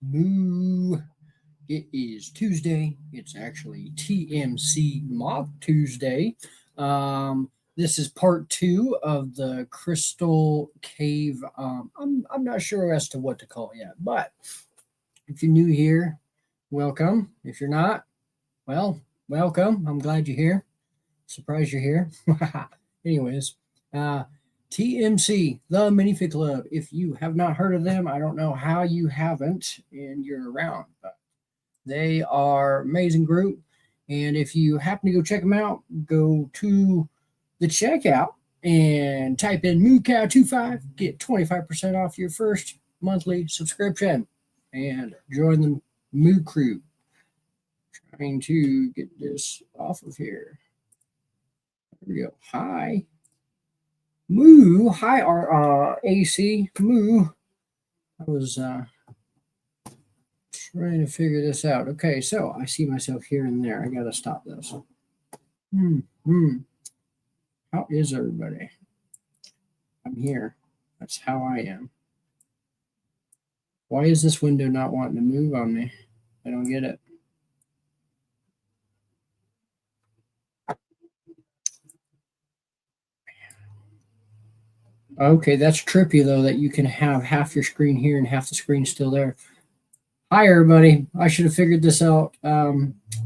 Moo. It is Tuesday. It's actually TMC MOC Tuesday. This is part two of the Crystal Cave. I'm not sure as to what to call it yet, but if you're new here, welcome. If you're not, well, welcome. I'm glad you're here. Surprised you're here. Anyways, uh, TMC, the Minifig Club. If you have not heard of them, I don't know how you haven't, and you're around. But they are amazing group, and if you happen to go check them out, go to the checkout and type in MooCow25, get 25% off your first monthly subscription, and join the Moo Crew. Trying to get this off of here. There we go. Hi. Moo. Hi, AC. Moo. I was trying to figure this out. Okay, so I see myself here and there. I got to stop this. How is everybody? I'm here. That's how I am. Why is this window not wanting to move on me? I don't get it. Okay, that's trippy though, that you can have half your screen here and half the screen still there. Hi everybody. I should have figured this out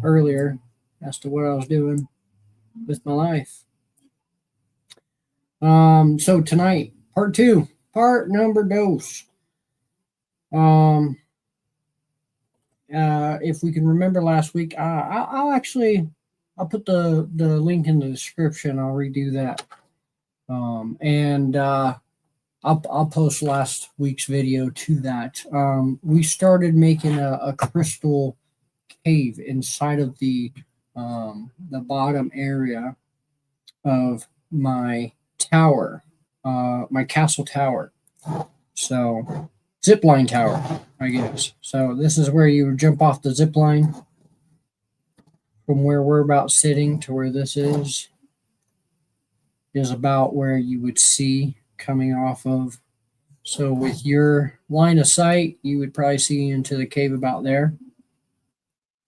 earlier as to what I was doing with my life. So tonight, part two, part number dos. If we can remember last week, I'll put the link in the description. I'll redo that. I'll post last week's video to that. We started making a crystal cave inside of the bottom area of my tower, my castle tower. So zipline tower, I guess. So this is where you would jump off the zip line from where we're about sitting to where this is about where you would see coming off of. So with your line of sight, you would probably see into the cave about there,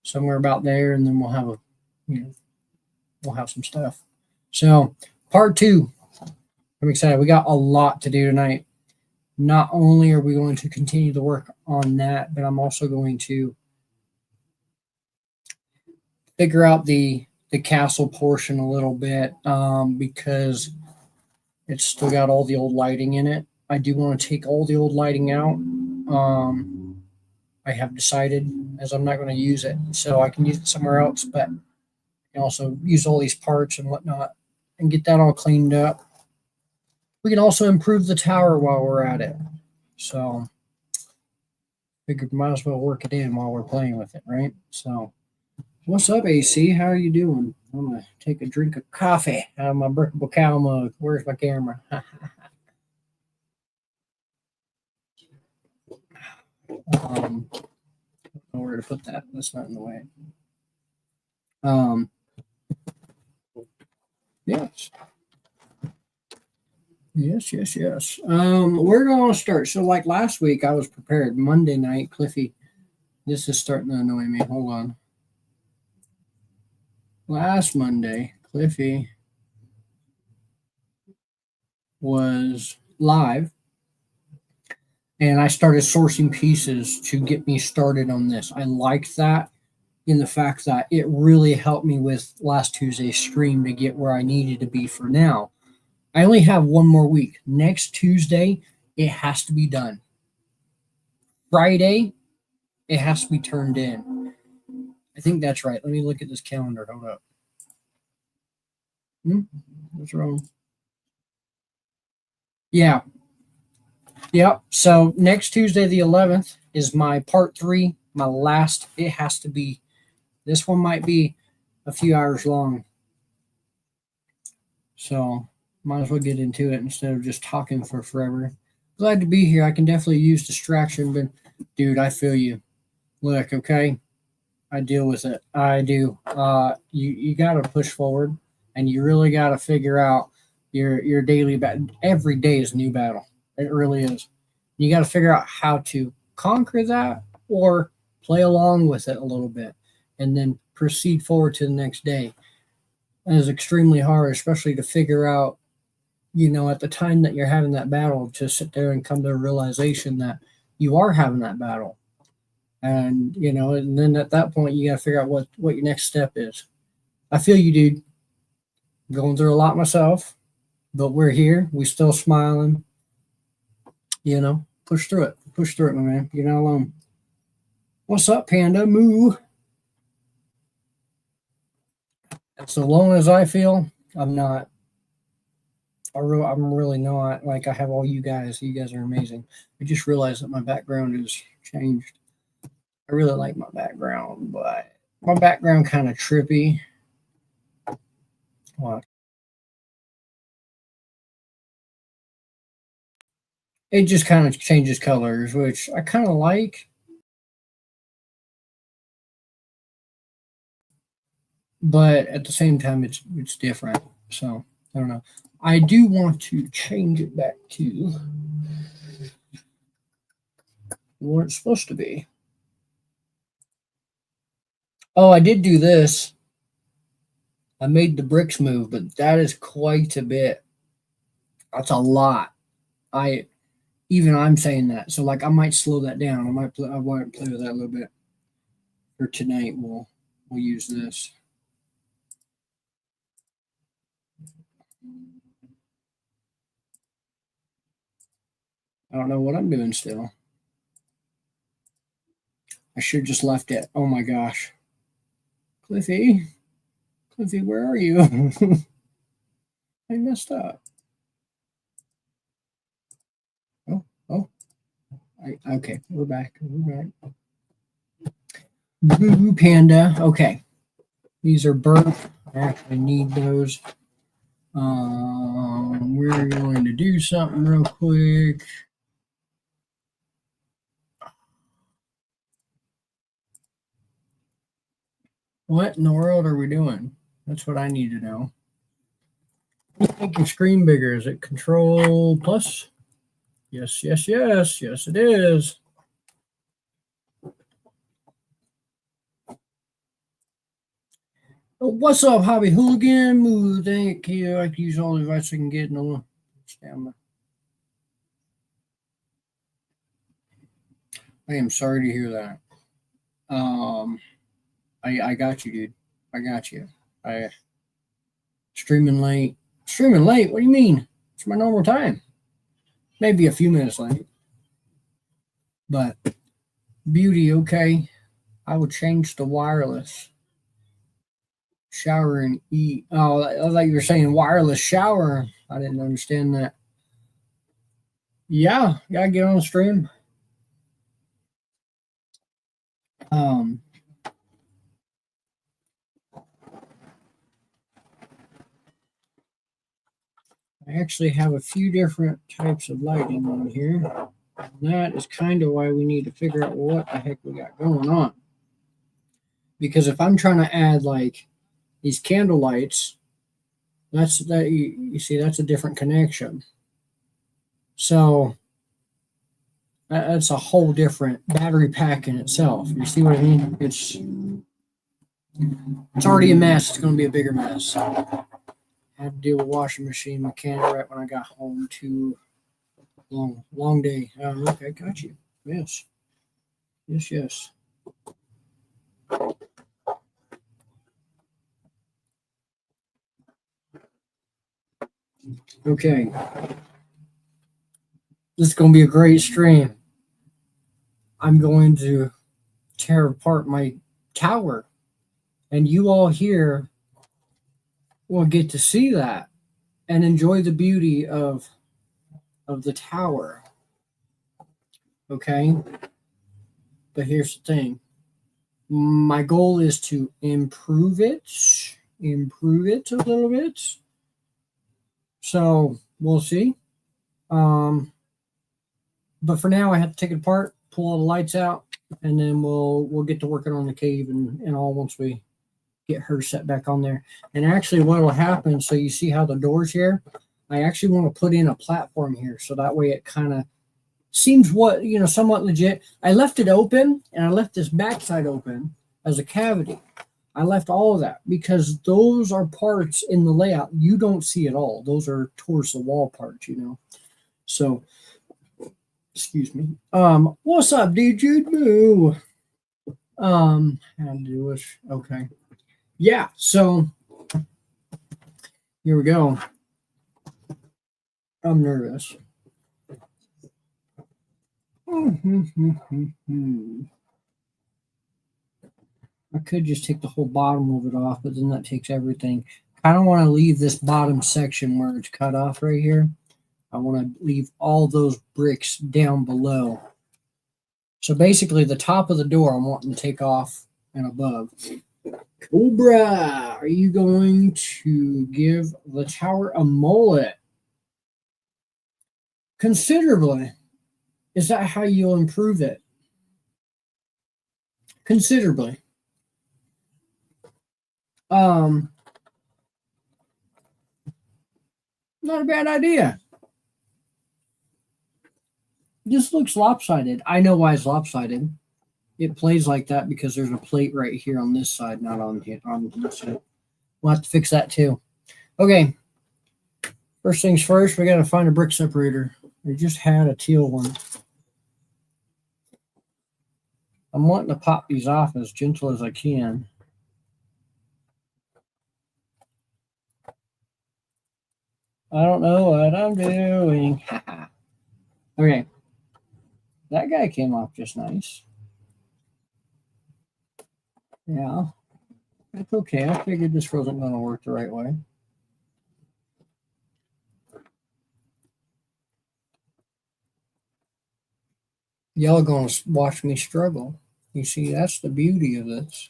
somewhere about there, and then we'll have we'll have some stuff. So part two, I'm excited. We got a lot to do tonight. Not only are we going to continue to work on that, but I'm also going to figure out the castle portion a little bit, because it's still got all the old lighting in it. I do want to take all the old lighting out. I have decided, as I'm not going to use it, so I can use it somewhere else, but I can also use all these parts and whatnot and get that all cleaned up. We can also improve the tower while we're at it. So figured might as well work it in while we're playing with it, right? So what's up, AC? How are you doing? I'm going to take a drink of coffee out of my breakable cow mug. Where's my camera? I don't know where to put that. That's not in the way. Yes. Yes. We're going to start. So like last week, I was prepared. Monday night, Cliffy. This is starting to annoy me. Hold on. Last Monday, Cliffy was live, and I started sourcing pieces to get me started on this. I liked that in the fact that it really helped me with last Tuesday's stream to get where I needed to be for now. I only have one more week. Next Tuesday, it has to be done. Friday, it has to be turned in. I think that's right. Let me look at this calendar. Hold up. What's wrong? Yeah. Yep. So next Tuesday, the 11th, is my part 3, my last. It has to be. This one might be a few hours long. So might as well get into it instead of just talking for forever. Glad to be here. I can definitely use distraction, but dude, I feel you. Look, okay, I deal with it. I do. You got to push forward, and you really got to figure out your daily battle. Every day is a new battle. It really is. You got to figure out how to conquer that or play along with it a little bit and then proceed forward to the next day. It is extremely hard, especially to figure out, at the time that you're having that battle, to sit there and come to a realization that you are having that battle. And, and then at that point, you got to figure out what your next step is. I feel you, dude. Going through a lot myself, but we're here. We still smiling. Push through it. Push through it, my man. You're not alone. What's up, Panda? Moo. So long as I feel, I'm not. I'm really not. Like, I have all you guys. You guys are amazing. I just realized that my background is changed. I really like my background, but my background kind of trippy. What? It just kind of changes colors, which I kind of like. But at the same time, it's different. So I don't know. I do want to change it back to what it's supposed to be. Oh, I did do this. I made the bricks move, but that is quite a bit. That's a lot. I'm saying that. So like I might slow that down. I might play with that a little bit. For tonight, we'll use this. I don't know what I'm doing still. I should have just left it. Oh my gosh. Cliffy, where are you? I messed up. Oh. Okay, we're back. Boo Panda. Okay. These are burnt. I actually need those. We're going to do something real quick. What in the world are we doing? That's what I need to know. Make your screen bigger. Is it Control Plus? Yes, it is. What's up, Hobby Hooligan? Moo, thank you. I can use all the advice I can get. No stamina. I am sorry to hear that. I got you, dude. I got you. I streaming late. Streaming late? What do you mean? It's my normal time. Maybe a few minutes late. But beauty, okay. I would change the wireless. Shower and eat. Oh, I thought you were saying wireless shower. I didn't understand that. Yeah, get on the stream. I actually have a few different types of lighting on here. And that is kind of why we need to figure out what the heck we got going on. Because if I'm trying to add like these candle lights, you see that's a different connection. So that's a whole different battery pack in itself. You see what I mean? It's already a mess. It's going to be a bigger mess. I had to deal with washing machine mechanic right when I got home. Too long day. Okay, got you. Yes. Okay. This is going to be a great stream. I'm going to tear apart my tower, and you all here will get to see that and enjoy the beauty of the tower. Okay? But here's the thing. My goal is to improve it a little bit. So we'll see. But for now, I have to take it apart, pull all the lights out, and then we'll get to working on the cave and all once we get her set back on there. And actually, what will happen? So you see how the doors here? I actually want to put in a platform here, so that way it kind of seems somewhat legit. I left it open, and I left this backside open as a cavity. I left all of that because those are parts in the layout you don't see at all. Those are towards the wall parts, So, excuse me. What's up, DJ Boo? How to do it? Okay. Yeah. So here we go. I'm nervous. I could just take the whole bottom of it off, but then that takes everything. I don't want to leave this bottom section where it's cut off right here. I want to leave all those bricks down below. So basically the top of the door I'm wanting to take off and above. Cobra, are you going to give the tower a mullet? Considerably. Is that how you'll improve it? Considerably. Not a bad idea. This looks lopsided. I know why it's lopsided. It plays like that because there's a plate right here on this side, not on this side. We'll have to fix that too. Okay. First things first, we got to find a brick separator. We just had a teal one. I'm wanting to pop these off as gentle as I can. I don't know what I'm doing. Okay. That guy came off just nice. Yeah. That's okay. I figured this wasn't going to work the right way. Y'all going to watch me struggle. You see, that's the beauty of this.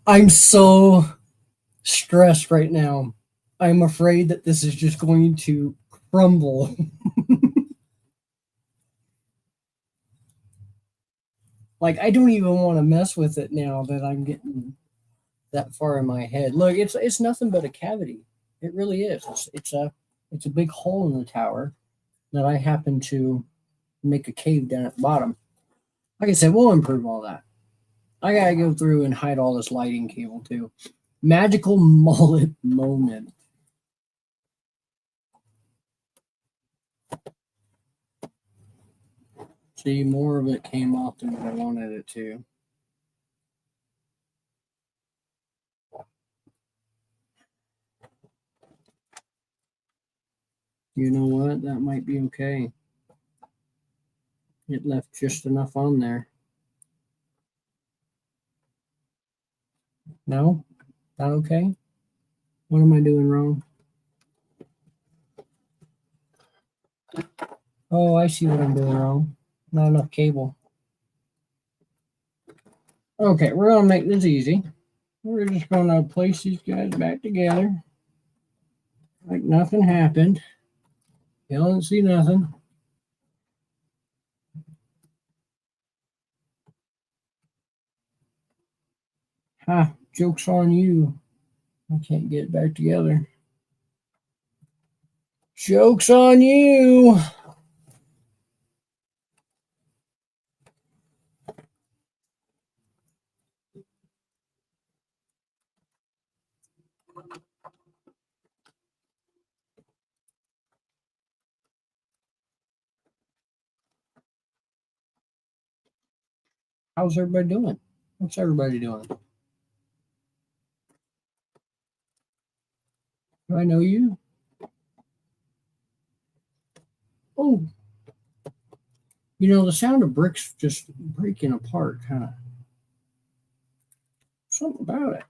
I'm so stressed right now. I'm afraid that this is just going to crumble. Like, I don't even want to mess with it now that I'm getting that far in my head. Look, it's nothing but a cavity. It really is. It's a big hole in the tower that I happen to make a cave down at the bottom. Like I said, we'll improve all that. I gotta go through and hide all this lighting cable too. Magical mullet moment. See, more of it came off than I wanted it to. You know what? That might be okay. It left just enough on there. No? Not okay? What am I doing wrong? Oh, I see what I'm doing wrong. Not enough cable. Okay, we're going to make this easy. We're just going to place these guys back together like nothing happened. You don't see nothing. Ha, joke's on you. I can't get it back together. Joke's on you. How's everybody doing? What's everybody doing? Do I know you? Oh, the sound of bricks just breaking apart, kind of. Something about it.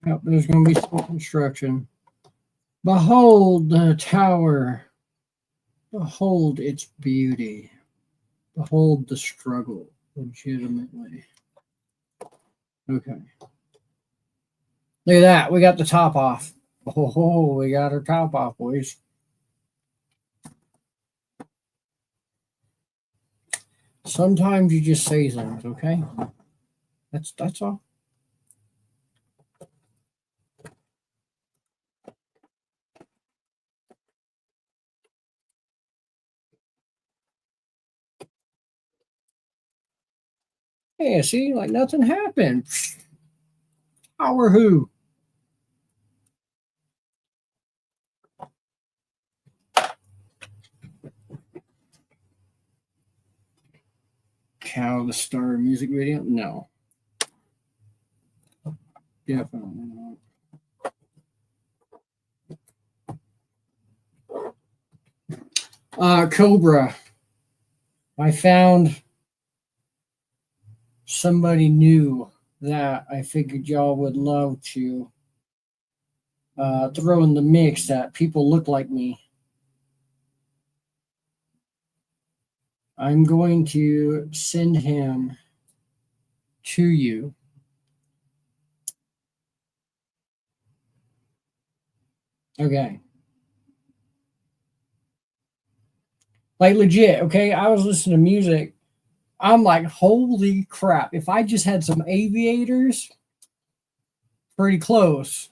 Yep, there's going to be some construction. Behold the tower. Behold its beauty. Behold the struggle, legitimately. Okay. Look at that. We got the top off. Oh, we got our top off, boys. Sometimes you just say things, okay? That's all. Yeah, see, like nothing happened. Our who? Cow the Star music video? No. Definitely not. Cobra. I found somebody new that I figured y'all would love to throw in the mix that people look like me. I'm going to send him to you. Okay. Like legit, okay? I was listening to music. I'm like, holy crap. If I just had some aviators, pretty close.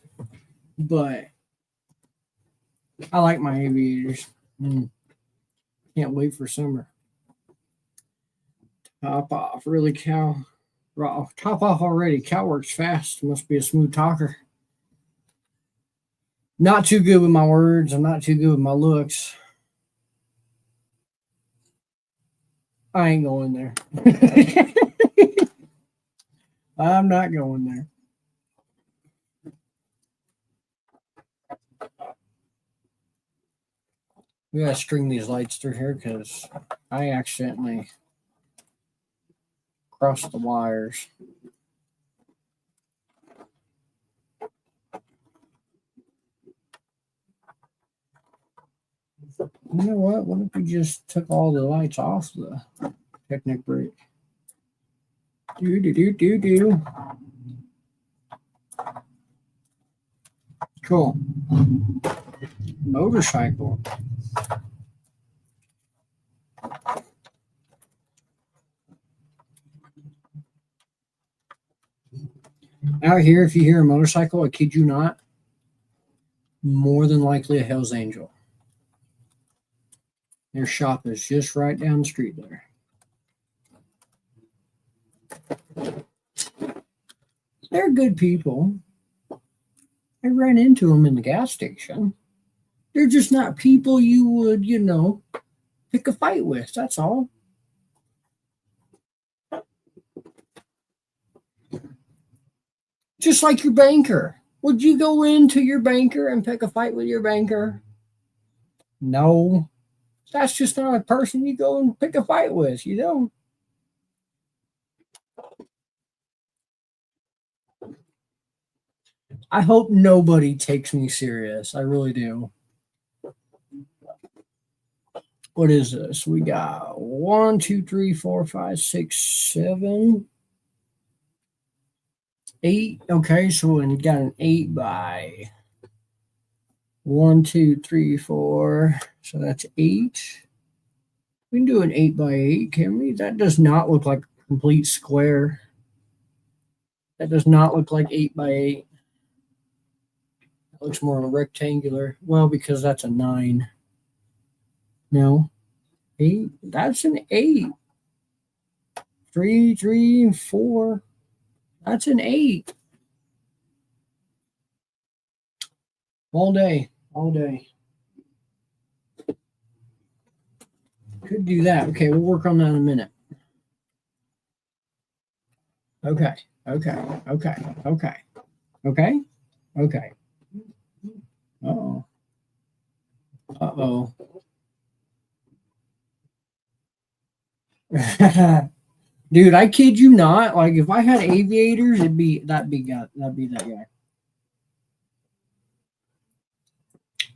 But I like my aviators. Can't wait for summer. Top off. Really, cow. Top off already. Cow works fast. Must be a smooth talker. Not too good with my words. I'm not too good with my looks. I ain't going there. I'm not going there. We gotta string these lights through here because I accidentally crossed the wires. You know what? What if we just took all the lights off the picnic break? Do. Cool. Motorcycle. Out here, if you hear a motorcycle, I kid you not, more than likely a Hell's Angel. Their shop is just right down the street there. They're good people. I ran into them in the gas station. They're just not people you would, pick a fight with. That's all. Just like your banker. Would you go into your banker and pick a fight with your banker? No. That's just not a person you go and pick a fight with. You don't. I hope nobody takes me serious. I really do. What is this? We got 1, 2, 3, 4, 5, 6, 7, 8. Okay, so we got an 8 by 1, 2, 3, 4. So that's 8. We can do an 8 by 8, can we? That does not look like a complete square. That does not look like 8 by 8. That looks more rectangular. Well, because that's a 9. No. 8. That's an 8. 3, 3, 4. That's an 8. All day. All day. Could do that. Okay, we'll work on that in a minute. Okay. Okay. Okay. Okay. Okay. Okay. Uh-oh. Uh-oh. Dude, I kid you not. Like if I had aviators, that'd be that guy.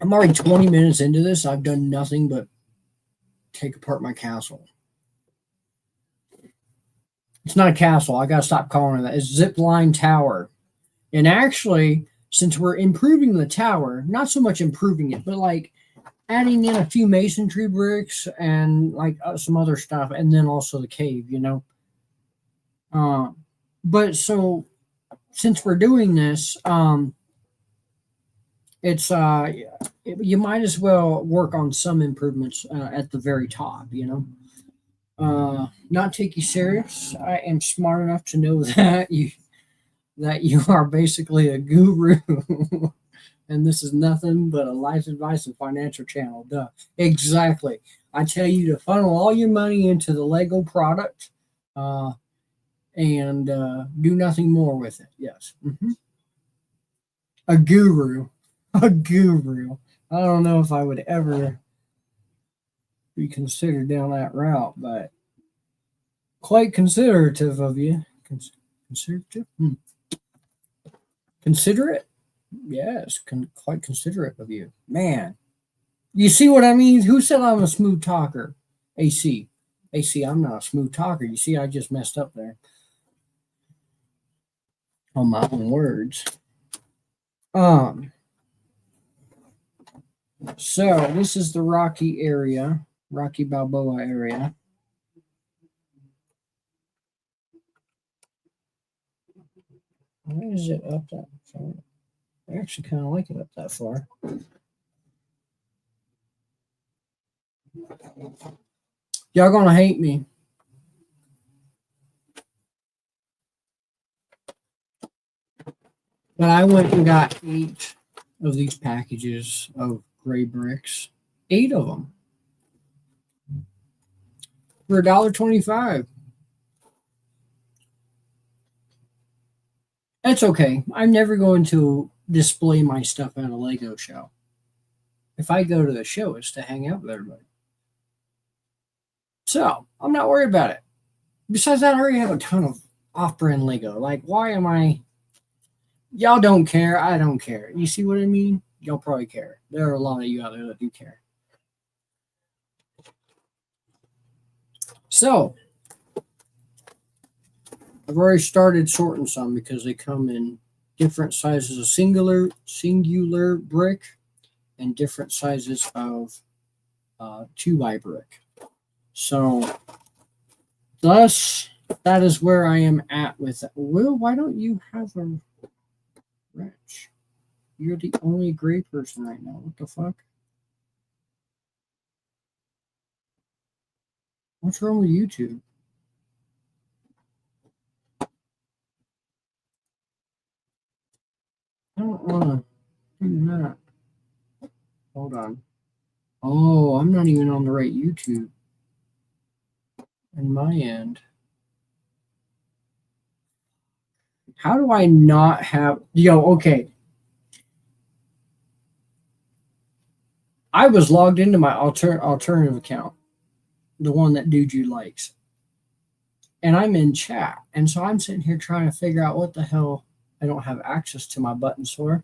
I'm already 20 minutes into this. I've done nothing but take apart my castle. It's not a castle. I gotta stop calling it that. It's zip line tower. And actually, since we're improving the tower, not so much improving it, but like adding in a few masonry bricks and like some other stuff, and then also the cave, you know. Uh, but so since we're doing this, it's you might as well work on some improvements at the very top, you know. Not take you serious. I am smart enough to know that you are basically a guru, and this is nothing but a life advice and financial channel. Duh. Exactly. I tell you to funnel all your money into the Lego product, uh, and do nothing more with it. Yes. A guru. A guru. I don't know if I would ever be considered down that route, but quite considerative of you. Considerative? Considerate? Yes, quite considerate of you. Man, you see what I mean? Who said I'm a smooth talker? AC. AC, I'm not a smooth talker. You see, I just messed up there on my own words. So this is the Rocky area, Rocky Balboa area. Why is it up that far? I actually kind of like it up that far. Y'all gonna hate me. But I went and got 8 of these packages of gray bricks. 8 of them. For $1.25. That's okay. I'm never going to display my stuff at a Lego show. If I go to the show, it's to hang out with everybody. So I'm not worried about it. Besides that, I already have a ton of off-brand Lego. Like, why am I? Y'all don't care. I don't care. You see what I mean? Y'all probably care. There are a lot of you out there that do care. So I've already started sorting some because they come in different sizes of singular brick and different sizes of 2x brick. So thus, that is where I am at with it. Will, why don't you have a wrench? You're the only gray person right now. What the fuck? What's wrong with YouTube? I don't want to do that. Hold on. Oh, I'm not even on the right YouTube. On my end. How do I not have... okay. I was logged into my alternative account. The one that Dude likes. And I'm in chat. And so I'm sitting here trying to figure out what the hell I don't have access to my buttons for.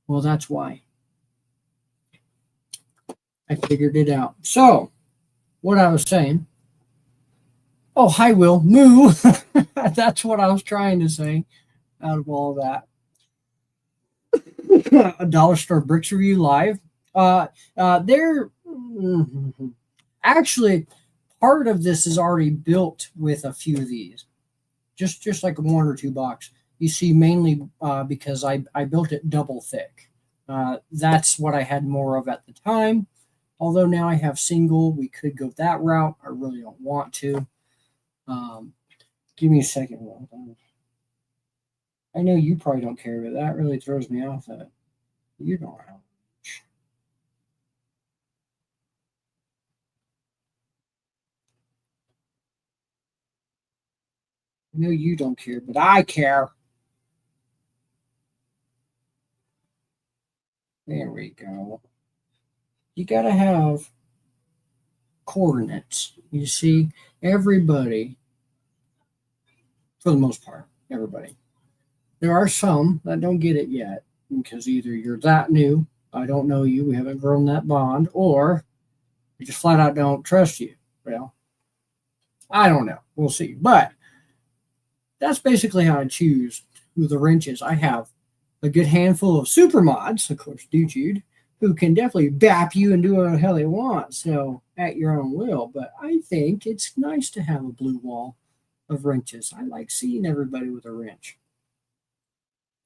Well, that's why. I figured it out. So, what I was saying. Oh, hi, Will. Moo. That's what I was trying to say out of all of that. A Dollar Store Bricks Review live. They're actually part of this is already built with a few of these. Just like 1 or 2 box. You see, mainly because I built it double thick. That's what I had more of at the time. Although now I have single, we could go that route. I really don't want to. Give me a second. I know you probably don't care, but that really throws me off. That you don't have. I know you don't care, but I care. There we go. You got to have coordinates. You see, everybody, for the most part, everybody. There are some that don't get it yet because either you're that new, I don't know you, we haven't grown that bond, or you just flat out don't trust you. Well, I don't know. We'll see. But that's basically how I choose who the wrenches. I have a good handful of super mods, of course, Dude, who can definitely bap you and do whatever the hell they want, so at your own will. But I think it's nice to have a blue wall of wrenches. I like seeing everybody with a wrench.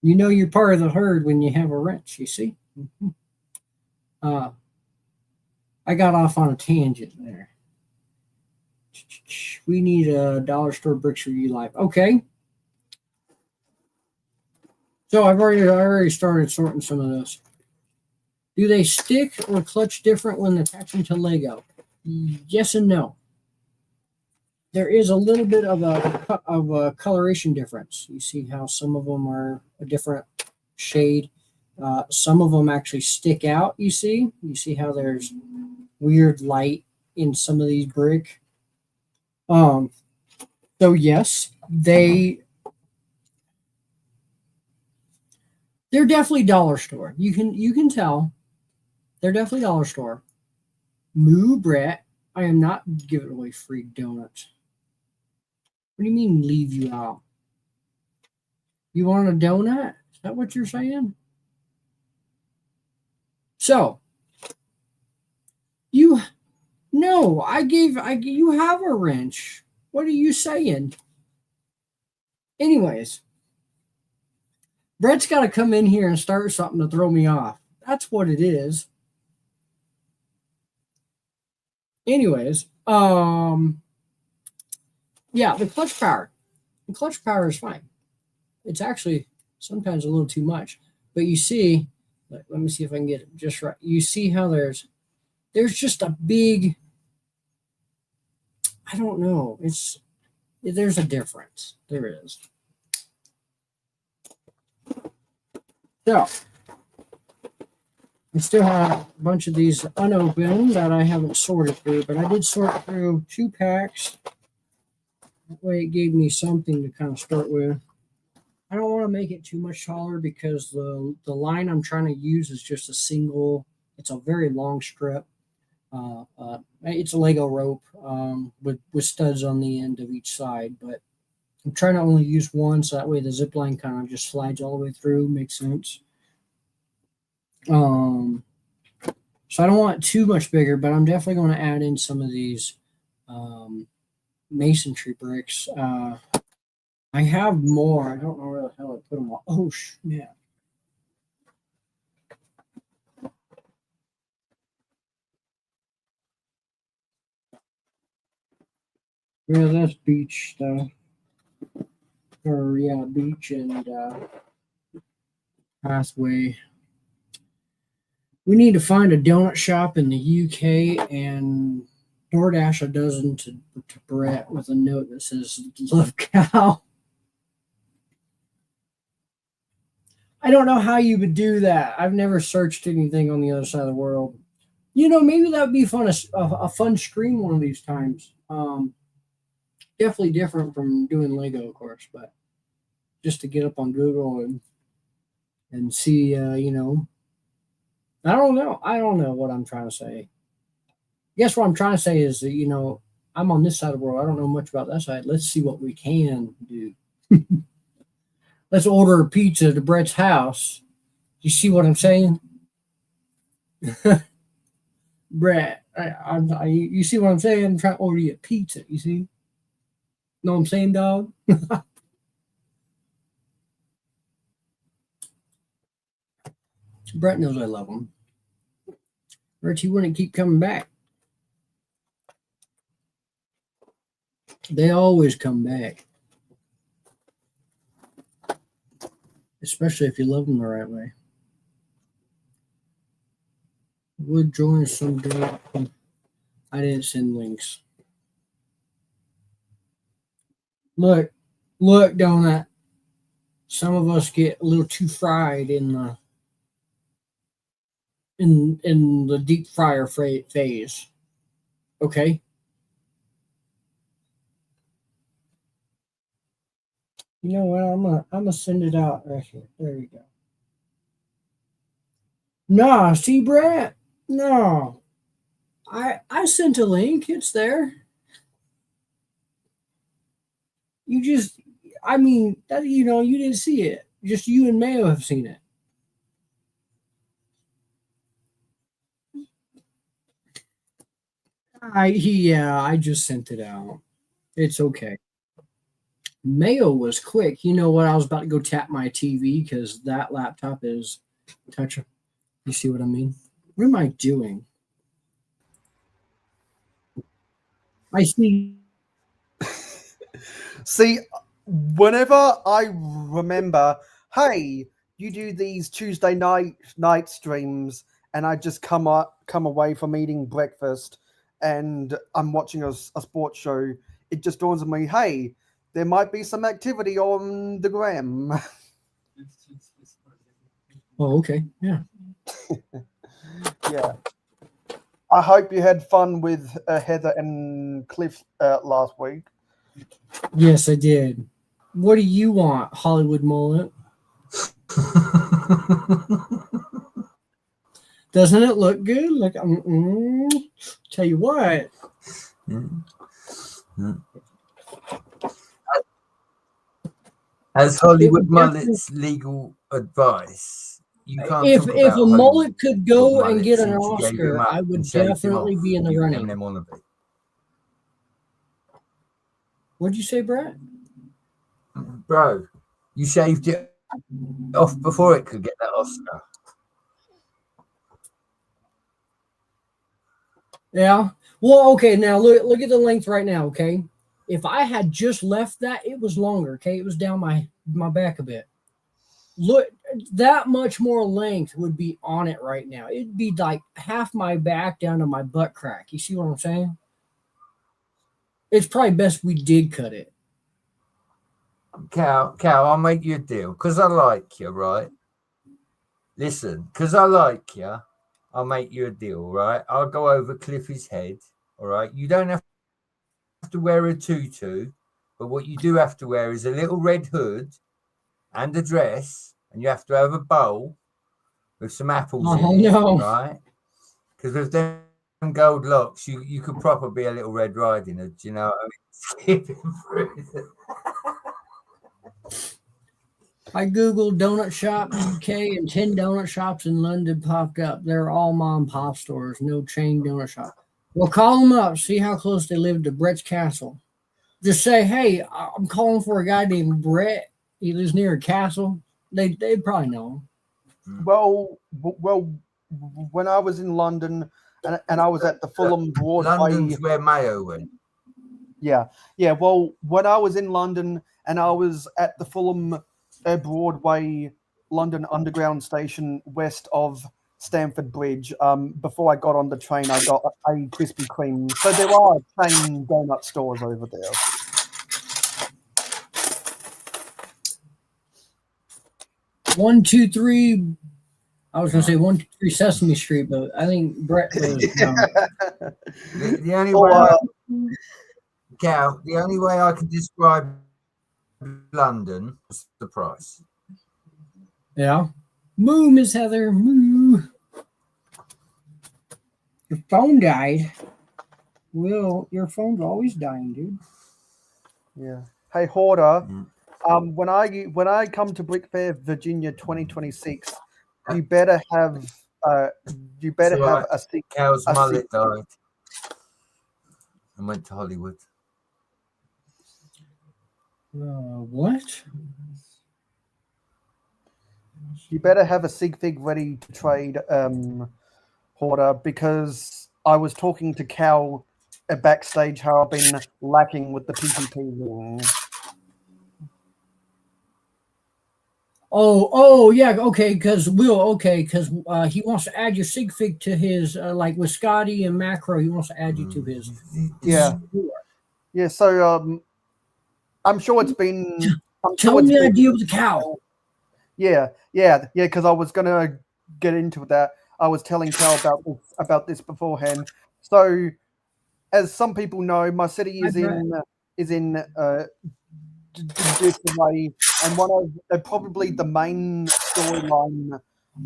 You know you're part of the herd when you have a wrench, you see? Mm-hmm. I got off on a tangent there. We need a dollar store bricks for you live. Okay. So I already started sorting some of those. Do they stick or clutch different when attaching to Lego? Yes and no. There is a little bit of a coloration difference. You see how some of them are a different shade. Some of them actually stick out. You see how there's weird light in some of these brick. So yes, they're definitely dollar store. You can tell they're definitely dollar store. Moo Brett, I am not giving away free donuts. What do you mean leave you out? You want a donut? Is that what you're saying? So you have a wrench. What are you saying? Anyways, Brett's got to come in here and start something to throw me off. That's what it is. Anyways, yeah, the clutch power. The clutch power is fine. It's actually sometimes a little too much. But you see, let me see if I can get it just right. You see how there's just a big, I don't know. There's a difference. There is. So I still have a bunch of these unopened that I haven't sorted through, but I did sort through 2 packs. That way it gave me something to kind of start with. I don't want to make it too much taller because the line I'm trying to use is just a single. It's a very long strip. It's a Lego rope with studs on the end of each side, but I'm trying to only use one, so that way the zip line kind of just slides all the way through. Makes sense. So I don't want it too much bigger, but I'm definitely going to add in some of these masonry bricks. I have more. I don't know where the hell I put them all. Oh, yeah. Yeah, that's beach stuff. Or, yeah, beach and pathway. We need to find a donut shop in the UK and DoorDash a dozen to Brett with a note that says, "Love cow." I don't know how you would do that. I've never searched anything on the other side of the world. Maybe that would be fun. A fun stream one of these times. Definitely different from doing Lego, of course, but just to get up on Google and see, I don't know. I don't know what I'm trying to say. I guess what I'm trying to say is that, I'm on this side of the world. I don't know much about that side. Let's see what we can do. Let's order a pizza to Brett's house. You see what I'm saying? Brett, you see what I'm saying? I'm trying to order you a pizza. You see? Know what I'm saying, dog? Brett knows I love him. Rich, he wouldn't keep coming back. They always come back. Especially if you love them the right way. Would join someday. I didn't send links. Look, Donut. Some of us get a little too fried in the deep fryer phase. Okay. You know what? I'm gonna send it out right here. There you go. Nah, see, Brett? No. I sent a link. It's there. You just, I mean, that you didn't see it. Just you and Mayo have seen it. I just sent it out. It's okay. Mayo was quick. You know what? I was about to go tap my TV because that laptop is touch. You see what I mean? What am I doing? I see. See, whenever I remember, hey, you do these Tuesday night streams, and I just come away from eating breakfast, and I'm watching a sports show. It just dawns on me, hey, there might be some activity on the gram. Oh, okay. Yeah. Yeah. I hope you had fun with Heather and Cliff last week. Yes, I did. What do you want, Hollywood mullet? Doesn't it look good? Like, tell you what. As Hollywood mullet's legal advice, you can't If talk a about mullet could go and mullet get an since you gave him Oscar, up I and would shaved him definitely off. be in the You running. Eminem wannabe. What'd you say, Brett? Bro, you shaved it off before it could get that Oscar. Yeah. Well, okay. Now look at the length right now. Okay. If I had just left that, it was longer. Okay, it was down my back a bit. Look, that much more length would be on it right now. It'd be like half my back down to my butt crack. You see what I'm saying? It's probably best we did cut it. Cal, I'll make you a deal because I like you, right? Listen, because I like you, I'll make you a deal, right? I'll go over Cliffy's head, all right? You don't have to wear a tutu, but what you do have to wear is a little red hood and a dress, and you have to have a bowl with some apples in it, right? Because with them gold locks, you could probably be a little Red Riding Hood, you know what I mean? Skipping through. I googled donut shop UK and 10 donut shops in London popped up. They're all mom and pop stores, no chain donut shop. Well, call them up, see how close they live to Brett's castle. Just say, hey, I'm calling for a guy named Brett. He lives near a castle. They'd probably know him. Well, when I was in London and I was at the Fulham Broadway. London's where Mayo went. Yeah. Well, when I was in London and I was at the Fulham Broadway London Underground station west of Stamford Bridge, before I got on the train, I got a Krispy Kreme. So there are chain donut stores over there. One, two, three. I was going to say 123 Sesame Street, but I think Brett was. The only way, Cal, the only way I can describe London is the price. Yeah. Moo, Miss Heather. Moo. Your phone died. Will, your phone's always dying, dude. Yeah. Hey, Hoarder. When I come to Brick Fair, Virginia, 2026, you better have a seat. Cal's mullet died and went to Hollywood. What? You better have a sig fig ready to trade, Hoarder, because I was talking to Cal backstage how I've been lacking with the PPP ring. Oh, yeah, okay, because he wants to add your sig fig to his, like with Scotty and Macro, he wants to add you to his. Yeah. Yeah, so I'm sure it's been. Tell me the idea with the cow. Yeah, because I was gonna get into that. I was telling Cal about this beforehand. So, as some people know, my city is in disarray, and one of probably the main storyline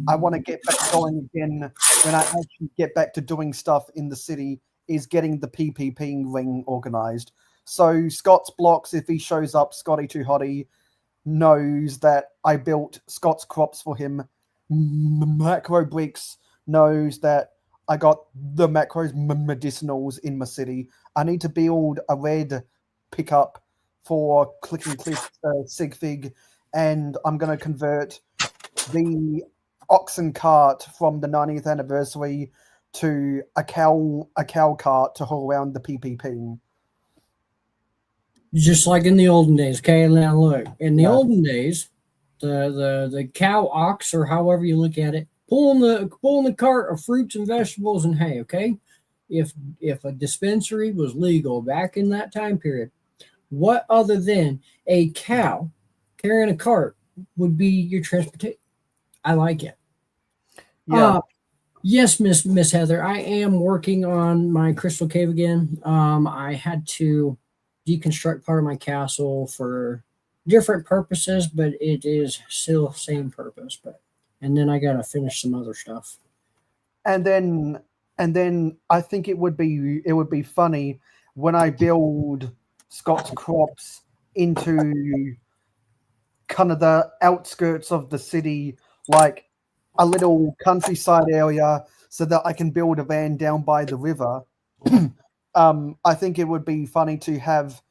I want to get back going again when I actually get back to doing stuff in the city is getting the PPP ring organized. So Scott's Blocks, if he shows up, Scotty Too Hottie knows that I built Scott's crops for him. Macro Bricks knows that I got the macros medicinals in my city. I need to build a red pickup for Click and Cliff Sigfig, and I'm going to convert the oxen cart from the 90th anniversary to a cow cart to haul around the PPP. Just like in the olden days. Okay, now look, in the Yeah. olden days, the cow ox, or however you look at it, pulling the cart of fruits and vegetables and hay. Okay, if a dispensary was legal back in that time period, what other than a cow carrying a cart would be your transportation? I like it. Yeah. Yes, Miss Heather, I am working on my crystal cave again. I had to deconstruct part of my castle for different purposes, but it is still same purpose. And then I gotta finish some other stuff. And then I think it would be funny when I build Scott's crops into kind of the outskirts of the city, like a little countryside area, so that I can build a van down by the river. I think it would be funny to have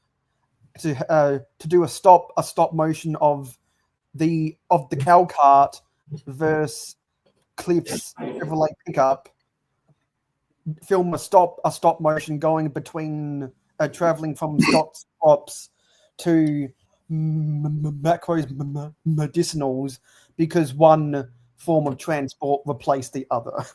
to do a stop motion of the cow cart versus Cliff's Chevrolet pickup. Film a stop motion going between traveling from Scott's crops to macros medicinals, because one form of transport replaced the other.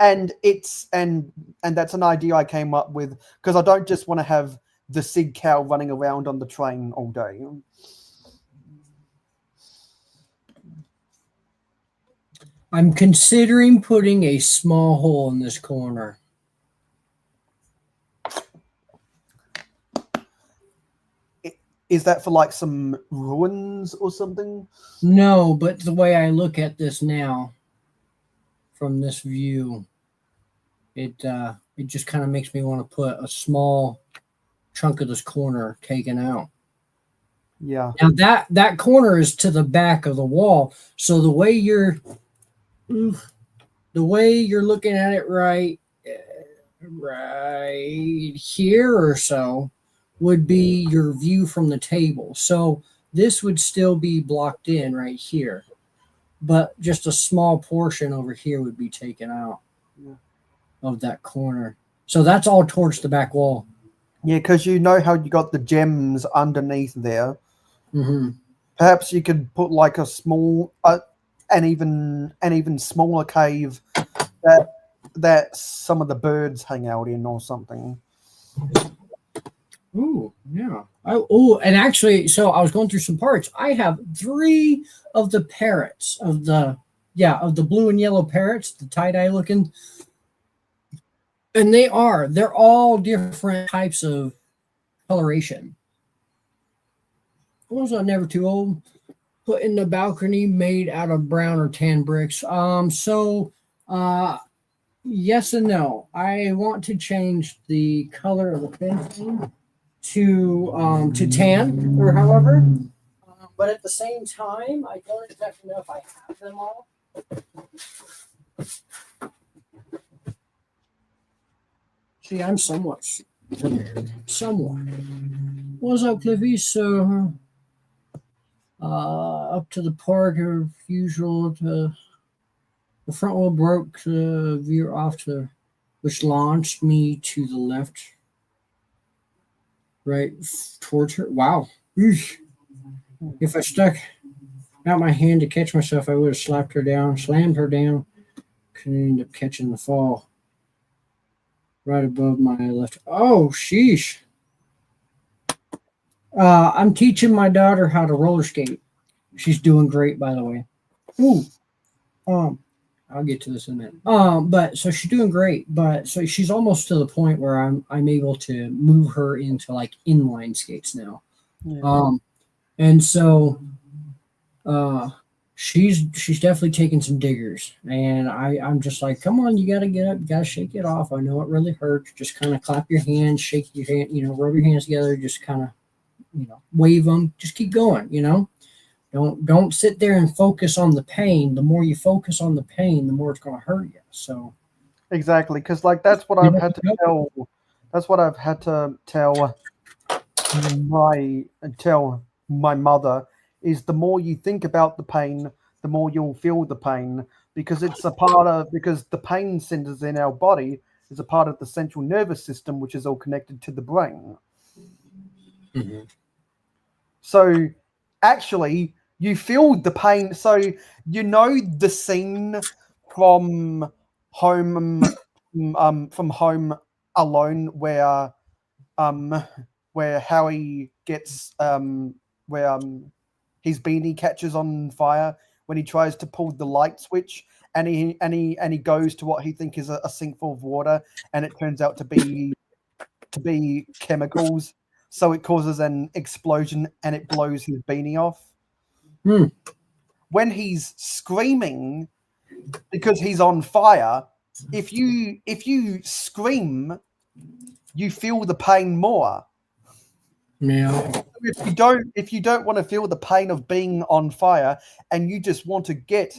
And that's an idea I came up with, because I don't just want to have the Sig cow running around on the train all day. I'm considering putting a small hole in this corner. Is that for like some ruins or something? No, but the way I look at this now, from this view, it just kind of makes me want to put a small chunk of this corner taken out. Yeah. Now that corner is to the back of the wall, so the way you're looking at it right here or so would be your view from the table. So this would still be blocked in right here, but just a small portion over here would be taken out of that corner. So that's all towards the back wall. Yeah, because you know how you got the gems underneath there. Mm-hmm. Perhaps you could put like a small, an even smaller cave that some of the birds hang out in or something. Ooh, yeah. And actually, so I was going through some parts. I have 3 of the parrots of the blue and yellow parrots, the tie-dye looking. And they're all different types of coloration. Those are never too old. Put in the balcony, made out of brown or tan bricks. Yes and no. I want to change the color of the fencing to tan or however. But at the same time, I don't exactly know if I have them all. See, I'm somewhat. What's up, Cliffy? So, up to the park as usual. The front wheel broke to veer off to, which launched me to the left, right towards her. Wow. Eesh. If I stuck out my hand to catch myself, I would have slammed her down. Could end up catching the fall right above my left. Oh, sheesh. I'm teaching my daughter how to roller skate. She's doing great, by the way. Ooh. I'll get to this in a minute. But so she's doing great, but so she's almost to the point where I'm able to move her into like inline skates now. Yeah. And so she's definitely taking some diggers, and I'm just like, come on, you gotta get up, you gotta shake it off. I know it really hurts. Just kind of clap your hands, shake your hand, rub your hands together, just kind of, wave them. Just keep going, Don't sit there and focus on the pain. The more you focus on the pain, the more it's going to hurt you. So, Exactly, because like that's what I've had to tell. That's what I've had to tell my mother is the more you think about the pain, the more you'll feel the pain because because the pain centers in our body is a part of the central nervous system, which is all connected to the brain. Mm-hmm. So actually, you feel the pain. So you know the scene from home, from Home Alone, um, where Howie gets where his beanie catches on fire when he tries to pull the light switch, and he goes to what he thinks is a sink full of water, and it turns out to be chemicals. So it causes an explosion and it blows his beanie off. Hmm. When he's screaming because he's on fire, if you scream, you feel the pain more. Yeah. If you don't want to feel the pain of being on fire and you just want to get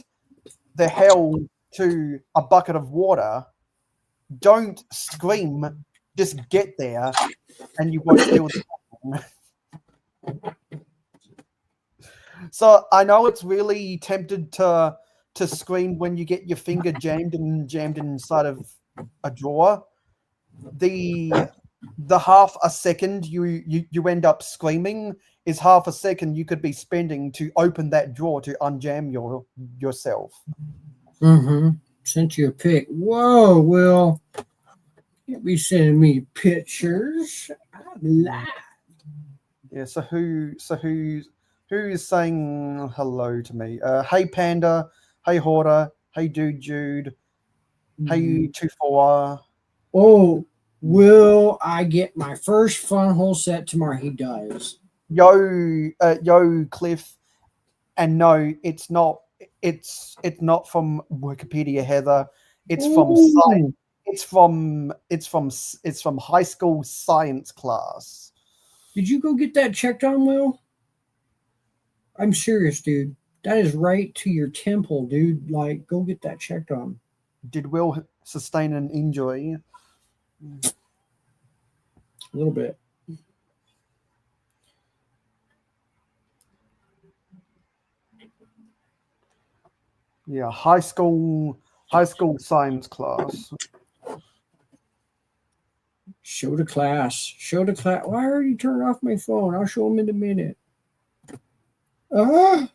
the hell to a bucket of water, don't scream, just get there and you won't feel the pain. So I know it's really tempted to scream when you get your finger jammed inside of a drawer. The half a second you end up screaming is half a second you could be spending to open that drawer to unjam yourself. Mm-hmm. Sent you a pic. Whoa, Will. Can't be sending me pictures. I lie. Yeah. So who is saying hello to me? Hey Panda. Hey Horder. Hey Dude Jude. Hey 24. Oh, will I get my first fun hole set tomorrow? He does. Yo Cliff. And no, it's not. It's not from Wikipedia, Heather. It's from science. Ooh. It's from high school science class. Did you go get that checked on, Will? I'm serious, dude. That is right to your temple, dude. Like, go get that checked on. Did Will sustain an injury? A little bit. Yeah, high school science class. Show the class. Show the class. Why are you turning off my phone? I'll show them in a minute. Oh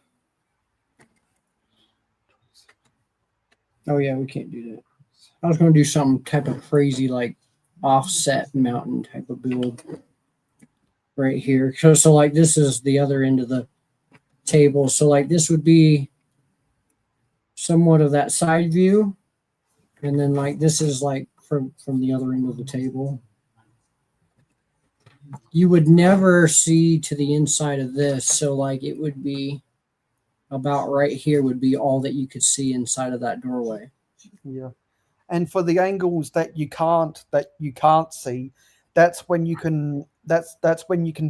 yeah, we can't do that. I was going to do some type of crazy like offset mountain type of build right here. So like this is the other end of the table. So like this would be somewhat of that side view, and then like this is like from the other end of the table. You would never see to the inside of this, so like it would be about right here would be all that you could see inside of that doorway. Yeah, and for the angles that you can't see, that's when you can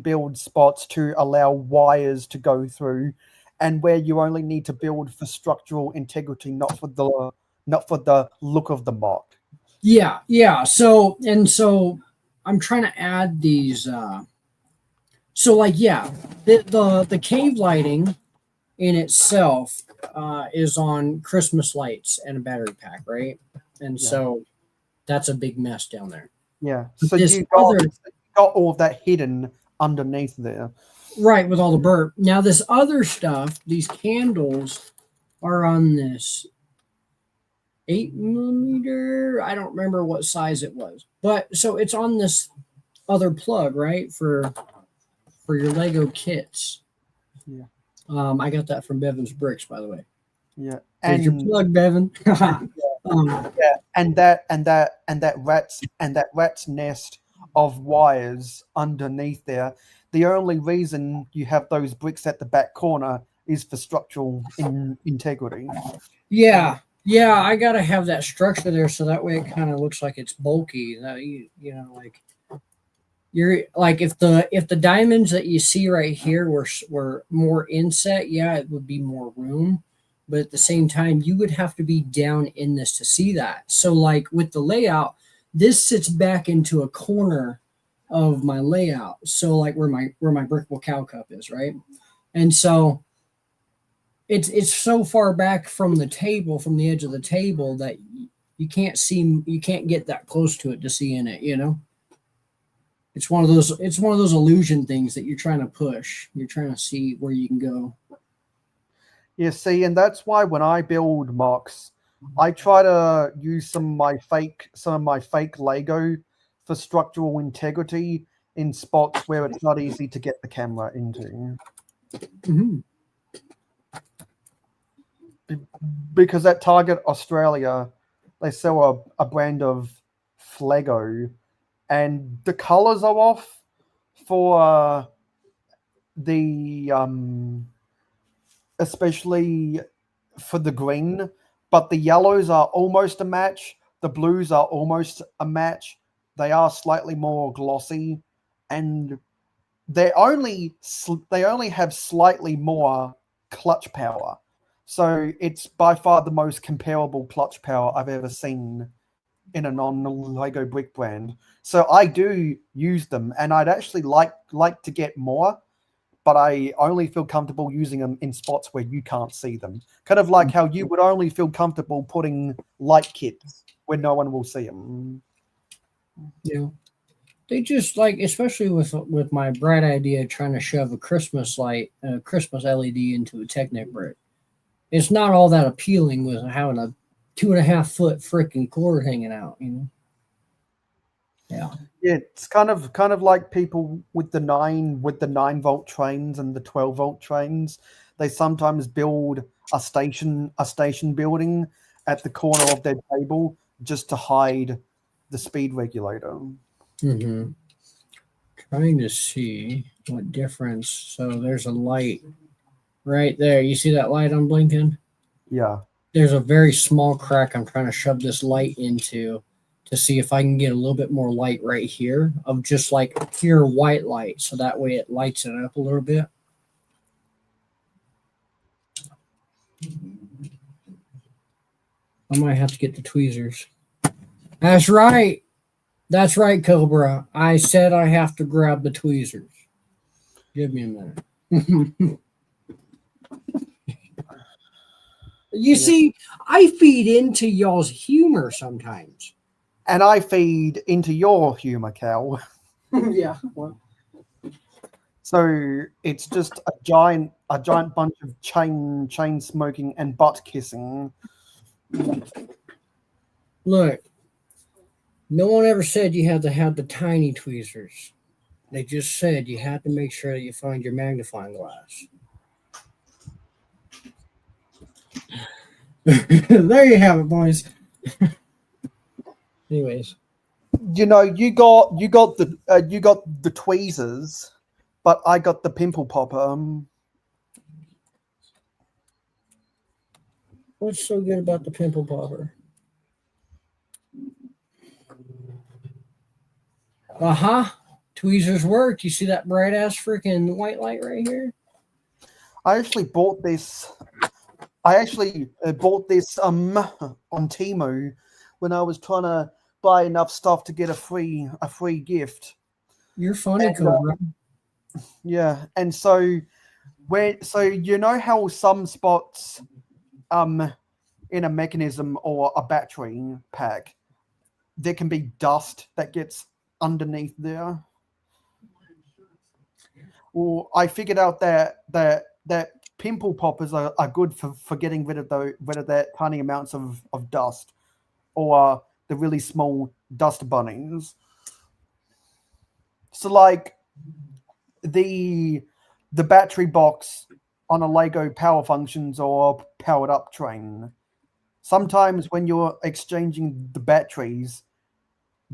build spots to allow wires to go through, and where you only need to build for structural integrity, not for the look of the mock. Yeah. So I'm trying to add these. So like yeah, the cave lighting in itself is on Christmas lights and a battery pack, right? And Yeah. so that's a big mess down there. Yeah. So This you other got all of that hidden underneath there. right with all the burp. Now this other stuff, these candles are on this 8mm. I don't remember what size it was, but so it's on this other plug, right, for your Lego kits. Yeah. I got that from Bevan's Bricks, by the way. Yeah. Here's your plug, Bevan. Yeah, and that rat's nest of wires underneath there. The only reason you have those bricks at the back corner is for structural integrity. Yeah, I gotta have that structure there so that way it kind of looks like it's bulky. That you know, like you're like if the diamonds that you see right here were more inset, yeah, it would be more room. but at the same time, you would have to be down in this to see that. So, like with the layout, this sits back into a corner of my layout. So, like where my brickable cow cup is, right? And so it's so far back from the table, from the edge of the table, that you can't get that close to it to see in it. It's one of those illusion things that you're trying to push. You're trying to see where you can go. Yeah, see, and that's why when I build mocks, I try to use some of my fake Lego for structural integrity in spots where it's not easy to get the camera into. Mm-hmm. Because at Target Australia, they sell a brand of Flego, and the colors are off for the especially for the green, but the yellows are almost a match. The blues are almost a match. They are slightly more glossy, and they only have slightly more clutch power. So it's by far the most comparable clutch power I've ever seen in a non-Lego brick brand. So I do use them, and I'd actually like to get more, but I only feel comfortable using them in spots where you can't see them. Kind of like how you would only feel comfortable putting light kits where no one will see them. Yeah. They just like, especially with my bright idea trying to shove a Christmas light, a Christmas LED into a Technic brick. It's not all that appealing with having a 2.5 foot freaking cord hanging out. Yeah. Yeah, it's kind of like people with the 9-volt trains and the 12-volt trains. They sometimes build a station building at the corner of their table just to hide the speed regulator. Mm-hmm. Trying to see what difference. So there's a light right there. You see that light I'm blinking? Yeah. There's a very small crack I'm trying to shove this light into to see if I can get a little bit more light right here of just like pure white light. So that way it lights it up a little bit. I might have to get the tweezers. That's right. That's right, Cobra. I said I have to grab the tweezers. Give me a minute. You see, I feed into y'all's humor sometimes. And I feed into your humor, Cal. Yeah. Well. So it's just a giant bunch of chain smoking and butt kissing. Look, no one ever said you had to have the tiny tweezers. They just said you had to make sure that you find your magnifying glass. There you have it, boys. Anyways, You got the tweezers, but I got the pimple popper. what's so good about the pimple popper? Tweezers worked. You see that bright ass freaking white light right here? I actually bought this. On Temu when I was trying to buy enough stuff to get a free gift. You're funny, And, Cobra. Yeah, and so you know how some spots in a mechanism or a battery pack there can be dust that gets underneath there. Well, I figured out that pimple poppers are good for getting rid of that tiny amounts of dust, or the really small dust bunnies. So like the battery box on a Lego Power Functions or Powered Up train. Sometimes when you're exchanging the batteries,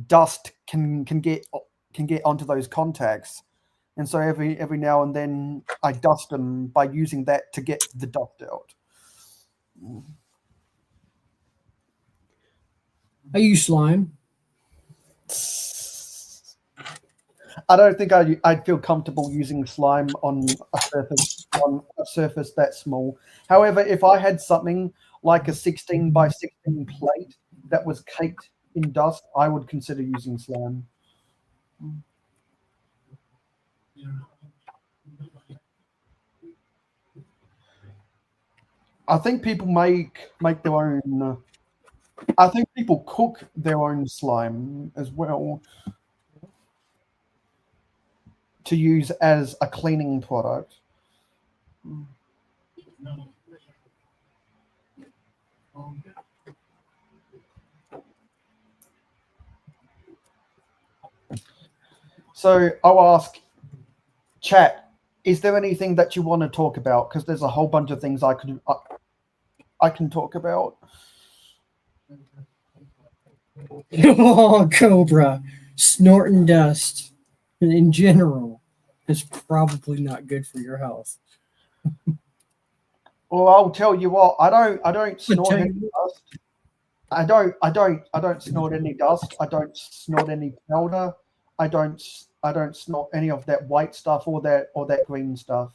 dust can get onto those contacts. And so every now and then I dust them by using that to get the dust out. I use slime. I don't think I'd feel comfortable using slime on a surface that small. However, if I had something like a 16 by 16 plate that was caked in dust, I would consider using slime. I think people make their own. I think people cook their own slime as well to use as a cleaning product. So I'll ask chat, is there anything that you want to talk about? Because there's a whole bunch of things I can talk about. Oh, Cobra, snorting dust in general is probably not good for your health. Well, I'll tell you what, I don't snort tell any you dust. I don't snort any dust. I don't snort any powder. I don't snort any of that white stuff or that green stuff.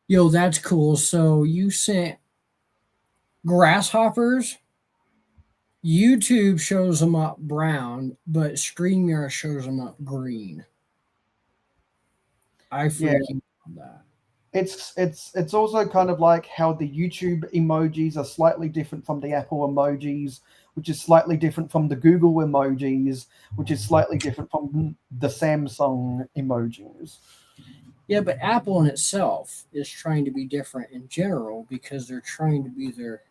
Yo, that's cool. So you sent grasshoppers. YouTube shows them up brown, but StreamYard shows them up green. I freaking love that. It's also kind of like how the YouTube emojis are slightly different from the Apple emojis, which is slightly different from the Google emojis, which is slightly different from the Samsung emojis. Yeah, but Apple in itself is trying to be different in general because they're trying to be their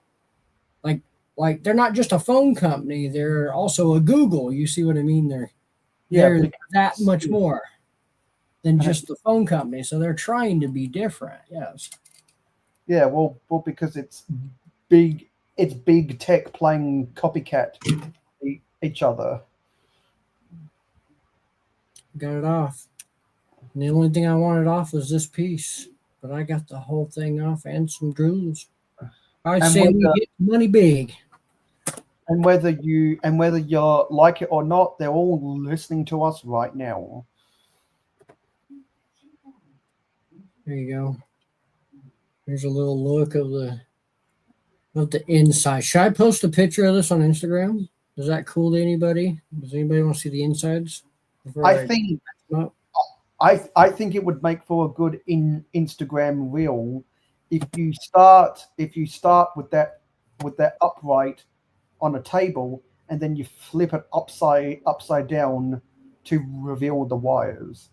like they're not just a phone company, they're also a Google. You see what I mean? They're that much more than just the phone company. So they're trying to be different. Yes. Yeah, well, because it's big tech playing copycat each other. Got it off. And the only thing I wanted off was this piece, but I got the whole thing off and some drools. I'd say we get money big. And whether you like it or not, they're all listening to us right now. There you go. Here's a little look of the inside. Should I post a picture of this on Instagram? Is that cool to anybody? Does anybody want to see the insides? I think it would make for a good Instagram reel if you start with that upright on a table and then you flip it upside down to reveal the wires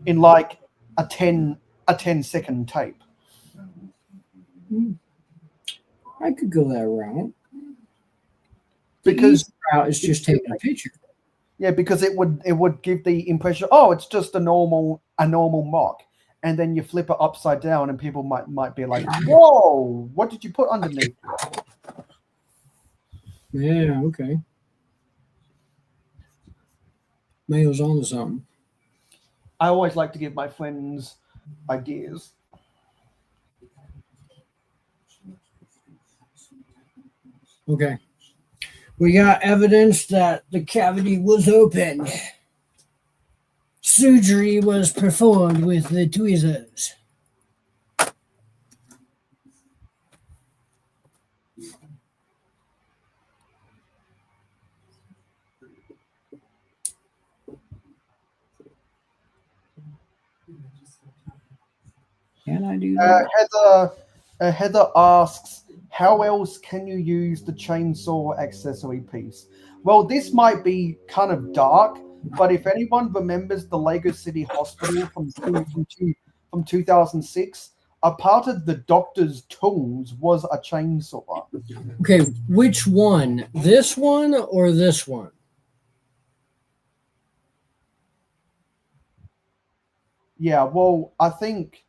in like a 10-second tape. I could go that route. Because it's just taking a picture. Yeah, because it would give the impression, oh, it's just a normal mock, and then you flip it upside down, and people might be like, whoa, what did you put underneath? Yeah, okay. Mayo's on to something. I always like to give my friends ideas. Okay. We got evidence that the cavity was opened. Surgery was performed with the tweezers. Can I do that? Heather asks, how else can you use the chainsaw accessory piece? Well, this might be kind of dark, but if anyone remembers the Lego City Hospital from 2006, a part of the doctor's tools was a chainsaw. Okay, which one? This one or this one? Yeah, well, I think,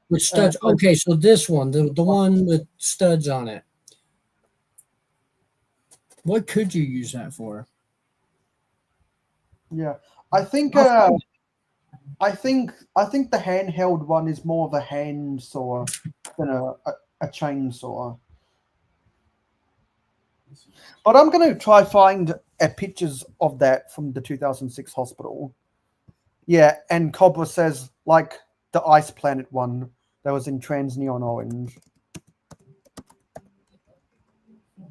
with studs. Okay, so this one, the one with studs on it. What could you use that for? Yeah, I think the handheld one is more of a hand saw than a chainsaw. But I'm going to try find pictures of that from the 2006 hospital. Yeah, and Cobra says, like the Ice Planet one that was in trans neon orange.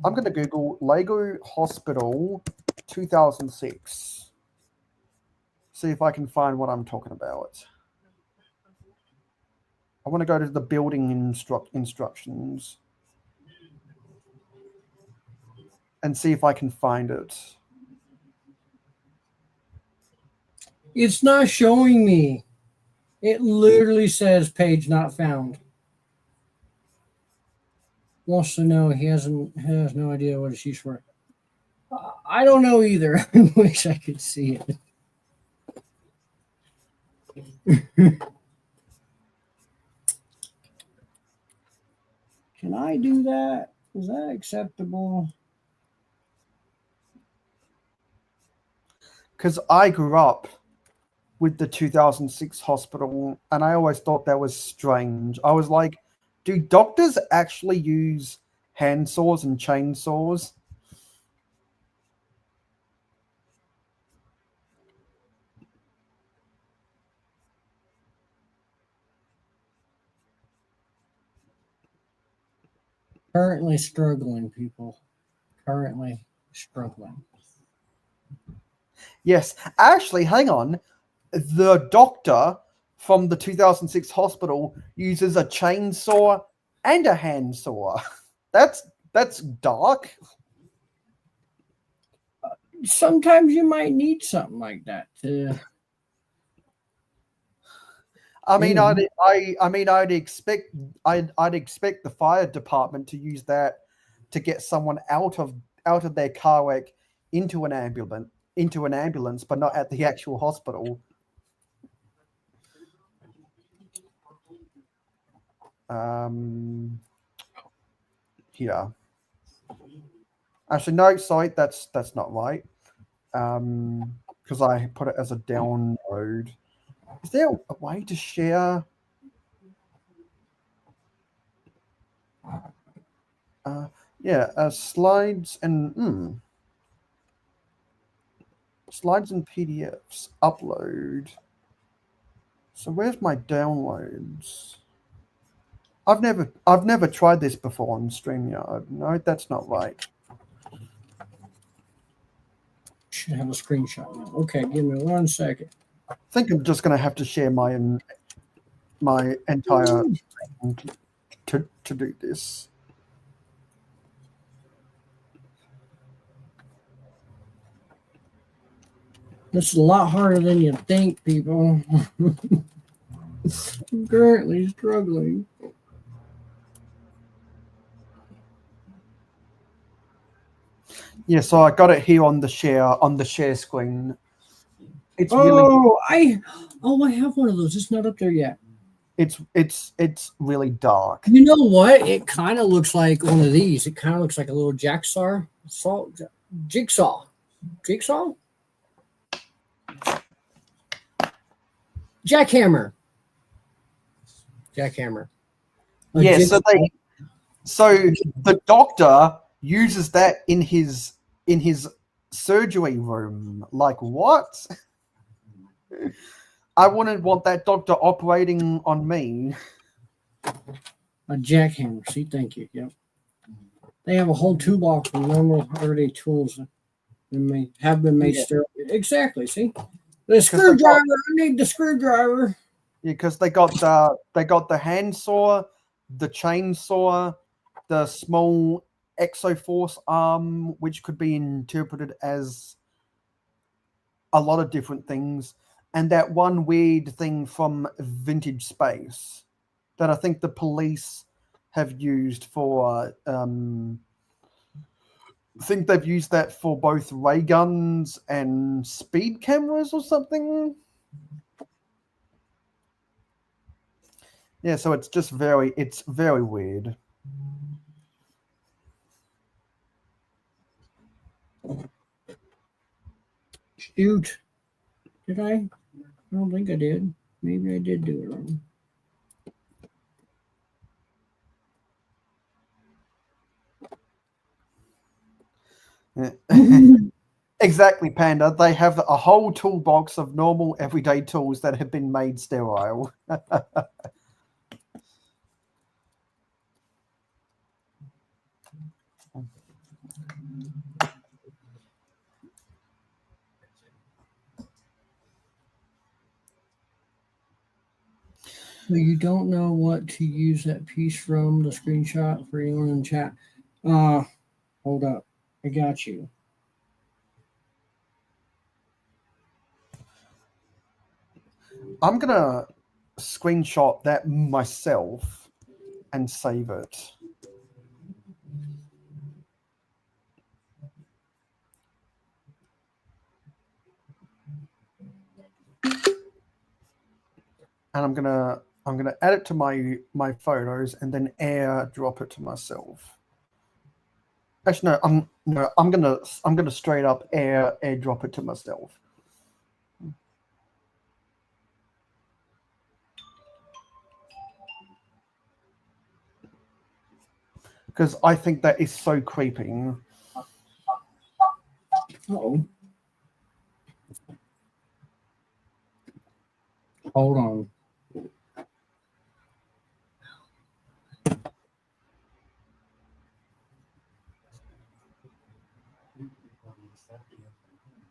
I'm going to Google Lego Hospital 2006. See if I can find what I'm talking about. I want to go to the building instructions and see if I can find it. It's not showing me. It literally says page not found. Wants to know. He has no idea what it's used for. I don't know either. I wish I could see it. Can I do that? Is that acceptable? Because I grew up with the 2006 hospital, and I always thought that was strange. I was like, do doctors actually use hand saws and chainsaws? Currently struggling, people. Currently struggling. Yes, actually, hang on. The doctor from the 2006 hospital uses a chainsaw and a hand saw. That's dark. Sometimes you might need something like that to. I mean, Yeah. I'd expect the fire department to use that to get someone out of their car wreck into an ambulance, but not at the actual hospital. Here. Actually, no, sorry, that's not right. Because I put it as a download. Is there a way to share? Yeah, slides and slides and PDFs upload. So where's my downloads? I've never tried this before on StreamYard. No, that's not right. Should have a screenshot now. Okay, give me 1 second. I think I'm just going to have to share my entire thing to do this. This is a lot harder than you think, people. I'm currently struggling. Yeah, so I got it here on the share screen. It's really I have one of those. It's not up there yet. it's really dark. You know what? It kind of looks like one of these. It kind of looks like a little jigsaw. Jackhammer. Yeah, so the doctor uses that in his surgery room. Like what? I wouldn't want that doctor operating on me. A jackhammer. See, thank you. Yep. They have a whole toolbox of normal everyday tools that have been made sterile. Exactly. See, the screwdriver. I need the screwdriver. Yeah, because they got the hand saw, the chainsaw, the small exoforce arm, which could be interpreted as a lot of different things, and that one weird thing from Vintage Space that I think the police have used for. I think they've used that for both ray guns and speed cameras or something. Yeah, so it's very weird. Shoot. Did I? I don't think I did. Maybe I did do it wrong. Exactly, Panda. They have a whole toolbox of normal everyday tools that have been made sterile. So you don't know what to use that piece from the screenshot for anyone in chat. Hold up. I got you. I'm gonna screenshot that myself and save it. And I'm gonna add it to my photos and then airdrop it to myself. Actually, I'm gonna straight up airdrop it to myself. Because I think that is so creepy. Oh. Hold on.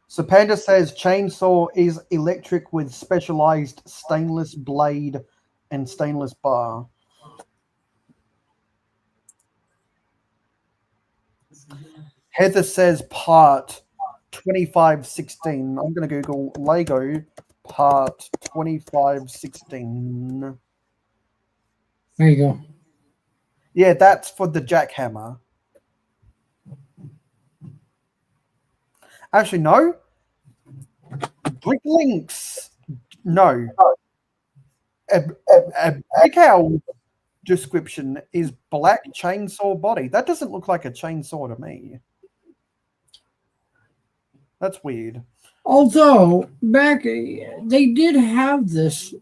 So Panda says chainsaw is electric with specialized stainless blade and stainless bar. Heather says part 2516. I'm going to Google Lego part 2516. There you go. Yeah, that's for the jackhammer. Actually, no. Bricklinks. No. A Brick Owl description is black chainsaw body. That doesn't look like a chainsaw to me. That's weird. Although back they did have this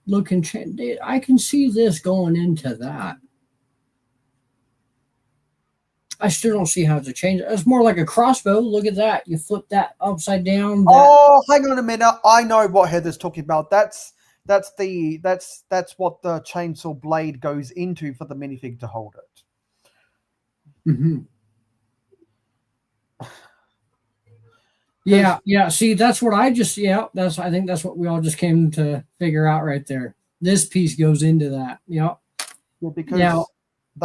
looking I can see this going into that. I still don't see how it's a change. It's more like a crossbow. Look at that. You flip that upside down. Oh, hang on a minute. I know what Heather's talking about. That's what the chainsaw blade goes into for the minifig to hold it. Mm-hmm. Yeah. See, that's what I think that's what we all just came to figure out right there. This piece goes into that. Yep. Yeah, because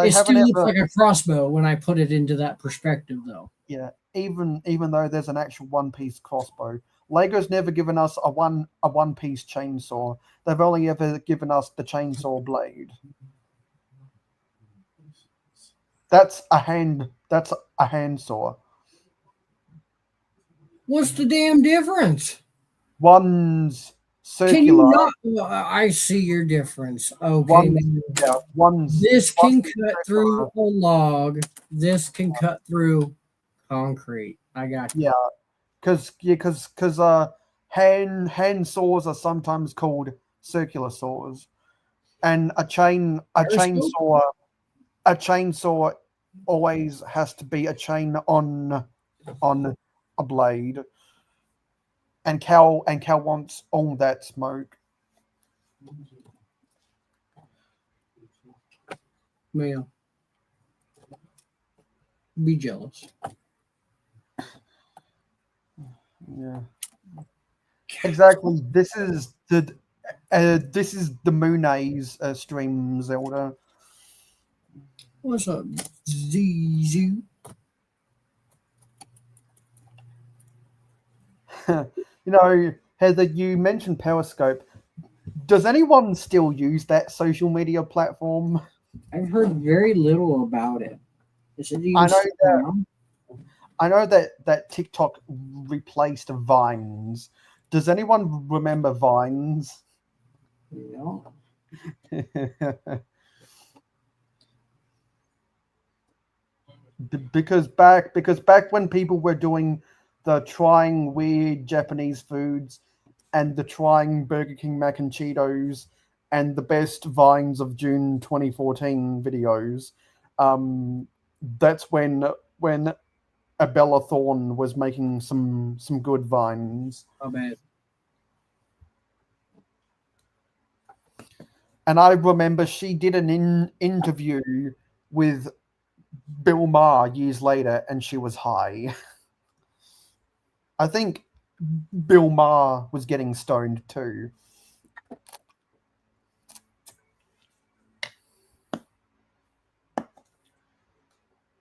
it still looks like a crossbow when I put it into that perspective, though. Yeah, even though there's an actual one-piece crossbow, Lego's never given us a one-piece chainsaw. They've only ever given us the chainsaw blade. That's a hand saw. What's the damn difference? One's circular. Can you not? I see your difference. Okay. This can cut through a log. This can cut through concrete. I got you. Yeah, because hand saws are sometimes called circular saws, and a chainsaw always has to be a chain on a blade. And Cal wants all that smoke. Well, be jealous. Yeah, exactly. This is the Moonay's stream, Zelda. What's up, Zizu? Heather, you mentioned Periscope. Does anyone still use that social media platform? I've heard very little about it. Is it even I know that TikTok replaced Vines. Does anyone remember Vines? No. because back when people were doing the trying weird Japanese foods and the trying Burger King mac and Cheetos and the best Vines of June 2014 videos, that's when Abella Thorne was making some good vines. Oh man. And I remember she did an interview with Bill Maher years later, and she was high. I think Bill Maher was getting stoned too.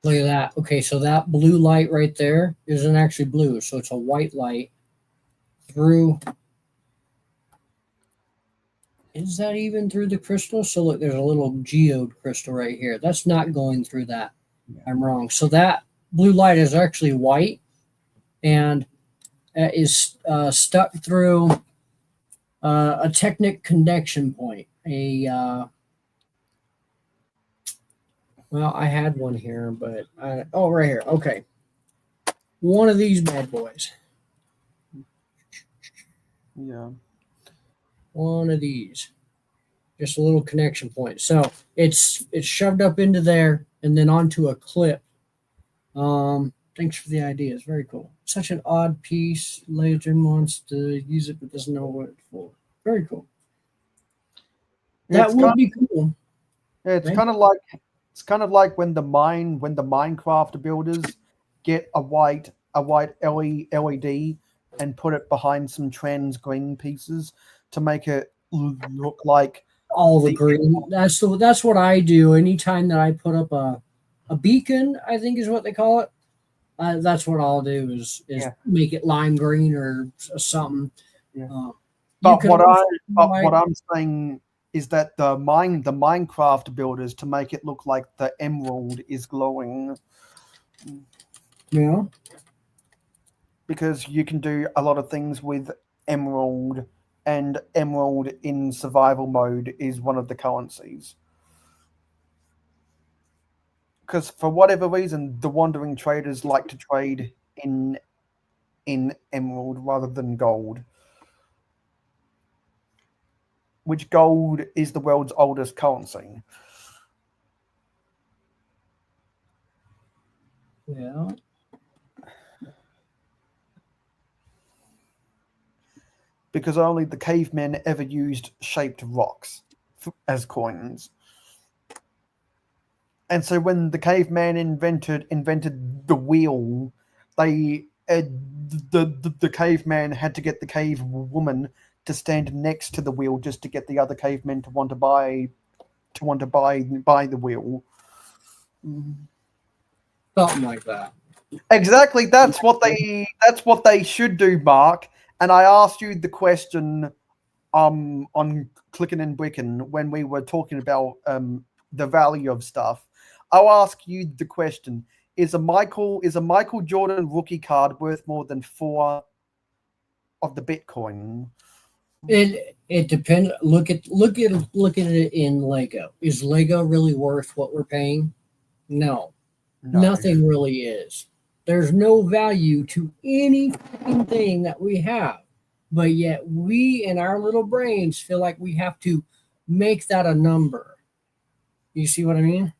Look at that. Okay, so that blue light right there isn't actually blue, so it's a white light through. Is that even through the crystal? So look, there's a little geode crystal right here. That's not going through that. I'm wrong. So that blue light is actually white and is stuck through a technic connection point. Well, I had one here, but right here. Okay, one of these bad boys. Yeah. One of these, just a little connection point. So it's shoved up into there and then onto a clip. Thanks for the idea. It's very cool. Such an odd piece. Legend wants to use it but doesn't know what it's for. Very cool. That would be cool. Yeah, it's kind of like when the Minecraft builders get a white LED and put it behind some trans green pieces to make it look like all the green. That's what I do. Anytime that I put up a beacon, I think is what they call it. That's what I'll do is make it lime green or something. Yeah. But what I'm saying is that the Minecraft builders, to make it look like the emerald is glowing. Yeah. Because you can do a lot of things with emerald, and emerald in survival mode is one of the currencies. Because for whatever reason, the wandering traders like to trade in emerald rather than gold. Which gold is the world's oldest currency. Yeah. Because only the cavemen ever used shaped rocks as coins. And so when the caveman invented the wheel, the caveman had to get the cave woman to stand next to the wheel just to get the other cavemen to want to buy the wheel. Something like that. Exactly. That's what they should do, Mark. And I asked you the question on Clicking and Brickin' when we were talking about the value of stuff. I'll ask you the question: Is a Michael Jordan rookie card worth more than 4 of the Bitcoin? It depends. Look at it in Lego. Is Lego really worth what we're paying? No. Nothing really is. There's no value to any thing that we have, but yet we in our little brains feel like we have to make that a number. You see what I mean?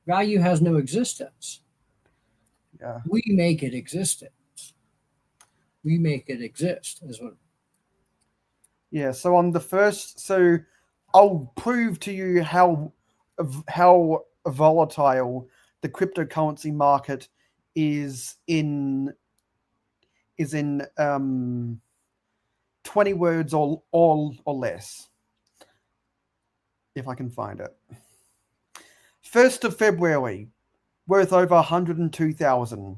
Value has no existence. Yeah. We make it existence. We make it exist is what. Yeah, so on the first, so I'll prove to you how volatile the cryptocurrency market is in 20 words or less, if I can find it. 1st of February, worth over 102,000.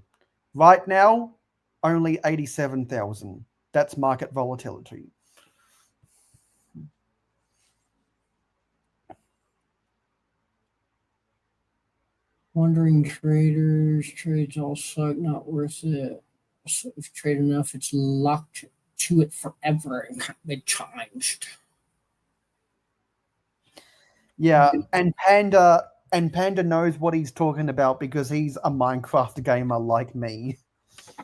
Right now, only 87,000. That's market volatility. Wandering traders, trades all suck, not worth it. So if you trade enough, it's locked to it forever and can't be changed. Yeah, and Panda knows what he's talking about because he's a Minecraft gamer like me.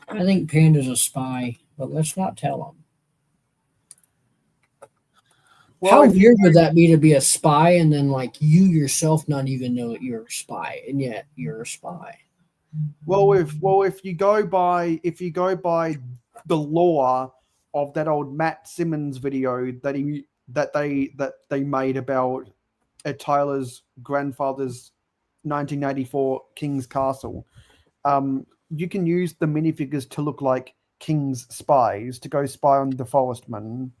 I think Panda's a spy, but let's not tell him. Well, how weird would that be to be a spy and then like you yourself not even know that you're a spy and yet you're a spy? if you go by the lore of that old Matt Simmons video that they made about Tyler's grandfather's 1984 King's Castle, you can use the minifigures to look like King's spies to go spy on the forestmen.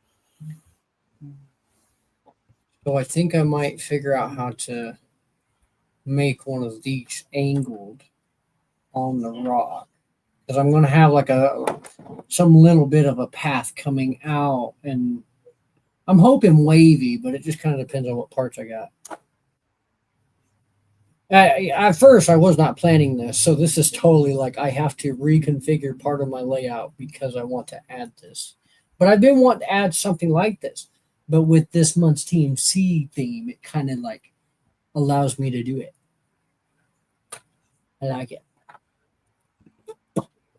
So I think I might figure out how to make one of these angled on the rock, because I'm going to have like some little bit of a path coming out, and I'm hoping wavy, but it just kind of depends on what parts I got. At first, I was not planning this, so this is totally like I have to reconfigure part of my layout because I want to add this. But I've been wanting to add something like this. But with this month's TMC theme, it kind of like allows me to do it. I like it.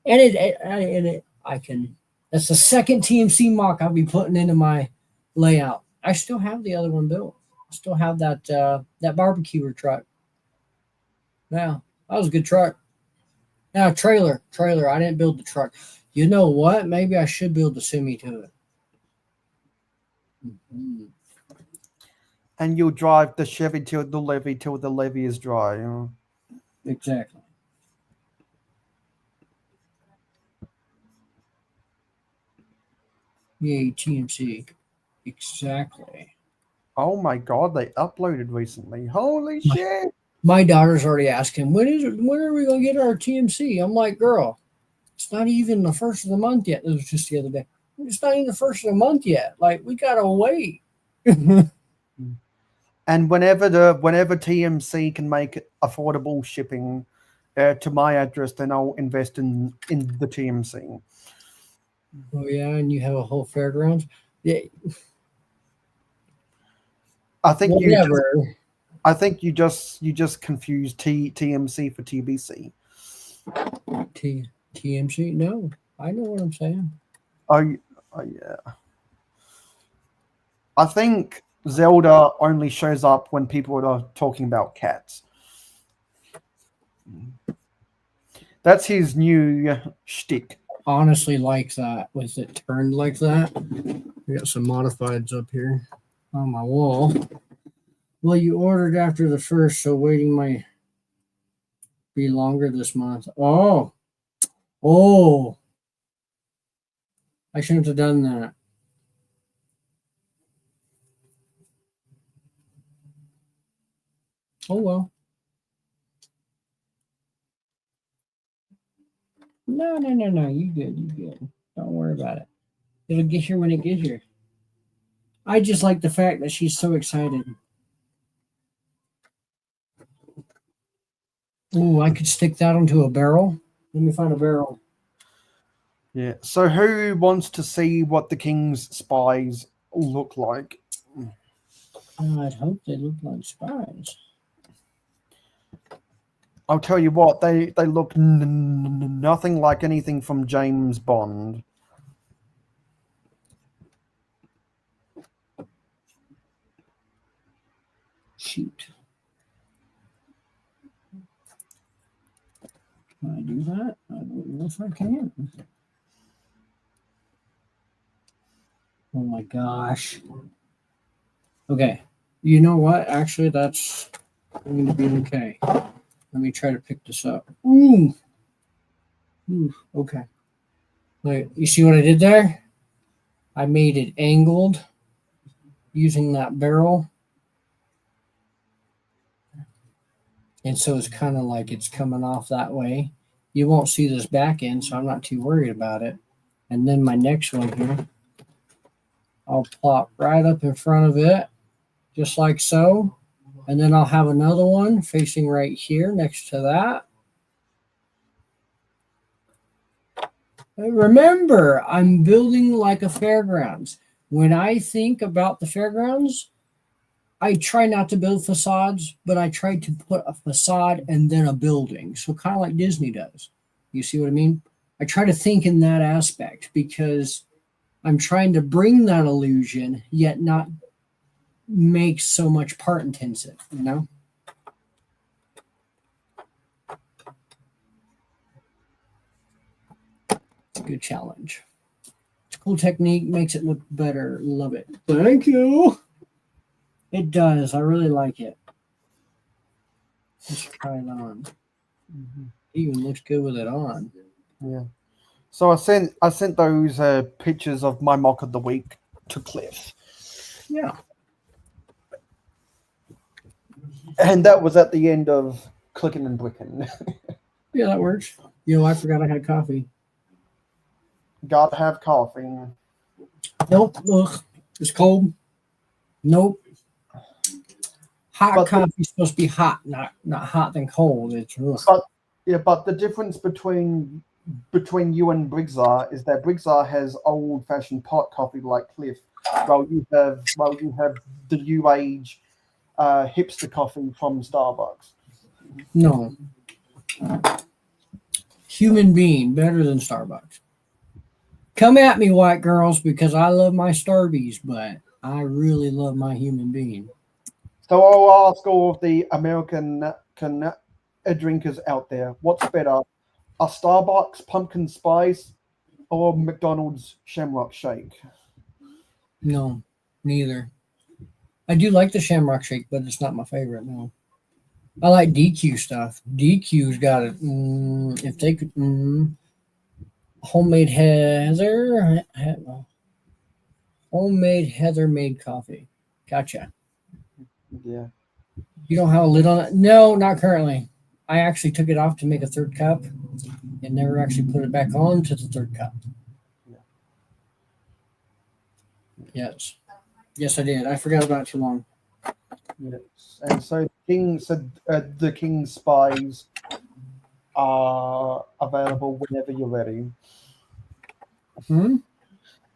And I can. That's the second TMC mock I'll be putting into my layout. I still have the other one built. I still have that barbecuer truck. Yeah, that was a good truck. Now trailer. I didn't build the truck. You know what? Maybe I should build the semi to it. Mm-hmm. And you'll drive the Chevy till the levee is dry. You know? Exactly. Yay, TMC. Exactly. Oh my God, they uploaded recently. Holy shit. My daughter's already asking, when are we going to get our TMC? I'm like, girl, it's not even the first of the month yet. It was just the other day. It's not even the first of the month yet. Like, we got to wait. And whenever TMC can make affordable shipping to my address, then I'll invest in the TMC. Oh, yeah, and you have a whole fairgrounds? Yeah. I think Whatever. you just confused TMC for TBC. TMC? No, I know what I'm saying. Oh yeah. I think Zelda only shows up when people are talking about cats. That's his new shtick. Honestly, like that. Was it turned like that? We got some modifieds up here on my wall. Well, you ordered after the first, so waiting might be longer this month. Oh, I shouldn't have done that. Oh well. No. You good. Don't worry about it. It'll get here when it gets here. I just like the fact that she's so excited. Ooh, I could stick that onto a barrel. Let me find a barrel. Yeah. So who wants to see what the King's spies look like? I'd hope they look like spies. I'll tell you what, they look nothing like anything from James Bond. Shoot. Can I do that? I don't know if I can. Oh my gosh. Okay. You know what? Actually, that's going to be okay. Let me try to pick this up. Ooh. Okay. Wait, you see what I did there? I made it angled using that barrel. And so it's kind of like it's coming off that way. You won't see this back end, so I'm not too worried about it. And then my next one here, I'll plop right up in front of it, just like so. And then I'll have another one facing right here next to that. And remember, I'm building like a fairgrounds. When I think about the fairgrounds, I try not to build facades, but I try to put a facade and then a building. So kind of like Disney does. You see what I mean? I try to think in that aspect because I'm trying to bring that illusion, yet not make so much part intensive, you know? a good challenge. It's a cool technique, makes it look better. Love it. Thank you. It does. I really like it. Let's try it on. It even looks good with it on. Yeah. So I sent those pictures of my mock of the week to Cliff. Yeah. And that was at the end of Clicking and Blicking. Yeah, that works. You know, I forgot I had coffee. Gotta have coffee. Nope. Ugh. It's cold. Nope. Hot But coffee's supposed to be hot, not hot then cold. It's ugh. But the difference between you and Briggsar is that Briggsar has old-fashioned pot coffee like Cliff, while you have the new age hipster coffee from Starbucks. No. Human being better than Starbucks. Come at me, white girls, because I love my Starbies, but I really love my human being. So I'll ask all of the American drinkers out there, what's better, a Starbucks pumpkin spice or McDonald's Shamrock Shake? No, neither. I do like the Shamrock Shake, but it's not my favorite. No, I like DQ stuff. DQ's got it. If they could, homemade Heather made coffee. Gotcha. Yeah. You don't have a lid on it? No, not currently. I actually took it off to make a third cup and never actually put it back on to the third cup. Yes. Yes, I did. I forgot about it too long. Yes. And so the King Spies are available whenever you're ready.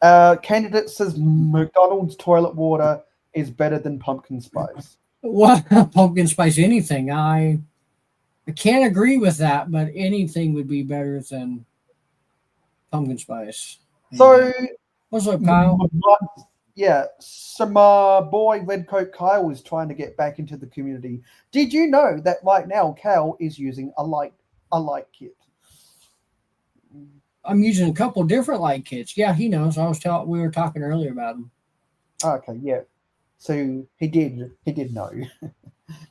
Candidate says McDonald's toilet water is better than pumpkin spice. What? Pumpkin spice anything. I can't agree with that, but anything would be better than pumpkin spice. So what's up, Kyle? Yeah, so my boy Redcoat Kyle is trying to get back into the community. Did you know that right now Cal is using a light kit? I'm using a couple different light kits. Yeah, he knows. We were talking earlier about him. Okay, yeah. So he did know.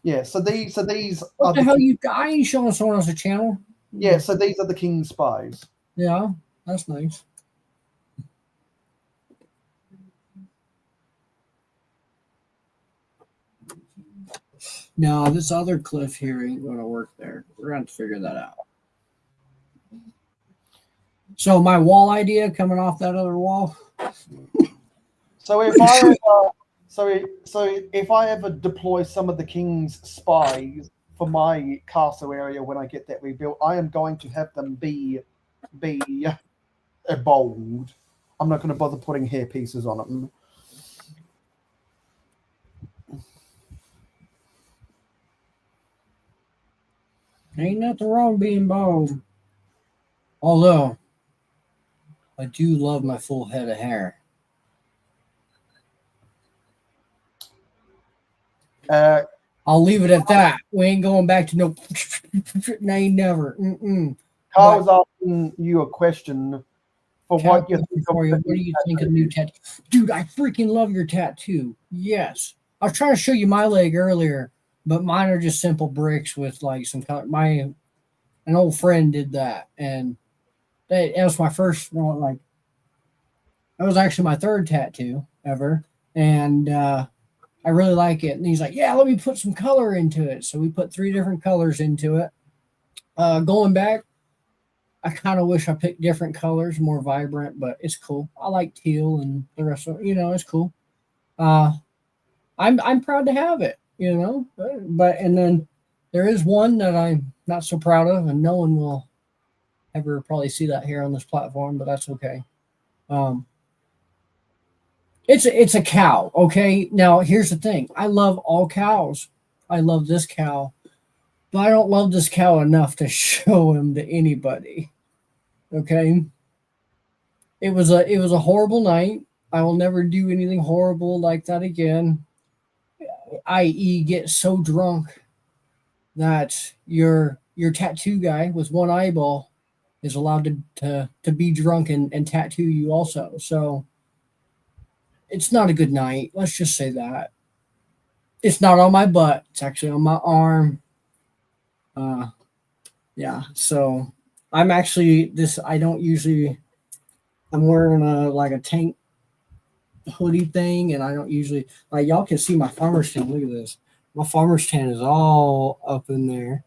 Yeah. So these what the hell you? I ain't showing someone else's channel. Yeah. So these are the King Spies. Yeah, that's nice. No, this other cliff here ain't going to work there. We're going to figure that out. So my wall idea coming off that other wall. So if I ever deploy some of the King's Spies for my castle area when I get that rebuilt, I am going to have them be bold. I'm not going to bother putting hair pieces on them. Ain't nothing wrong being bold. Although, I do love my full head of hair. I'll leave it at that. We ain't going back to no. Ain't never. Carl was asking you a question for what you think. What do you think of the new tattoo? Dude, I freaking love your tattoo. Yes. I was trying to show you my leg earlier, but mine are just simple bricks with like some color. An old friend did that, and that was my first one. Like, that was actually my third tattoo ever, and I really like it. And he's like, "Yeah, let me put some color into it." So we put 3 different colors into it. Going back, I kind of wish I picked different colors, more vibrant, but it's cool. I like teal and the rest of it. It's cool. I'm proud to have it. But and then there is one that I'm not so proud of, and no one will ever probably see that here on this platform, but that's okay. It's a cow. Okay, now here's the thing. I love all cows. I love this cow, but I don't love this cow enough to show him to anybody. Okay. It was a horrible night. I will never do anything horrible like that again. I.e., get so drunk that your tattoo guy with one eyeball is allowed to be drunk and tattoo you also. So it's not a good night. Let's just say that. It's not on my butt. It's actually on my arm. Yeah. So I'm actually this. I don't usually. I'm wearing a tank hoodie thing, and I don't usually like y'all can see my farmer's tan. Look at this. My farmer's tan is all up in there.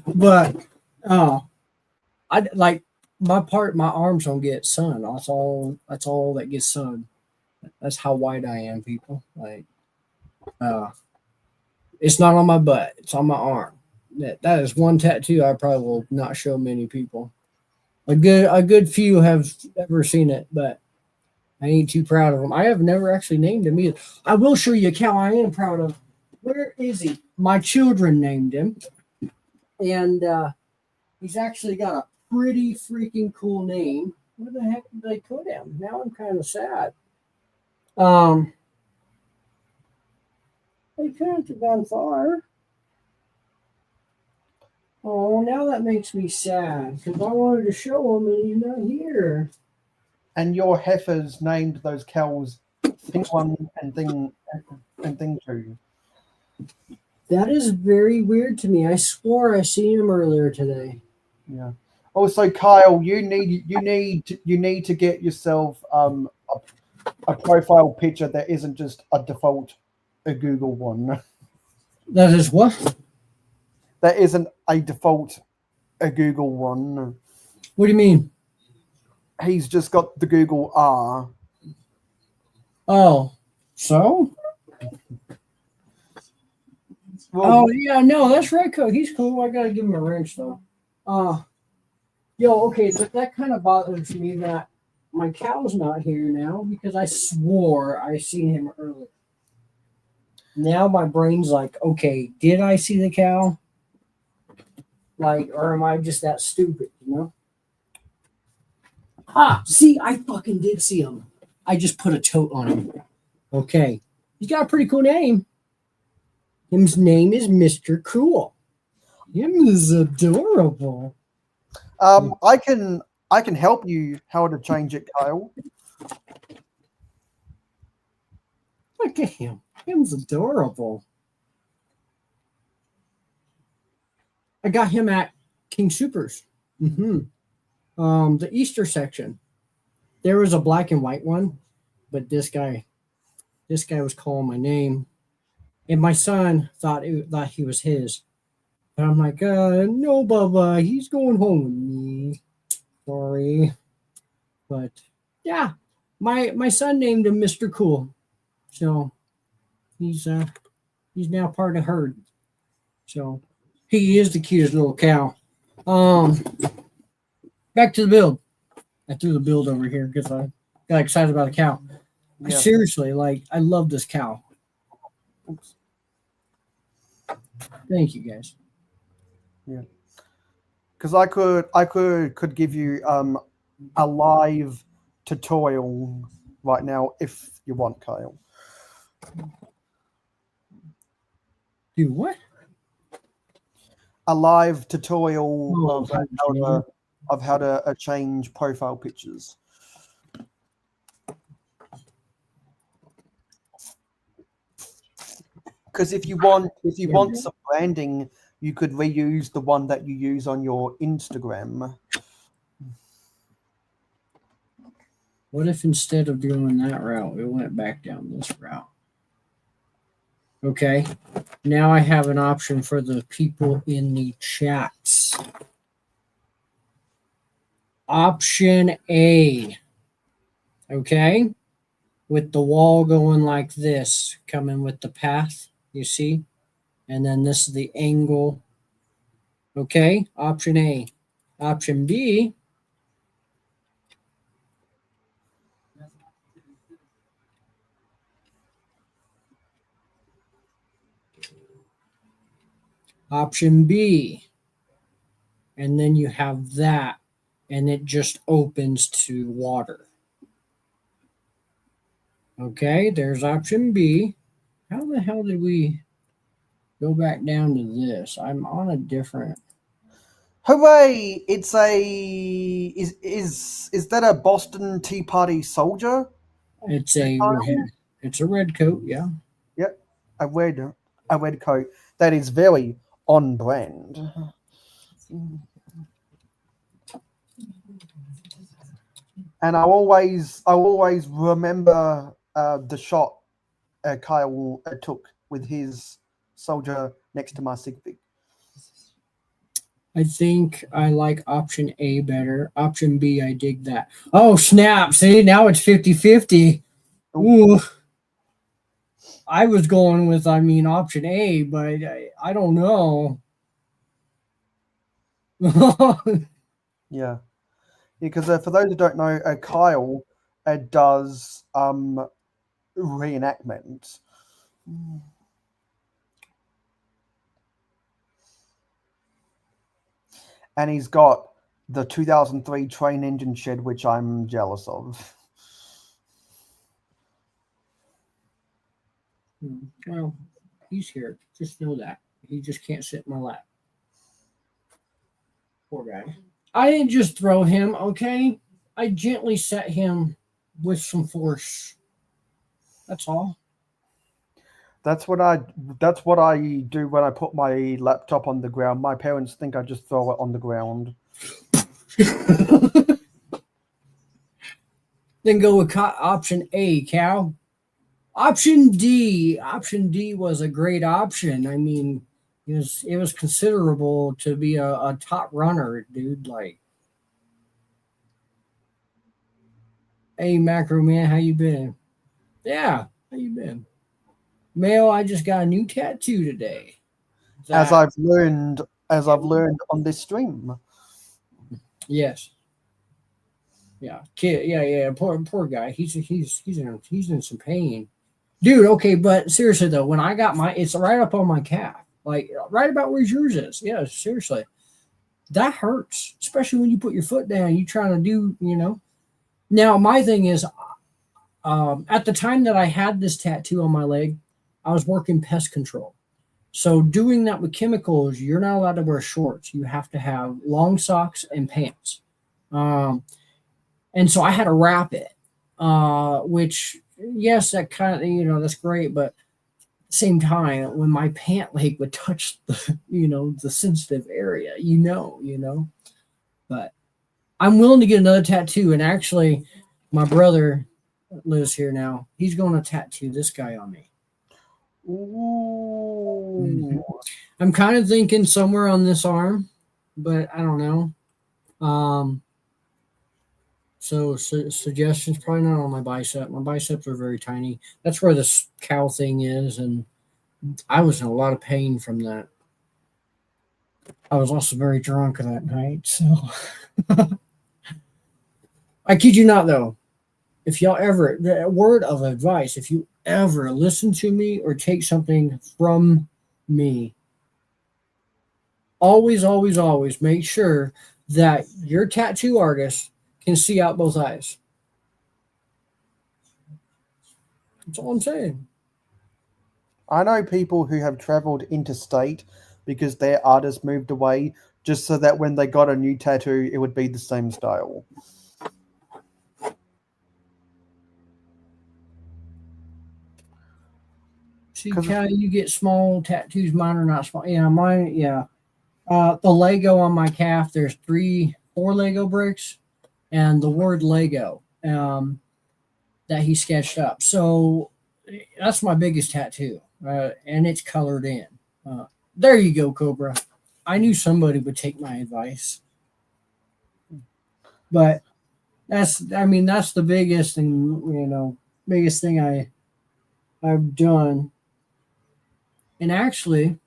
But I like my arms don't get sun. That's all that gets sun. That's how white I am, people. Like it's not on my butt, it's on my arm. That is one tattoo I probably will not show many people. A good few have ever seen it, but I ain't too proud of him. I have never actually named him either. I will show you a cow I am proud of. Where is he? My children named him. And he's actually got a pretty freaking cool name. Where the heck did they put him? Now I'm kind of sad. They couldn't have gone far. Oh, now that makes me sad because I wanted to show him and he's not here. And your heifers named those cows Thing 1 and Thing 2. That is very weird to me. I swore I seen him earlier today. Yeah. Also, Kyle, you need to get yourself a profile picture that isn't just a default Google one. That is what? That isn't a default Google one. What do you mean? He's just got the Google R. Oh, so? Well, Oh yeah, no, that's right, Cook. He's cool. I gotta give him a wrench though. Okay, but that kind of bothers me that my cow's not here now because I swore I seen him earlier. Now my brain's like, okay, did I see the cow? Like, or am I just that stupid, you know? See, I fucking did see him. I just put a tote on him. Okay. He's got a pretty cool name. His name is Mr. Cool. Him is adorable. I can help you how to change it, Kyle. Look at him. Him's adorable. I got him at King Supers. The Easter section. There was a black and white one, but this guy was calling my name. And my son thought he was his. And I'm like, no, Bubba, he's going home with me. Sorry. But yeah, my son named him Mr. Cool. So he's now part of the herd. So he is the cutest little cow. Back to the build. I threw the build over here because I got excited about a cow. Yeah. Seriously, like I love this cow. Oops. Thank you guys. Yeah. Because I could give you a live tutorial right now if you want, Kyle. Do what? A live tutorial Oh, of how to change profile pictures. Because if you want some branding, you could reuse the one that you use on your Instagram. What if instead of doing that route, we went back down this route? Okay. Now I have an option for the people in the chats. Option A. Okay. With the wall going like this, coming with the path, you see? And then this is the angle. Okay. Option A. Option B. Option B. And then you have that, and it just opens to water. Okay, there's option B. How the hell did we go back down to this? I'm on a different. Hooray! It's a is that a Boston Tea Party soldier? It's a red coat. Yeah. Yep, a red coat that is very on brand. And I always remember the shot Kyle took with his soldier next to my sig fig. I think I like option A better. Option B, I dig that. Oh, snap. See, now it's 50-50. Ooh. I was going with, option A, but I don't know. Yeah, because for those who don't know, Kyle does reenactments. And he's got the 2003 train engine shed, which I'm jealous of. Well, he's here. Just know that. He just can't sit in my lap. Poor guy. I didn't just throw him, okay? I gently set him with some force. That's all. That's what I do when I put my laptop on the ground. My parents think I just throw it on the ground. Then go with option A, Cal. Option D. Option D was a great option. I mean, it was considerable to be a top runner, dude. Like, hey, Macro Man, how you been? Yeah, how you been? Male, I just got a new tattoo today. As I've learned on this stream. Yes. Yeah, kid. Yeah. Poor guy. He's in some pain, dude. Okay, but seriously though, when I got it's right up on my calf, like right about where yours is. Yeah, seriously, that hurts, especially when you put your foot down. You trying to do, Now my thing is, at the time that I had this tattoo on my leg, I was working pest control. So doing that with chemicals, you're not allowed to wear shorts. You have to have long socks and pants. And so I had to wrap it, which, yes, that kind of, that's great. But at the same time, when my pant leg would touch the sensitive area, but I'm willing to get another tattoo. And actually, my brother lives here now. He's going to tattoo this guy on me. Ooh. Mm-hmm. I'm kind of thinking somewhere on this arm, but I don't know. So suggestions, probably not on my bicep. My biceps are very tiny. That's where this cow thing is, and I was in a lot of pain from that. I was also very drunk that night, so I kid you not, though. If y'all ever, a word of advice, if you ever listen to me or take something from me, always make sure that your tattoo artist can see out both eyes. That's all I'm saying. I know people who have traveled interstate because their artist moved away just so that when they got a new tattoo, it would be the same style. See, Cal, you get small tattoos. Mine are not small. Yeah, mine, yeah. The Lego on my calf, there's 4 Lego bricks and the word Lego that he sketched up. So that's my biggest tattoo, and it's colored in. There you go, Cobra. I knew somebody would take my advice. But that's the biggest thing, biggest thing I've done. And actually,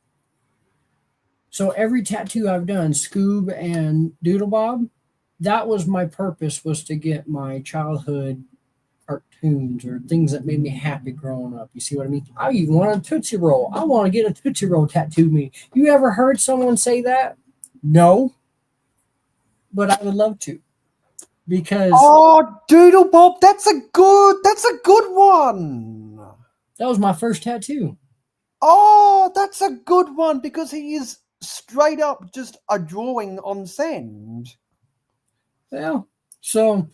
so every tattoo I've done, Scoob and Doodle Bob, that was my purpose, was to get my childhood cartoons or things that made me happy growing up. You see what I mean? I even want a Tootsie Roll. I want to get a Tootsie Roll tattooed me. You ever heard someone say that? No. But I would love to. Because Doodle Bob, that's a good one. That was my first tattoo. Oh, that's a good one because he is straight up just a drawing on sand. Well, so,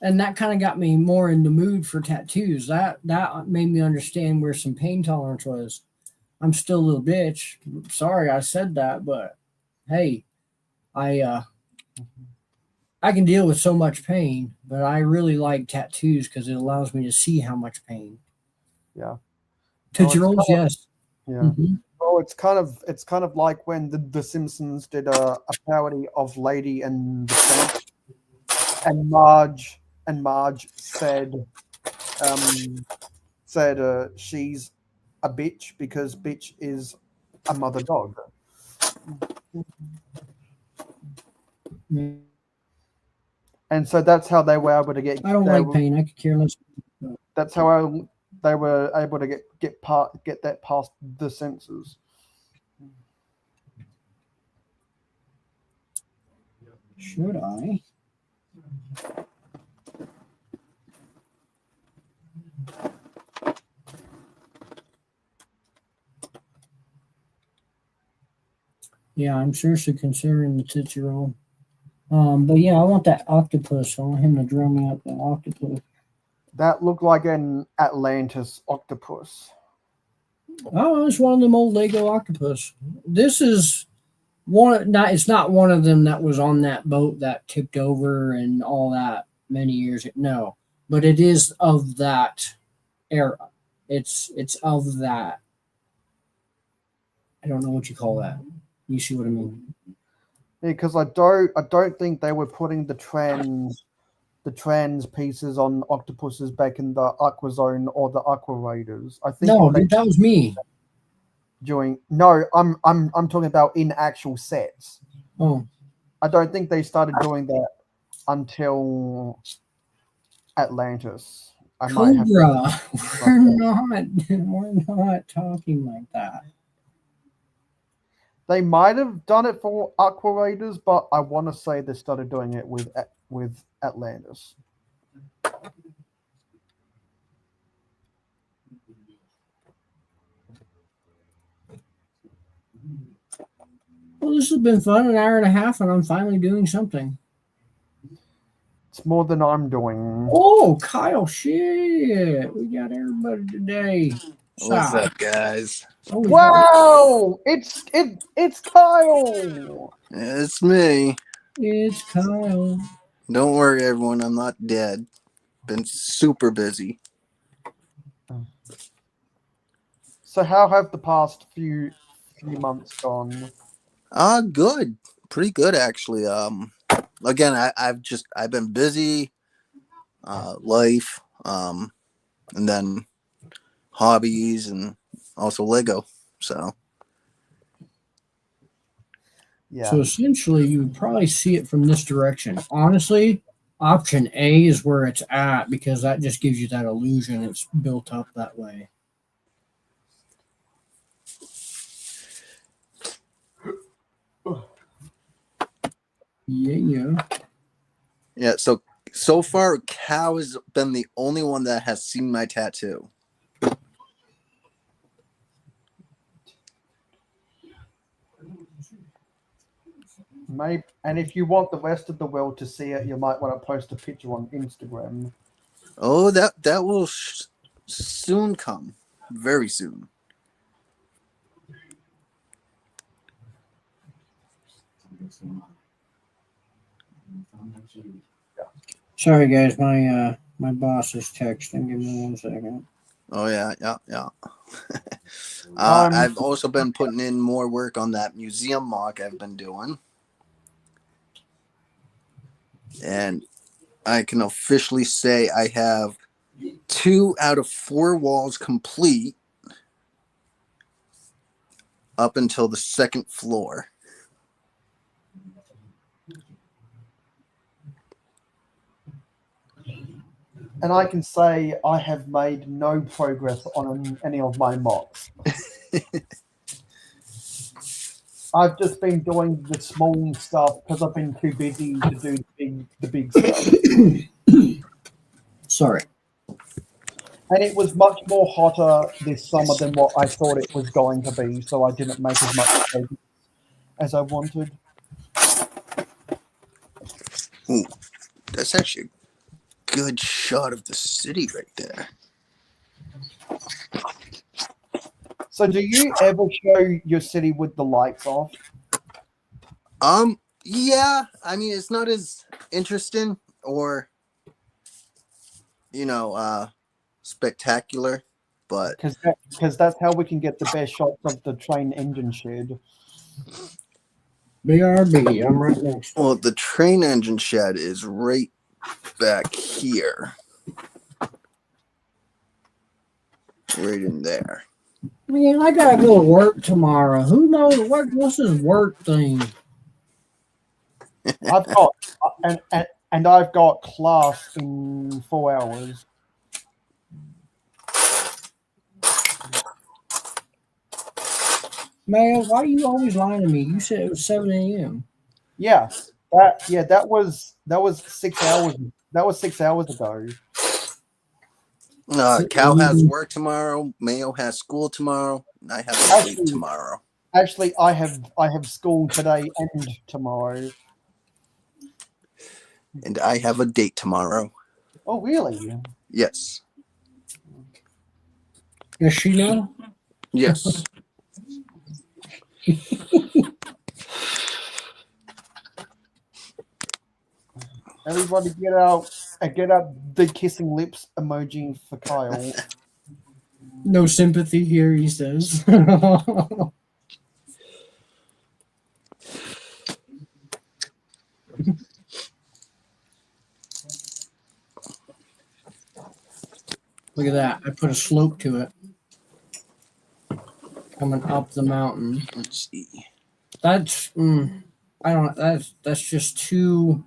and that kind of got me more in the mood for tattoos. That made me understand where some pain tolerance was. I'm still a little bitch. Sorry I said that, but hey, I can deal with so much pain, but I really like tattoos because it allows me to see how much pain. Yeah. Tootsie Rolls, yes. Yeah. Mm-hmm. Well, it's kind of like when the Simpsons did a parody of Lady and the Tramp, and Marge said she's a bitch because bitch is a mother dog. And so that's how they were able to get. I don't like pain. I could care less. That's how they were able to get that past the censors. Should I? Yeah, I'm seriously considering the Tootsie Roll. But yeah, I want that octopus. I want him to draw me up that octopus. That looked like an Atlantis octopus. Oh, it's one of them old Lego octopus. This is one. Not. It's not one of them that was on that boat that tipped over and all that many years ago. No, but it is of that era. It's of that. I don't know what you call that. You see what I mean? Yeah, because I don't think they were putting the trans pieces on octopuses back in the Aqua Zone or the Aqua Raiders. I think No, dude, that was me. I'm talking about in actual sets. Oh, I don't think they started doing that until Atlantis. Cobra. We're not talking like that. They might have done it for Aqua Raiders, but I want to say they started doing it with Atlantis. Well, this has been fun, an hour and a half, and I'm finally doing something. It's more than I'm doing. Oh, Kyle, shit. We got everybody today. What's up, guys? Oh, Wow! It's Kyle! It's me. It's Kyle. Don't worry, everyone. I'm not dead. Been super busy. So how have the past few months gone? Good. Pretty good, actually. Again, I've been busy, life, and then hobbies and also Lego. So Yeah. So essentially, you would probably see it from this direction. Honestly, option A is where it's at because that just gives you that illusion it's built up that way. Yeah. yeah. So far, Cow has been the only one that has seen my tattoo. Maybe, and if you want the rest of the world to see it, you might want to post a picture on Instagram. Oh, that will soon come. Very soon. Sorry, guys. My boss is texting. Give me 1 second. Oh yeah. I've also been putting in more work on that museum mock I've been doing, and I can officially say I have 2 out of 4 walls complete up until the 2nd floor. And I can say I have made no progress on any of my mocks. I've just been doing the small stuff because I've been too busy to do the big stuff. Sorry. And it was much more hotter this summer than what I thought it was going to be, so I didn't make as much progress as I wanted. Ooh, that's actually a good shot of the city right there. So, do you ever show your city with the lights off? Yeah, I mean, it's not as interesting or, spectacular, but Because that's how we can get the best shots of the train engine shed. BRB, I'm right next to well, the train engine shed is right back here. Right in there. Man, I gotta go to work tomorrow. Who knows what's his work thing? I've got and I've got class in 4 hours. Man, why are you always lying to me? You said it was 7 a.m. Yeah, that was 6 hours. That was 6 hours ago. Cal has work tomorrow. Mayo has school tomorrow. And I have a date tomorrow. Actually, I have school today and tomorrow. And I have a date tomorrow. Oh, really? Yes. Does she know? Yes. Everybody get out the kissing lips emoji for Kyle. No sympathy here, he says. Look at that. I put a slope to it. Coming up the mountain. Let's see. That's I don't that's just too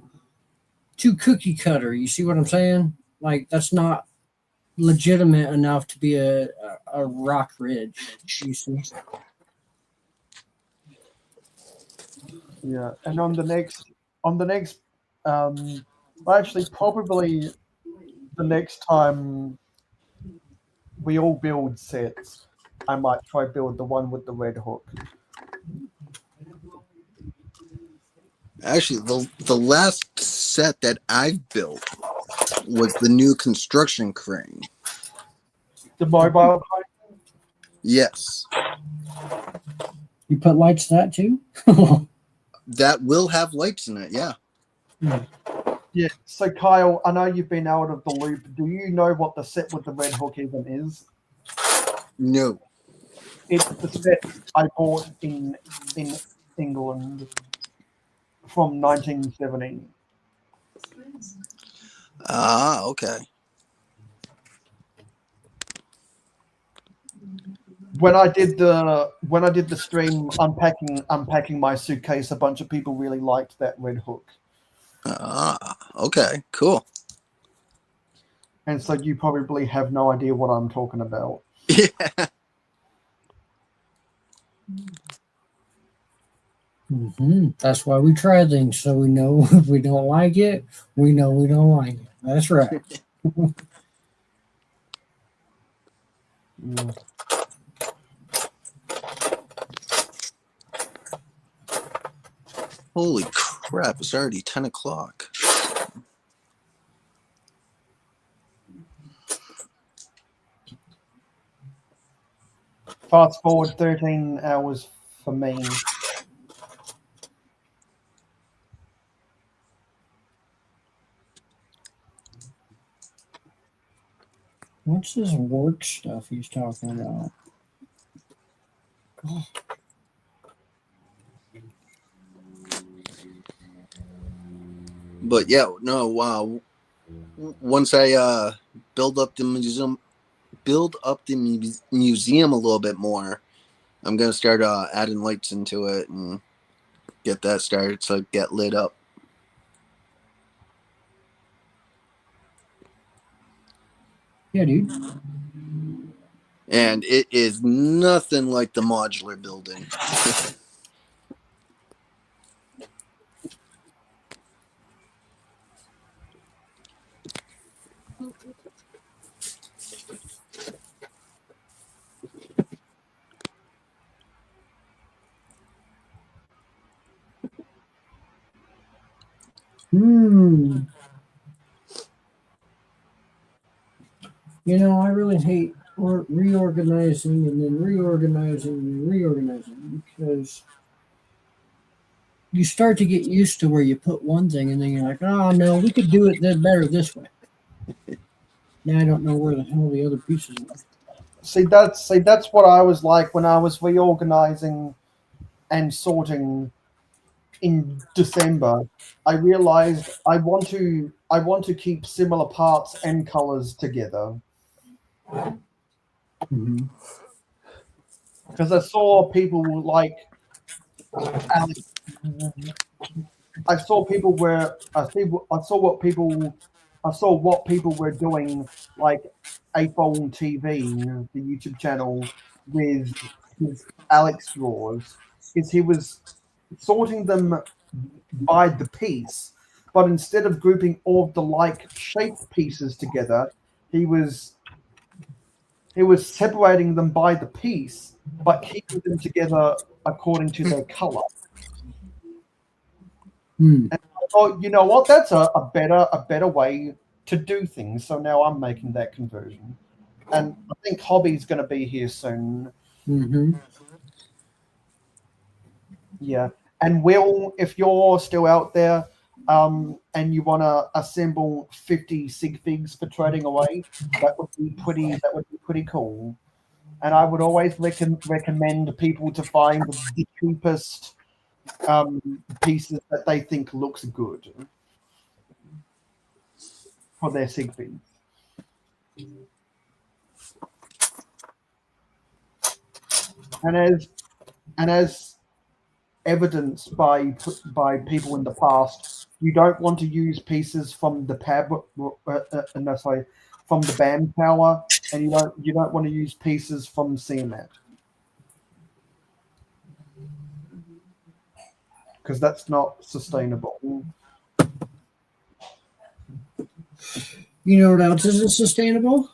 cookie cutter. You see what I'm saying? Like that's not legitimate enough to be a rock ridge. You see? Yeah, and on the next well, actually probably the next time we all build sets, I might try build the one with the red hook. Actually, the last set that I've built was the new construction crane. The mobile crane? Yes. You put lights to that too? That will have lights in it, yeah. Yeah. So Kyle, I know you've been out of the loop. Do you know what the set with the red hook even is? No. It's the set I bought in England from 1970. Ah, okay. When I did the stream unpacking my suitcase, a bunch of people really liked that red hook. Ah, okay, cool. And so you probably have no idea what I'm talking about. Yeah. That's why we try things, so we know if we don't like it, we know we don't like it. That's right. Yeah. Holy crap, it's already 10 o'clock. Fast forward 13 hours for me. What's this work stuff he's talking about? Oh. But yeah, no, wow. Once I build up the museum a little bit more, I'm gonna start adding lights into it and get that started to get lit up. Yeah, dude. And it is nothing like the modular building. Hmm. You know, I really hate reorganizing and then reorganizing and reorganizing because you start to get used to where you put one thing and then you're like, oh no, we could do it better this way. Now I don't know where the hell the other pieces are. See, that's what I was like when I was reorganizing and sorting in December. I realized I want to keep similar parts and colors together Mm-hmm. because I saw people like Alex. I saw what people were doing, like iPhone TV, the YouTube channel, with his Alex drawers, is he was sorting them by the piece, but instead of grouping all of the like shaped pieces together, he was separating them by the piece, but keeping them together according to their color. Hmm. And I thought, you know what, that's a better way to do things. So now I'm making that conversion. And I think Hobby's going to be here soon. Mm-hmm. Yeah. And Will, if you're still out there, and you want to assemble 50 sig figs for trading away, that would be pretty cool. And I would always recommend people to find the cheapest pieces that they think looks good for their sig figs. And as evidenced by people in the past, you don't want to use pieces from the from the BAM tower, and you don't want to use pieces from CMAT because that's not sustainable. You know what else isn't sustainable?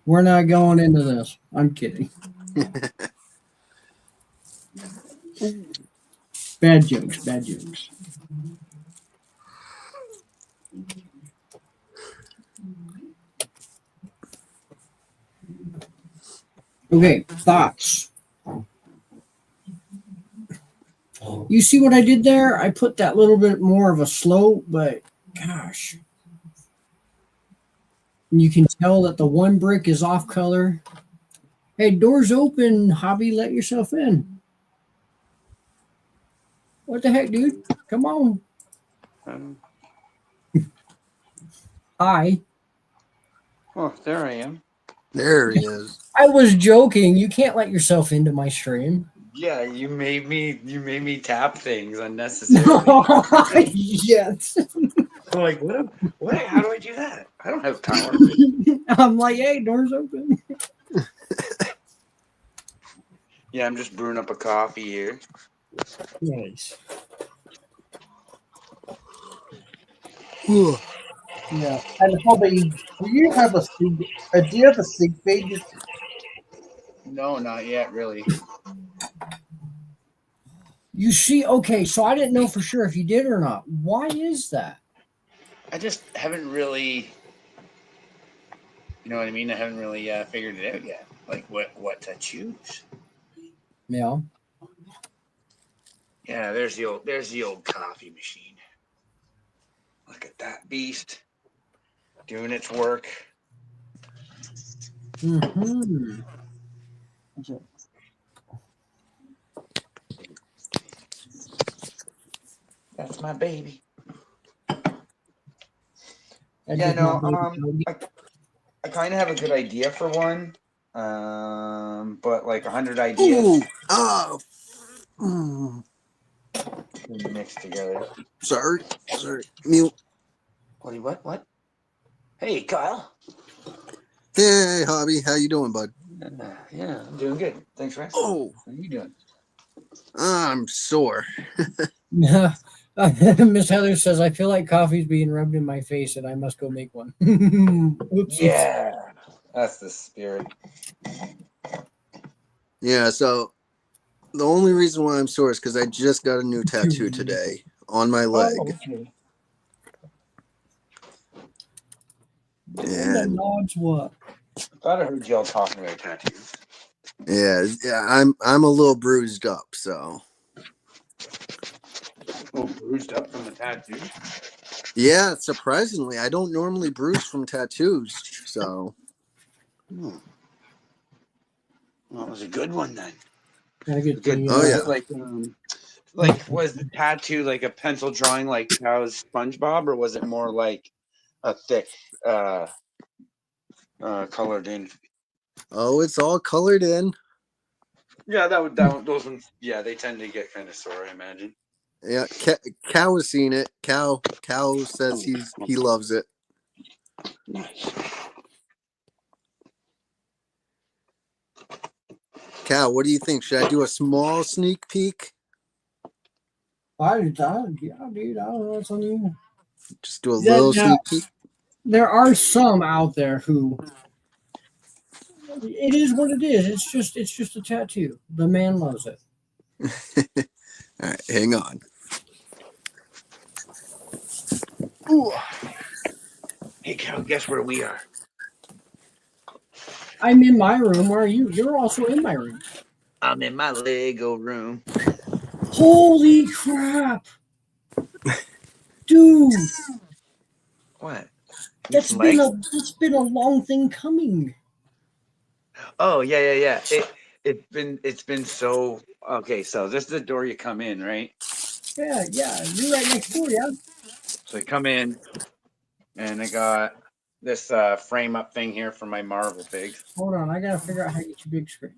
We're not going into this. I'm kidding. Bad jokes. Bad jokes. Okay, thoughts. You see what I did there? I put that little bit more of a slope, but gosh, you can tell that the one brick is off color. Hey, doors open, Hobby, let yourself in. What the heck, dude? Come on. Um, Hi. oh, there I am. There he is. I was joking. You can't let yourself into my stream. Yeah, you made me tap things unnecessarily. Yes. I'm like, what? How do I do that? I don't have power. I'm like, hey, doors open. Yeah, I'm just brewing up a coffee here. Nice. Yeah. And Hobby, do you have a sig fig? No, not yet, really. You see, okay, so I didn't know for sure if you did or not. Why is that? I just haven't really, you know what I mean? I haven't really figured it out yet. Like what to choose. Yeah. Yeah, there's the old coffee machine. Look at that beast doing its work. Mm-hmm. That's my baby. That Yeah, did not no, make I kind of have a good idea for one, but like 100 ideas Ooh, oh, mixed together. sorry, mute. What? Hey, Kyle. Hey, Hobby, how you doing, bud? Yeah, I'm doing good. Thanks for asking. Oh, How are you doing? I'm sore. Miss Heather says, I feel like coffee's being rubbed in my face and I must go make one. Oops. Yeah, that's the spirit. Yeah, so The only reason why I'm sore is because I just got a new tattoo today on my leg. Oh, okay. And the And nods what? I thought I heard y'all talking about tattoos. yeah, I'm a little bruised up, so Oh, bruised up from the tattoo. yeah, surprisingly, I don't normally bruise from tattoos, so Hmm. Well, it was a good one then. Gotta get Good. the Oh, Was yeah. it like was the tattoo like a pencil drawing like Cow's SpongeBob, or was it more like a thick colored in? oh, it's all colored in. Yeah, those ones. Yeah, they tend to get kind of sore, I imagine. Yeah, Cow has seen it. Cow says he loves it. Nice. Cow, what do you think? Should I do a small sneak peek? Yeah, dude, I don't know what's on you. Just do a That, little now, sneak peek. there are some out there who it is what it is. It's just a tattoo. The man loves it. All right, hang on. Ooh. Hey, Cow, guess where we are? I'm in my room. Where are you? You're also in my room. I'm in my Lego room. Holy crap, dude! What? That's Some been legs? that's been a long thing coming. Oh yeah. It's been so okay. So this is the door you come in, right? Yeah, you're right next door. Yeah. So you come in, and I got this frame up thing here for my Marvel figs. Hold on, I gotta figure out how to get you big screen.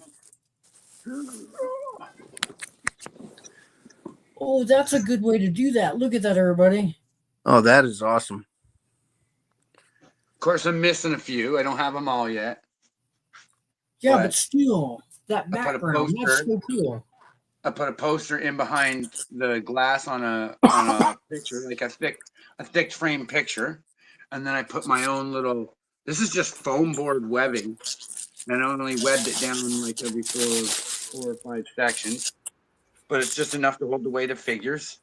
Oh, that's a good way to do that. Look at that, everybody. Oh, that is awesome. Of course, I'm missing a few. I don't have them all yet. Yeah, But but still, that I put a background, that's poster. so cool. I put a poster in behind the glass on a picture, like a thick frame picture, and then I put my own little. This is just foam board webbing, and I only webbed it down like every four or five sections, but it's just enough to hold the weight of figures.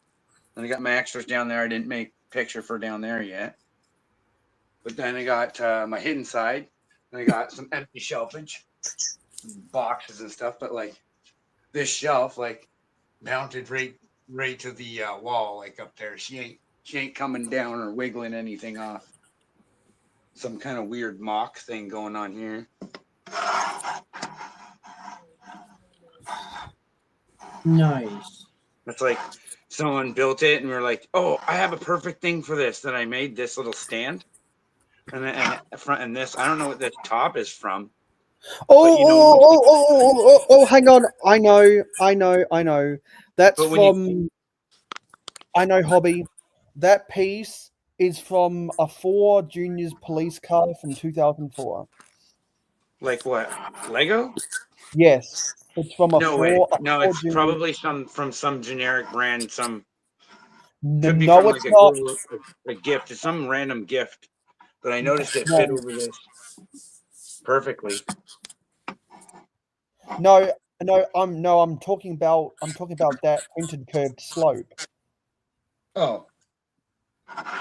And I got my extras down there. I didn't make picture for down there yet, but then I got my hidden side, and I got some empty shelvage, boxes and stuff. But like this shelf, like mounted right to the wall, like up there. She ain't coming down or wiggling anything off. Some kind of weird mock thing going on here. Nice. It's like someone built it and we're like, oh, I have a perfect thing for this. Then I made this little stand. And then and front and this, I don't know what this top is from. But you know, Hang on. I know. That's but when you from. I know, Hobby. That piece is from a 4 Juniors police car from 2004. like what? Lego? Yes, it's from a No way. 4. No, 4 it's Juniors. probably from some generic brand, some could be No, from like it's not. a gift. It's some random gift. But I noticed it fit No, over this perfectly. I'm talking about that printed curved slope. Oh,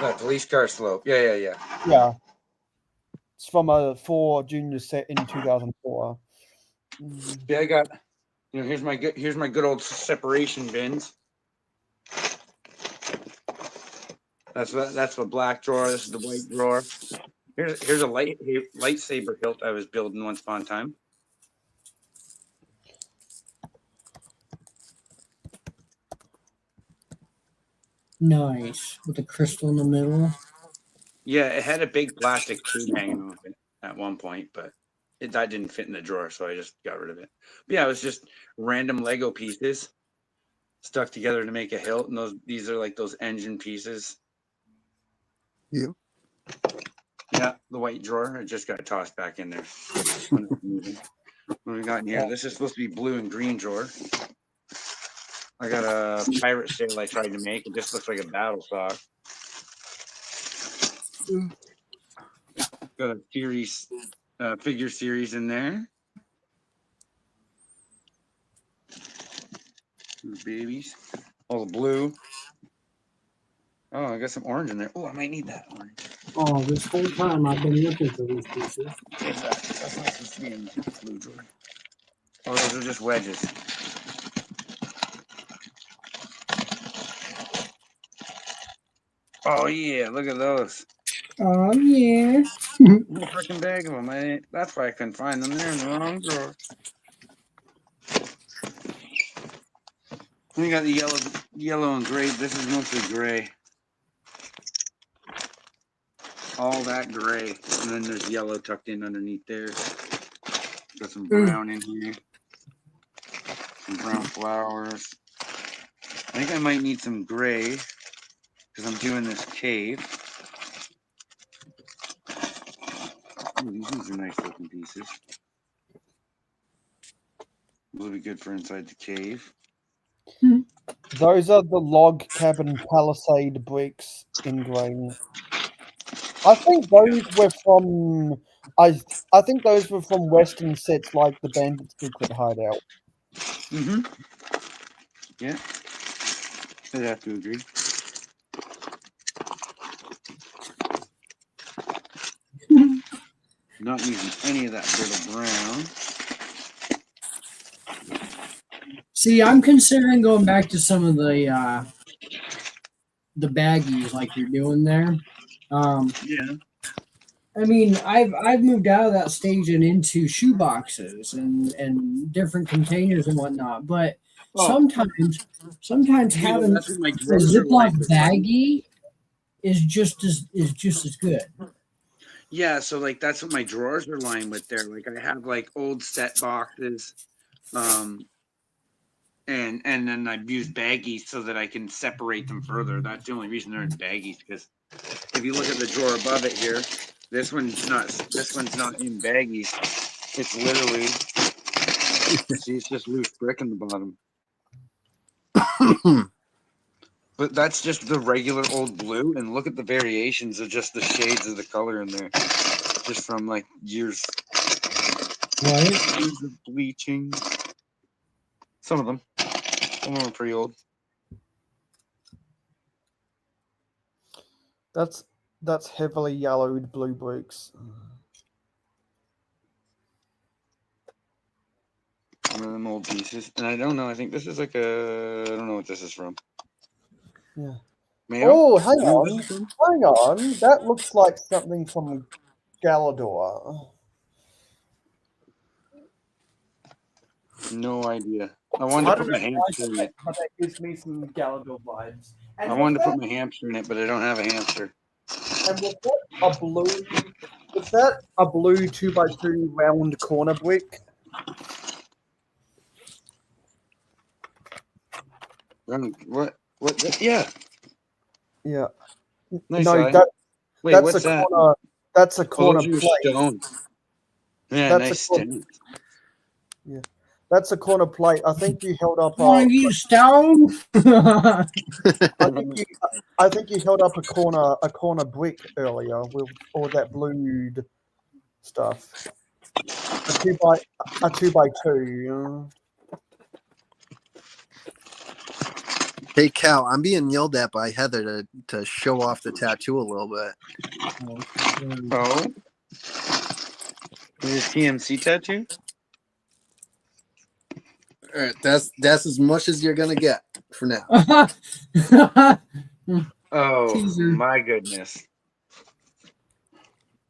that police car slope. Yeah. Yeah, it's from a 4 Juniors set in 2004. Yeah, I got. Here's my good old separation bins. That's the black drawer. This is the white drawer. Here's a lightsaber hilt I was building once upon a time. Nice. With the crystal in the middle. Yeah, it had a big plastic tube hanging off it at one point, but that didn't fit in the drawer, so I just got rid of it. But yeah, it was just random Lego pieces stuck together to make a hilt, and these are like those engine pieces. Yeah. Yeah, the white drawer. I just got tossed back in there. What we got in here? This is supposed to be blue and green drawer. I got a pirate sail I tried to make. It just looks like a battle sock. Got a series, figure series in there. Two babies. All the blue. Oh, I got some orange in there. Oh, I might need that orange. Oh, this whole time I've been looking for these pieces. Exactly. That's not supposed to be in the blue drawer. Oh, those are just wedges. Oh yeah, look at those. Oh yeah. A freaking bag of them. That's why I couldn't find them. They're in the wrong drawer. We got the yellow and gray. This is mostly gray. All that gray, and then there's yellow tucked in underneath there. Got some brown in here. Some brown flowers. I think I might need some gray because I'm doing this cave. Ooh, these are nice looking pieces. Will be good for inside the cave. Those are the log cabin palisade bricks in grain. I think those were from I think those were from Western sets like the Bandit Secret Hideout. Mm-hmm. Yeah. I'd have to agree. Not using any of that brittle brown. See, I'm considering going back to some of the baggies like you're doing there. Yeah. I mean, I've moved out of that stage and into shoe boxes and different containers and whatnot. But Oh. sometimes having that's what my a drawers are like. Ziploc baggie is just as good. Yeah, so like that's what my drawers are lined with there. Like I have like old set boxes, and then I've used baggies so that I can separate them further. That's the only reason they're in baggies, because if you look at the drawer above it here, this one's not in baggies. It's literally see, it's just loose brick in the bottom. But that's just the regular old blue, and look at the variations of just the shades of the color in there, just from like years of bleaching. Some of them are pretty old. That's heavily yellowed blue bricks. One of them old pieces, and I don't know. I think this is like I don't know what this is from. Yeah. Mayo? Oh, hang You know what on. this is from? Hang on. That looks like something from Galador. No idea. I wanted to put my hamster in it. But that gives me some Galador vibes. And I wanted to put my hamster in it, but I don't have a hamster. And was that a blue? Was that a blue 2x2 round corner brick? What? Yeah. Yeah. Nice No, eye. that Wait, that's what's a that? corner. That's a Oh, corner those are plate. stone. Yeah, That's a nice corner- stone. Yeah, that's a corner plate. I think you held up. Want to use stone? I think you held up a corner brick earlier with all that blued stuff. A two by two. Hey, Cal, I'm being yelled at by Heather to show off the tattoo a little bit. Oh? Is it TMC tattoo? All right, that's as much as you're gonna get for now. Oh, Teaser. my goodness.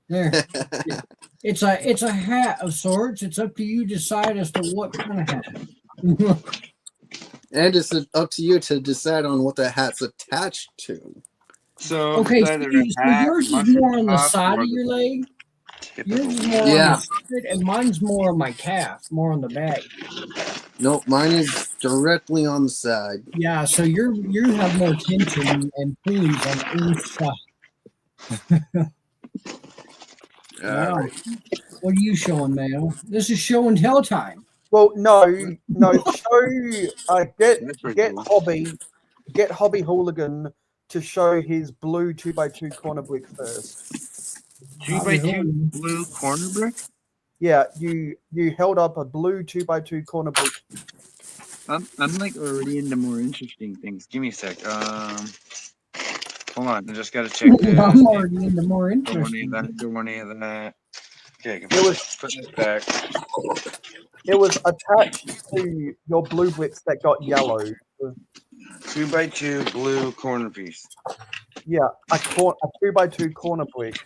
There. It's a hat of sorts. It's up to you to decide as to what kind of hat. And it's up to you to decide on what the hat's attached to. So Okay, it's so either a hat, yours is mushroom more on the top, side or of your leg. typical Yours is more on Yeah. the side, and mine's more on my calf, more on the back. Nope, mine is directly on the side. Yeah, so you have more tension and pulleys on each side. Wow. Right. What are you showing, Mayo? This is show and tell time. Well, no. Show. That's pretty cool. Get Hobby Hooligan to show his blue 2x2 corner brick first. 2x2 blue corner brick? Yeah, you held up a blue 2x2 corner brick. I'm like already into more interesting things. Give me a sec. Hold on. I just gotta check this. I'm already into more Don't want any interesting. of that. Don't want any of that. Okay, I can It was put this back. it was attached to your blue bricks that got yellow. 2x2 blue corner piece. Yeah, a 2x2 corner brick.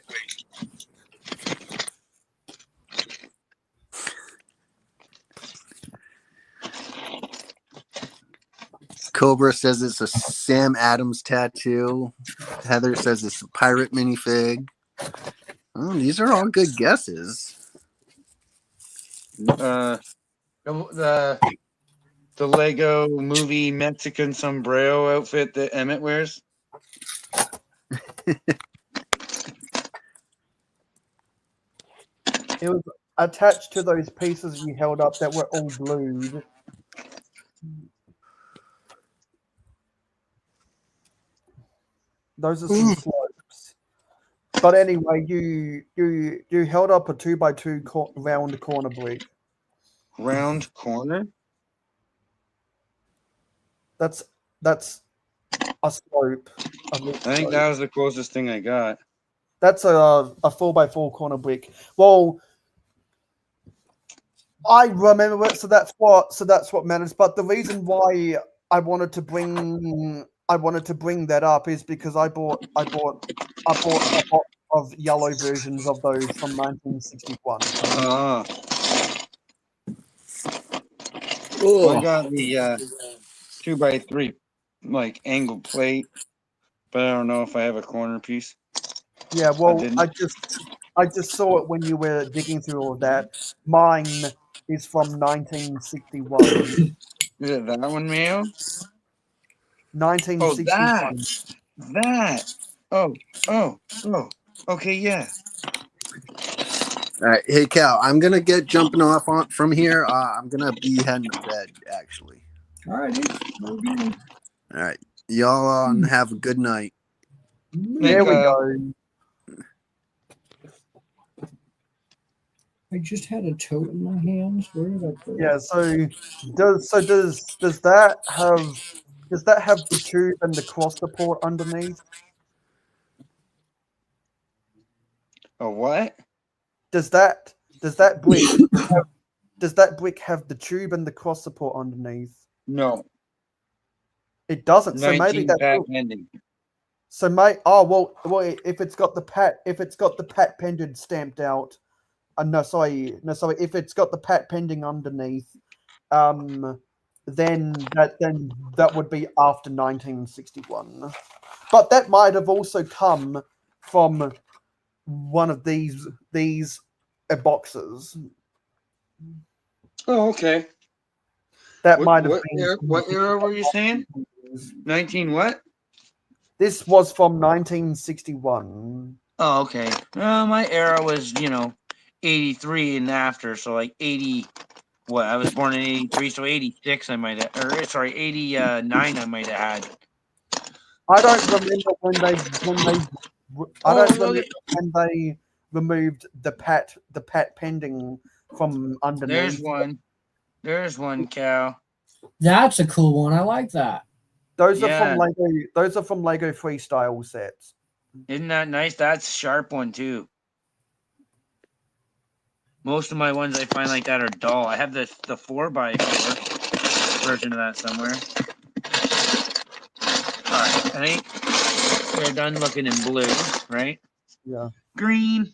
Cobra says it's a Sam Adams tattoo. Heather says it's a pirate minifig. Oh, these are all good guesses. The Lego movie Mexican sombrero outfit that Emmett wears. It was attached to those pieces you held up that were all glued. Those are some slopes. But anyway, you held up a 2x2 round corner brick. Round corner. That's a slope. I think that was the closest thing I got. That's a 4x4 corner brick. Well, I remember it, so that's what matters. But the reason why I wanted to bring that up is because I bought a box of yellow versions of those from 1961. Well, I got the 2x3 like angled plate, but I don't know if I have a corner piece. Yeah, well, I just saw it when you were digging through all that. Mine is from 1961. Is it that one, Mayo? 1961. That. Oh. Okay, yeah. All right, hey Cal, I'm gonna get jumping off from here. I'm gonna be heading to bed, actually. All right, okay. All right, y'all have a good night. There we go. I just had a tote in my hands. Where did I put it? Yeah. So does that have the tube and the cross support underneath? A what? Does that brick have the tube and the cross support underneath? No. It doesn't. So 19 maybe that's pack pending. so if it's got the pat pending stamped out. No, sorry. If it's got the pat pending underneath, then that would be after 1961. But that might have also come from one of these boxes. Oh, okay. That might have been. What era were you saying? 19 what? This was from 1961. Oh, okay. My era was, 83 and after, so like 80. What? I was born in 83, so 86 I might have, 89 I might have had. I don't remember when they removed the pat pending from underneath. There's one, Cal. That's a cool one. I like that. Those are from Lego Freestyle sets. Isn't that nice? That's a sharp one too. Most of my ones I find like that are dull. I have the 4x4 version of that somewhere. All right, I think we're done looking in blue, right? Yeah. Green.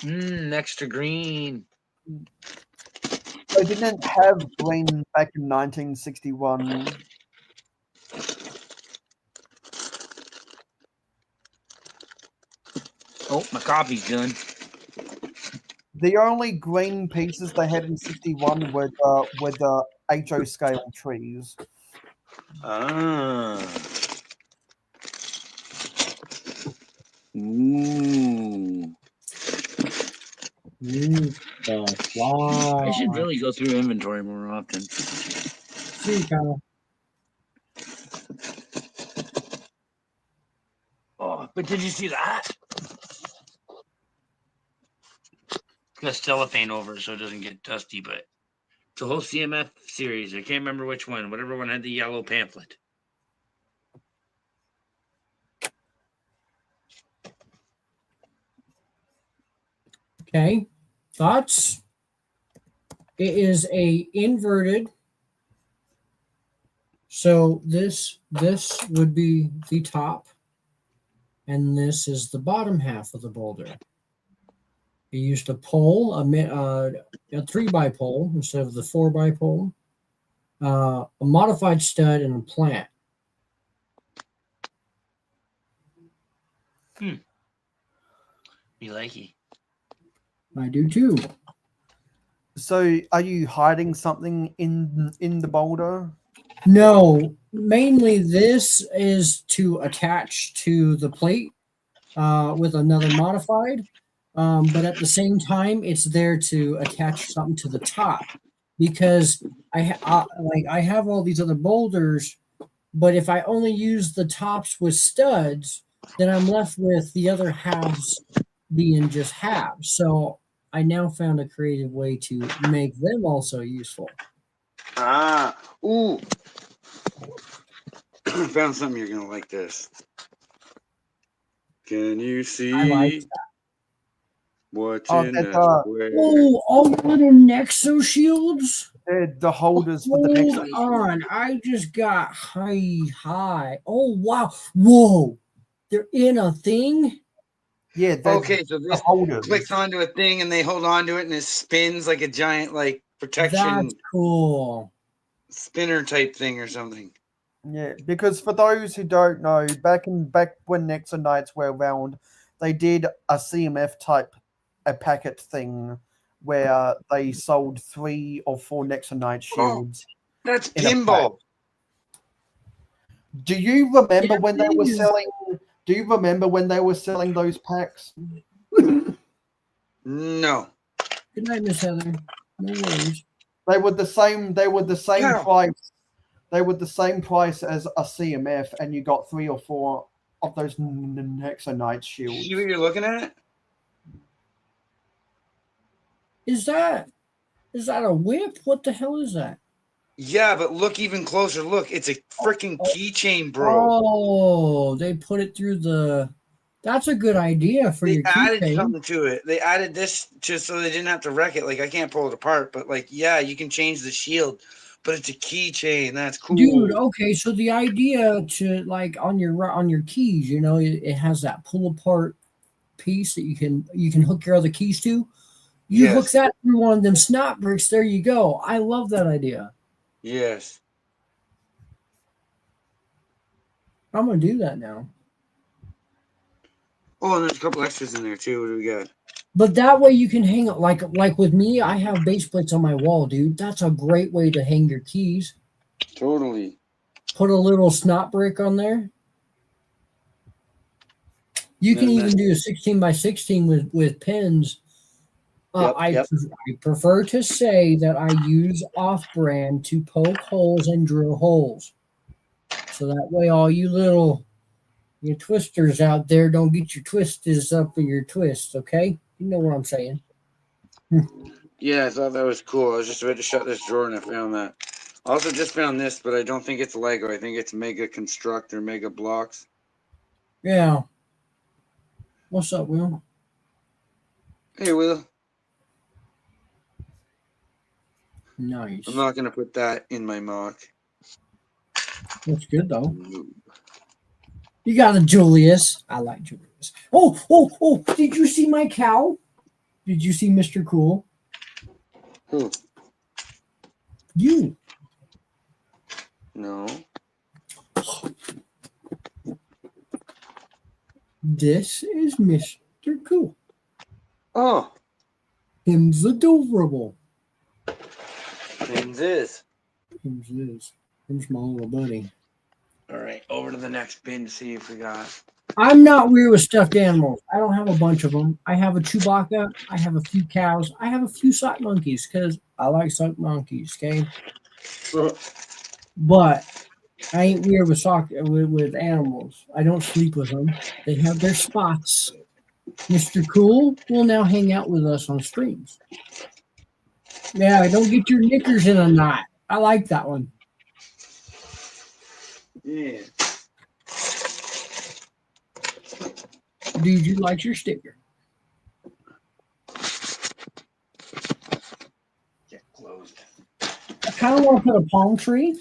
Extra green. They didn't have green back in 1961. Oh, my coffee's done. The only green pieces they had in 61 were the HO scale trees. Ooh. Wow. I should really go through inventory more often. See, Kyle. Oh, but did you see that? Got cellophane over so it doesn't get dusty, but the whole CMF series. I can't remember which one. Whatever one had the yellow pamphlet. Okay, thoughts? It is a inverted. So this would be the top, and this is the bottom half of the boulder. You used a pole, a 3x pole instead of the 4x pole, a modified stud, and a plant. Me likey. I do too. So, are you hiding something in the boulder? No, mainly this is to attach to the plate with another modified, but at the same time, it's there to attach something to the top because I have all these other boulders, but if I only use the tops with studs, then I'm left with the other halves being just halves. So I now found a creative way to make them also useful. Ah, ooh. Found something you're gonna like this. Can you see I like what's Oh, in that's, that square? Oh, all the little Nexo shields. the holders for the Hold next. on, I just got high. Oh wow, whoa! They're in a thing. Yeah, Okay, so the this holders. clicks onto a thing and they hold on to it and it spins like a giant like protection That's cool. spinner type thing or something. Yeah, because for those who don't know, back when Nexo Knights were around, they did a CMF type a packet thing where they sold 3 or 4 Nexo Knight shields. That's in a pinball. Do you remember Yeah, when they were please. selling? Do you remember when they were selling those packs? No. Good night, Miss Heather. No worries. They were the same. They were the same Yeah. price. They were the same price as a CMF, and you got 3 or 4 of those Nexo Knight shields. See what you're looking at? Is that a whip? What the hell is that? Yeah, but look even closer. Look, it's a freaking keychain, bro. Oh, they put it through the. That's a good idea for They your added keychain. something to it. They added this just so they didn't have to wreck it. Like I can't pull it apart, but like yeah, you can change the shield, but it's a keychain. That's cool. Dude, okay, so the idea to like on your keys, you know, it has that pull apart piece that you can hook your other keys to. You hook Yes. that through one of them snot bricks. There you go. I love that idea. Yes. I'm gonna do that now. Oh, and there's a couple extras in there too. What do we got? But that way you can hang it like with me. I have base plates on my wall, dude. That's a great way to hang your keys. Totally. Put a little snot brick on there. You can And even do a 16 by 16 with pins. Yep, I prefer to say that I use off-brand to poke holes and drill holes. So that way all you little your twisters out there don't get your twisters up in your twists, okay? You know what I'm saying. Yeah, I thought that was cool. I was just about to shut this drawer and I found that. I also just found this, but I don't think it's Lego. I think it's Mega Construct or Mega Blocks. Yeah. What's up, Will? Hey, Will. Nice. I'm not going to put that in my mock. That's good, though. You got a Julius. I like Julius. Oh, did you see my cow? Did you see Mr. Cool? Who? You. No. This is Mr. Cool. Oh. Him's adorable. Name's is. Him's my little buddy. All right, over to the next bin to see if we got. I'm not weird with stuffed animals. I don't have a bunch of them. I have a Chewbacca. I have a few cows. I have a few sock monkeys because I like sock monkeys, okay? But I ain't weird with animals. I don't sleep with them. They have their spots. Mr. Cool will now hang out with us on streams. Yeah, don't get your knickers in a knot. I like that one. Yeah. Dude, you like your sticker. Get closed. I kind of want to put a palm tree.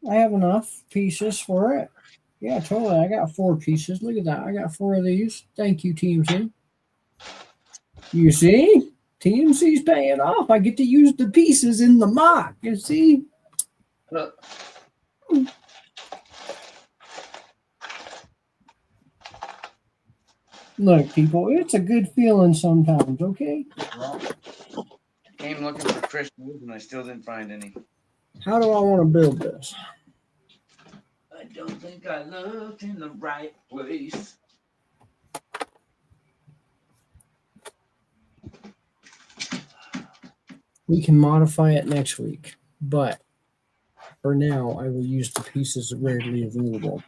I have enough pieces for it. Yeah, totally. I got 4 pieces. Look at that. I got 4 of these. Thank you, TMC. You see? TMC's paying off. I get to use the pieces in the mock. You see? Look. Look, people, it's a good feeling sometimes, okay? Well, came looking for crystals and I still didn't find any. How do I want to build this? I don't think I looked in the right place. We can modify it next week, but for now, I will use the pieces readily available.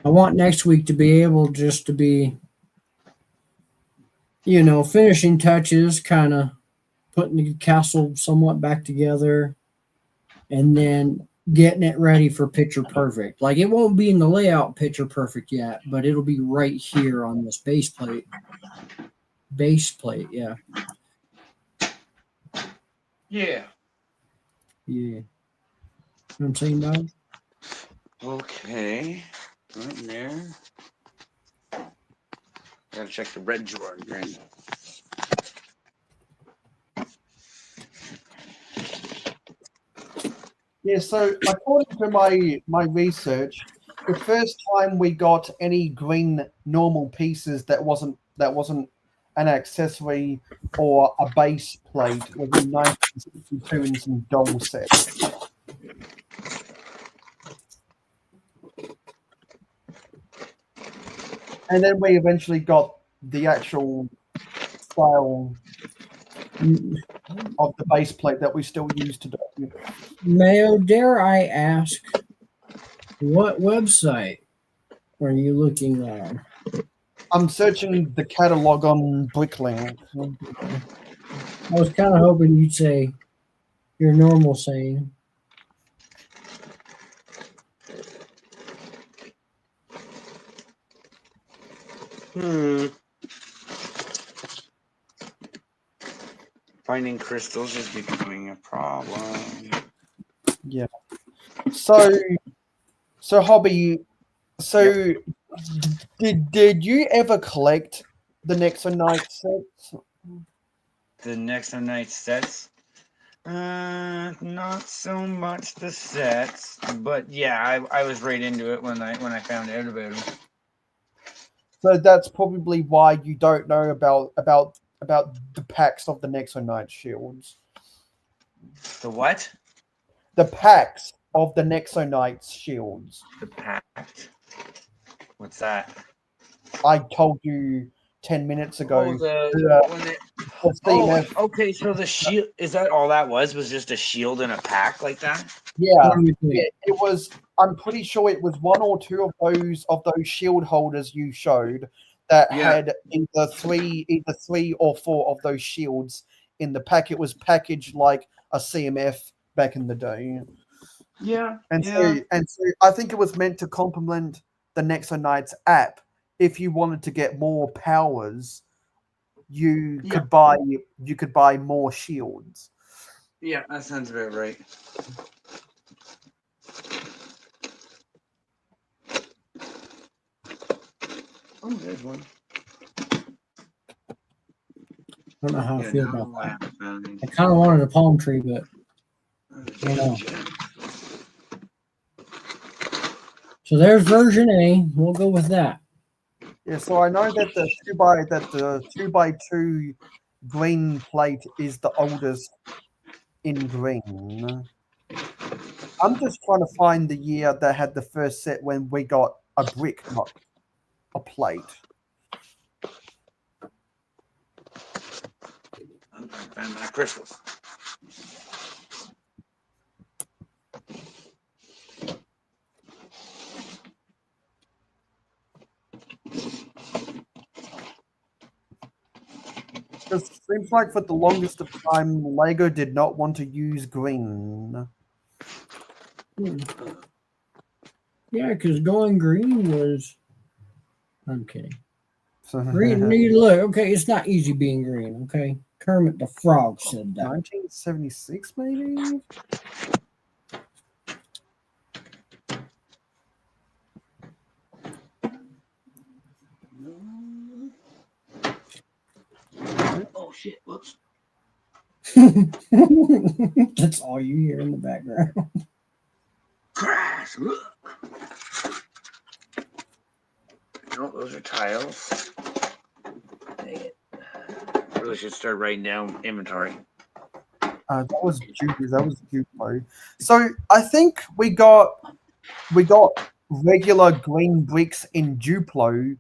I want next week to be able just to be, you know, finishing touches, kind of putting the castle somewhat back together, and then getting it ready for picture perfect. Like it won't be in the layout picture perfect yet, but it'll be right here on this base plate. Base plate, yeah. Yeah. Yeah. You know what I'm saying, Bob? Okay. Right in there. Gotta check the red drawer again. Yeah, so according to my research, the first time we got any green normal pieces that wasn't an accessory or a base plate was in 1962 in some doll sets. And then we eventually got the actual style of the base plate that we still use today. Mayo, dare I ask, what website are you looking at? I'm searching the catalog on Bricklink. I was kind of hoping you'd say your normal saying. Finding crystals is becoming a problem. Yeah. So hobby. So did you ever collect the Nexonite sets? The Nexo Night sets. Not so much the sets, but yeah, I was right into it when I found out about them. So that's probably why you don't know about the packs of the Nexonite shields. The what? The packs of the Nexonite shields. The pact. What's that? I told you 10 minutes ago. Oh, the CMF. okay. So the shield is that all that was just a shield in a pack like that? Yeah, What do you think? it was. I'm pretty sure it was 1 or 2 of those shield holders you showed that Yeah. had either three or 4 of those shields in the pack. It was packaged like a CMF back in the day, Yeah. and so I think it was meant to complement the Nexonite's app. If you wanted to get more powers, you could buy more shields. Yeah, that sounds about right. Oh, there's one. I don't know how I Yeah, feel now about that. I found it. I kind of wanted a palm tree, but I don't know. So there's version A. We'll go with that. Yeah, so I know that the 2x2 green plate is the oldest in green. I'm just trying to find the year that had the first set when we got a brick, not a plate. Find my crystals. Because it seems like for the longest of time, Lego did not want to use green. Yeah, because going green was. I'm kidding. So, Green, look, okay, it's not easy being green, okay? Kermit the Frog said that. 1976, maybe? Oh shit! Whoops. That's all you hear in the background. Crash! No, those are tiles. Dang it. Really should start writing down inventory. That was Duplo. So I think we got regular green bricks in Duplo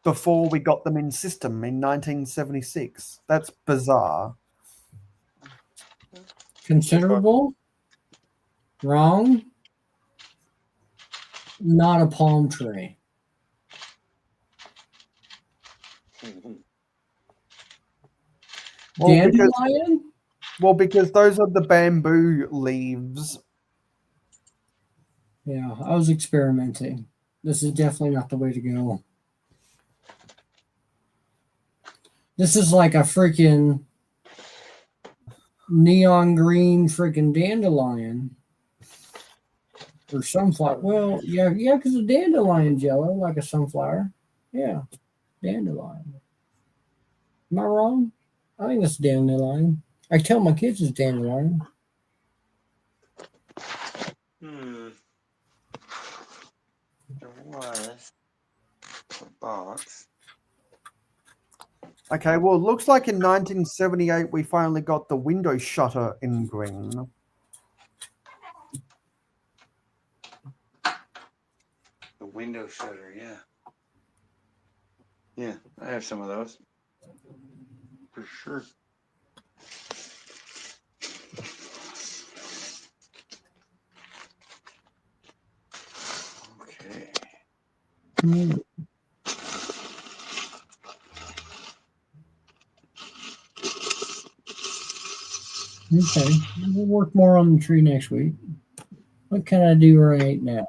before we got them in system in 1976. That's bizarre. Considerable. Wrong. Not a palm tree. Dandelion? Because those are the bamboo leaves. Yeah, I was experimenting. This is definitely not the way to go. This is like a freaking neon green freaking dandelion. Or sunflower. Well, yeah, because the dandelion's yellow, like a sunflower. Yeah, dandelion. Am I wrong? I think it's dandelion. I tell my kids it's dandelion. There was a box. Okay, well, it looks like in 1978 we finally got the window shutter in green. The window shutter, yeah. Yeah, I have some of those. For sure. Okay. Okay, we'll work more on the tree next week. What can I do right now?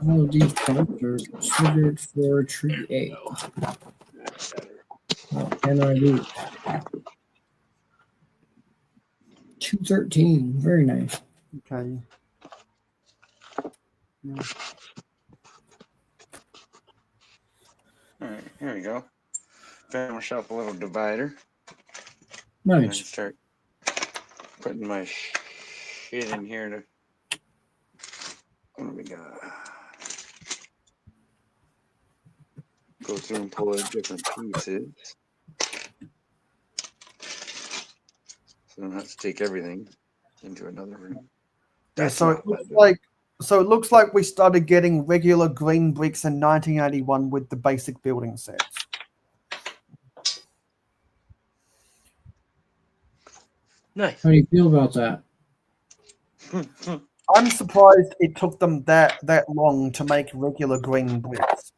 All of these parts are considered for tree A. What can I do? 213. Very nice. Okay. Yeah. All right, here we go. Found myself a little divider. And then Nice. start putting my shit in here to. What do we got? Go through and pull out different pieces. So I don't have to take everything into another room. Yeah, so it looks like we started getting regular green bricks in 1981 with the basic building sets. Nice. How do you feel about that? I'm surprised it took them that long to make regular green bricks.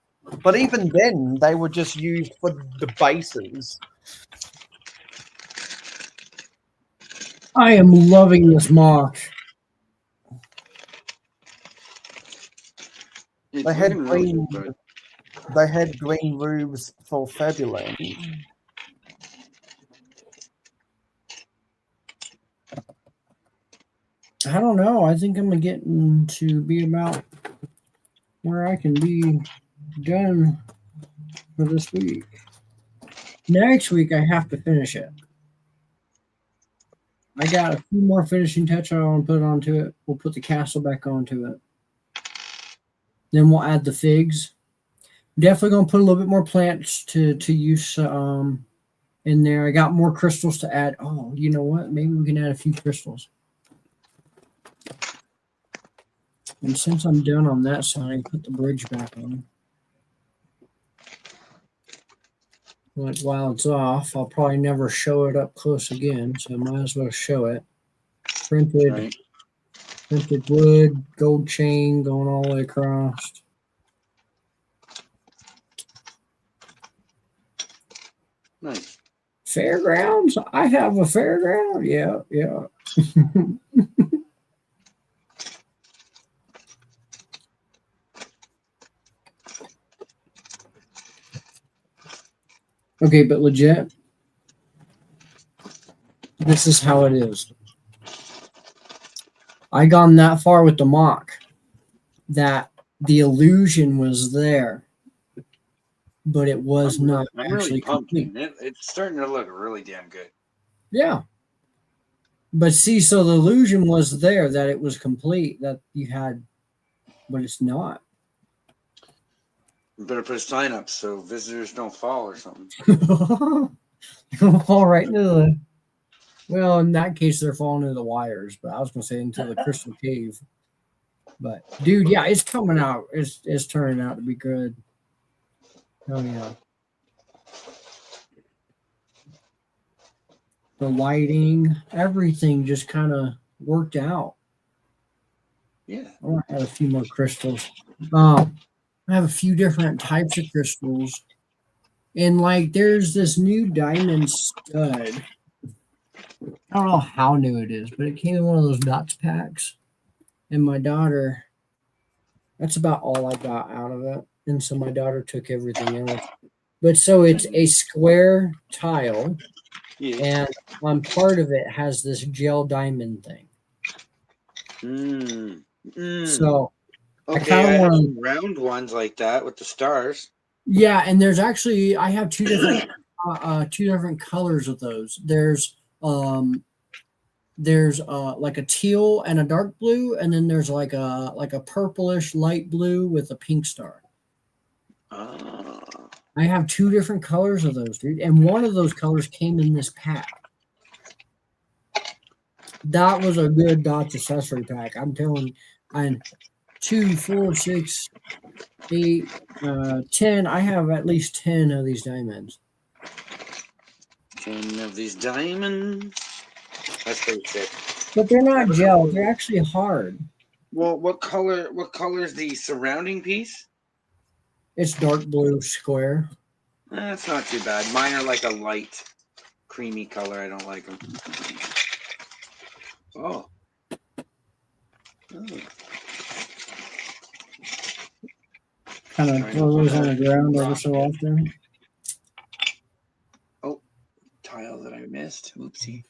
But even then, they were just used for the bases. I am loving this mock. It's They had looking really green. good. They had green roofs for Fabuland. I don't know. I think I'm getting to be about where I can be done for this week. Next week, I have to finish it. I got a few more finishing touches I want to put onto it. We'll put the castle back onto it. Then we'll add the figs. Definitely going to put a little bit more plants to use in there. I got more crystals to add. Oh, you know what? Maybe we can add a few crystals. And since I'm done on that side, I put the bridge back on. Like while it's off, I'll probably never show it up close again, so I might as well show it. Printed, Right. printed wood, gold chain going all the way across. Nice. Fairgrounds? I have a fairground? Yeah, yeah. Okay, but legit, this is how it is. I gone that far with the mock that the illusion was there, but it was not I'm really actually pumped. complete. Man. It's starting to look really damn good. Yeah. But see, so the illusion was there that it was complete, that you had, but it's not. You better put a sign up so visitors don't fall or something. You'll fall right into the. Well, in that case, they're falling into the wires. But I was going to say into the crystal cave. But dude, yeah, it's coming out. It's turning out to be good. Oh yeah. The lighting, everything just kind of worked out. Yeah. I want to add a few more crystals. I have a few different types of crystals. And like there's this new diamond stud. I don't know how new it is, but it came in one of those nuts packs. And my daughter, that's about all I got out of it. And so my daughter took everything else. But so it's a square tile, Yeah. and on part of it has this gel diamond thing. So okay, I have some round ones like that with the stars. Yeah, and there's actually I have two different colors of those. There's like a teal and a dark blue, and then there's like a purplish light blue with a pink star. I have two different colors of those, dude, and one of those colors came in this pack. That was a good Dots accessory pack. I'm telling you. And 2, 4, 6, 8, 10. I have at least 10 of these diamonds. 10 of these diamonds. That's pretty sick. But they're not gel. They're actually hard. Well, what color is the surrounding piece? It's dark blue square. That's not too bad. Mine are like a light, creamy color. I don't like them. Oh. Kind of throw those on the ground every so often. Oh, tile that I missed. Oopsie.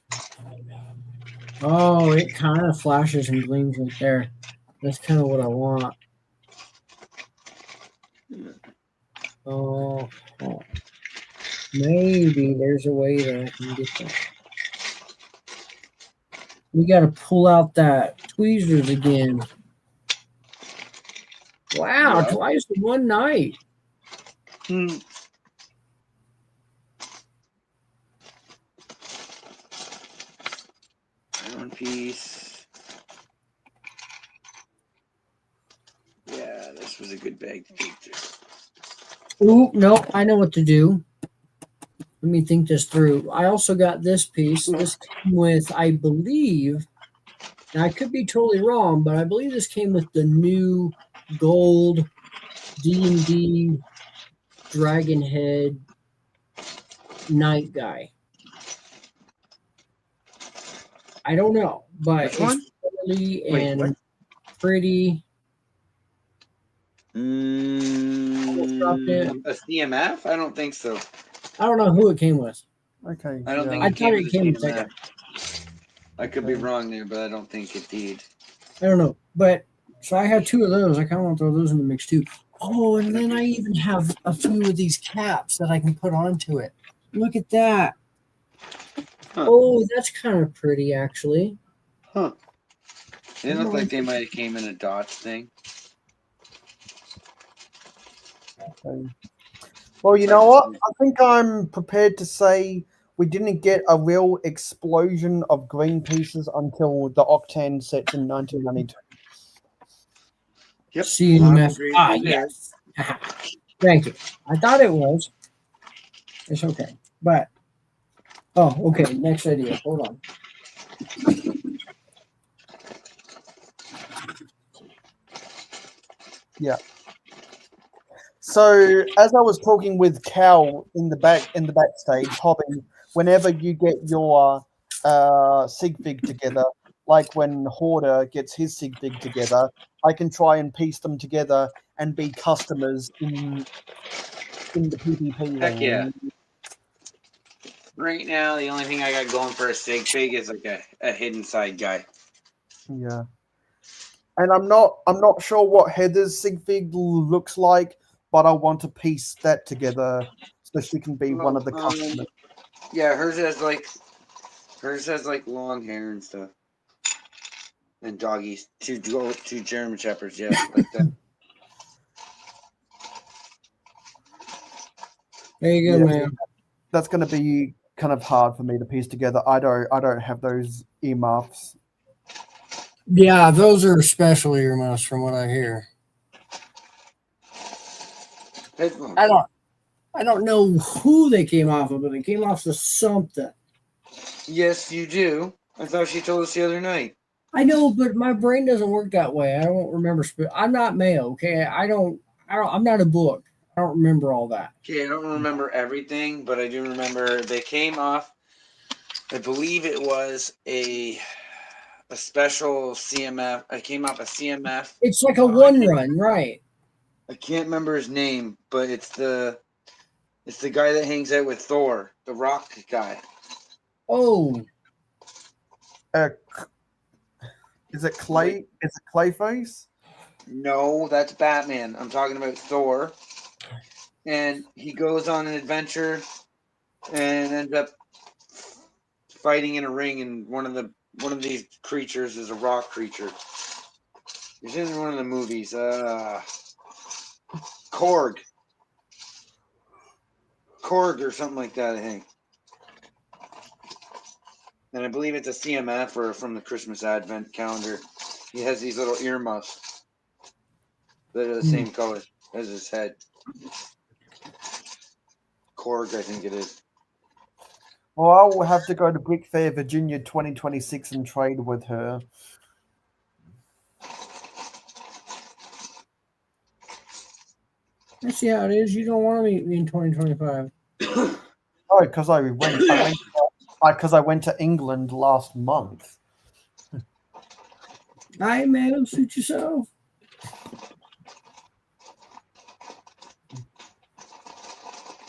Oh, it kind of flashes and gleams right there. That's kind of what I want. Oh, maybe there's a way that I can get that. We got to pull out that tweezers again. Wow, Yeah. twice in one night. One piece. Yeah, this was a good bag to take through. Ooh, no, I know what to do. Let me think this through. I also got this piece. This came with, I believe, and I could be totally wrong, but I believe this came with the new gold D&D dragon head night guy. I don't know, but Which one? it's curly Wait, and what? pretty. A CMF? I don't think so. I don't know who it came with. Okay. I don't think I it came thought it came with with a that CMF. I could be wrong there, but I don't think it did. I don't know, but so I have two of those. I kind of want to throw those in the mix too. Oh, and then I even have a few of these caps that I can put onto it. Look at that. Huh. Oh, that's kind of pretty, actually. Huh. They look like they might have came in a Dots thing. Okay. Well, you know what? I think I'm prepared to say we didn't get a real explosion of green pieces until the Octane sets in 1992. Yep. CMF. Green Ah, is there. yes. Thank you. I thought it was. It's okay. But, oh, okay. Next idea. Hold on. So as I was talking with Cal in the backstage, Hobby, whenever you get your sig fig together, like when Hoarder gets his sig fig together, I can try and piece them together and be customers in the PvP Heck yeah. ring. Right now, the only thing I got going for a sig fig is like a hidden side guy. Yeah. And I'm not sure what Heather's sig fig looks like, but I want to piece that together so she can be one of the customers. Yeah, hers has like long hair and stuff. And doggies, two German shepherds, yeah, like that. There you go, Yeah. man. That's going to be kind of hard for me to piece together. I don't have those earmuffs. Yeah, those are special earmuffs from what I hear. Headphones. I don't know who they came off of, but they came off of something. Yes, you do. I thought she told us the other night. I know, but my brain doesn't work that way. I don't remember. I'm not Mayo, okay? I'm not a book. I don't remember all that. Okay, I don't remember everything, but I do remember they came off. I believe it was a special CMF. I came off a CMF. It's like a one run, right? I can't remember his name, but it's the guy that hangs out with Thor, the Rock guy. Oh, Is it Clay? Is it Clayface? No, that's Batman. I'm talking about Thor. And he goes on an adventure and ends up fighting in a ring, and one of these creatures is a rock creature. He's in one of the movies. Korg or something like that, I think. And I believe it's a CMF or from the Christmas Advent calendar. He has these little earmuffs that are the same color as his head. Korg, I think it is. Well, I will have to go to Brick Fair, Virginia 2026 and trade with her. I see how it is. You don't want to meet me in 2025. Oh, because I went to England last month. Hi, man. Suit yourself.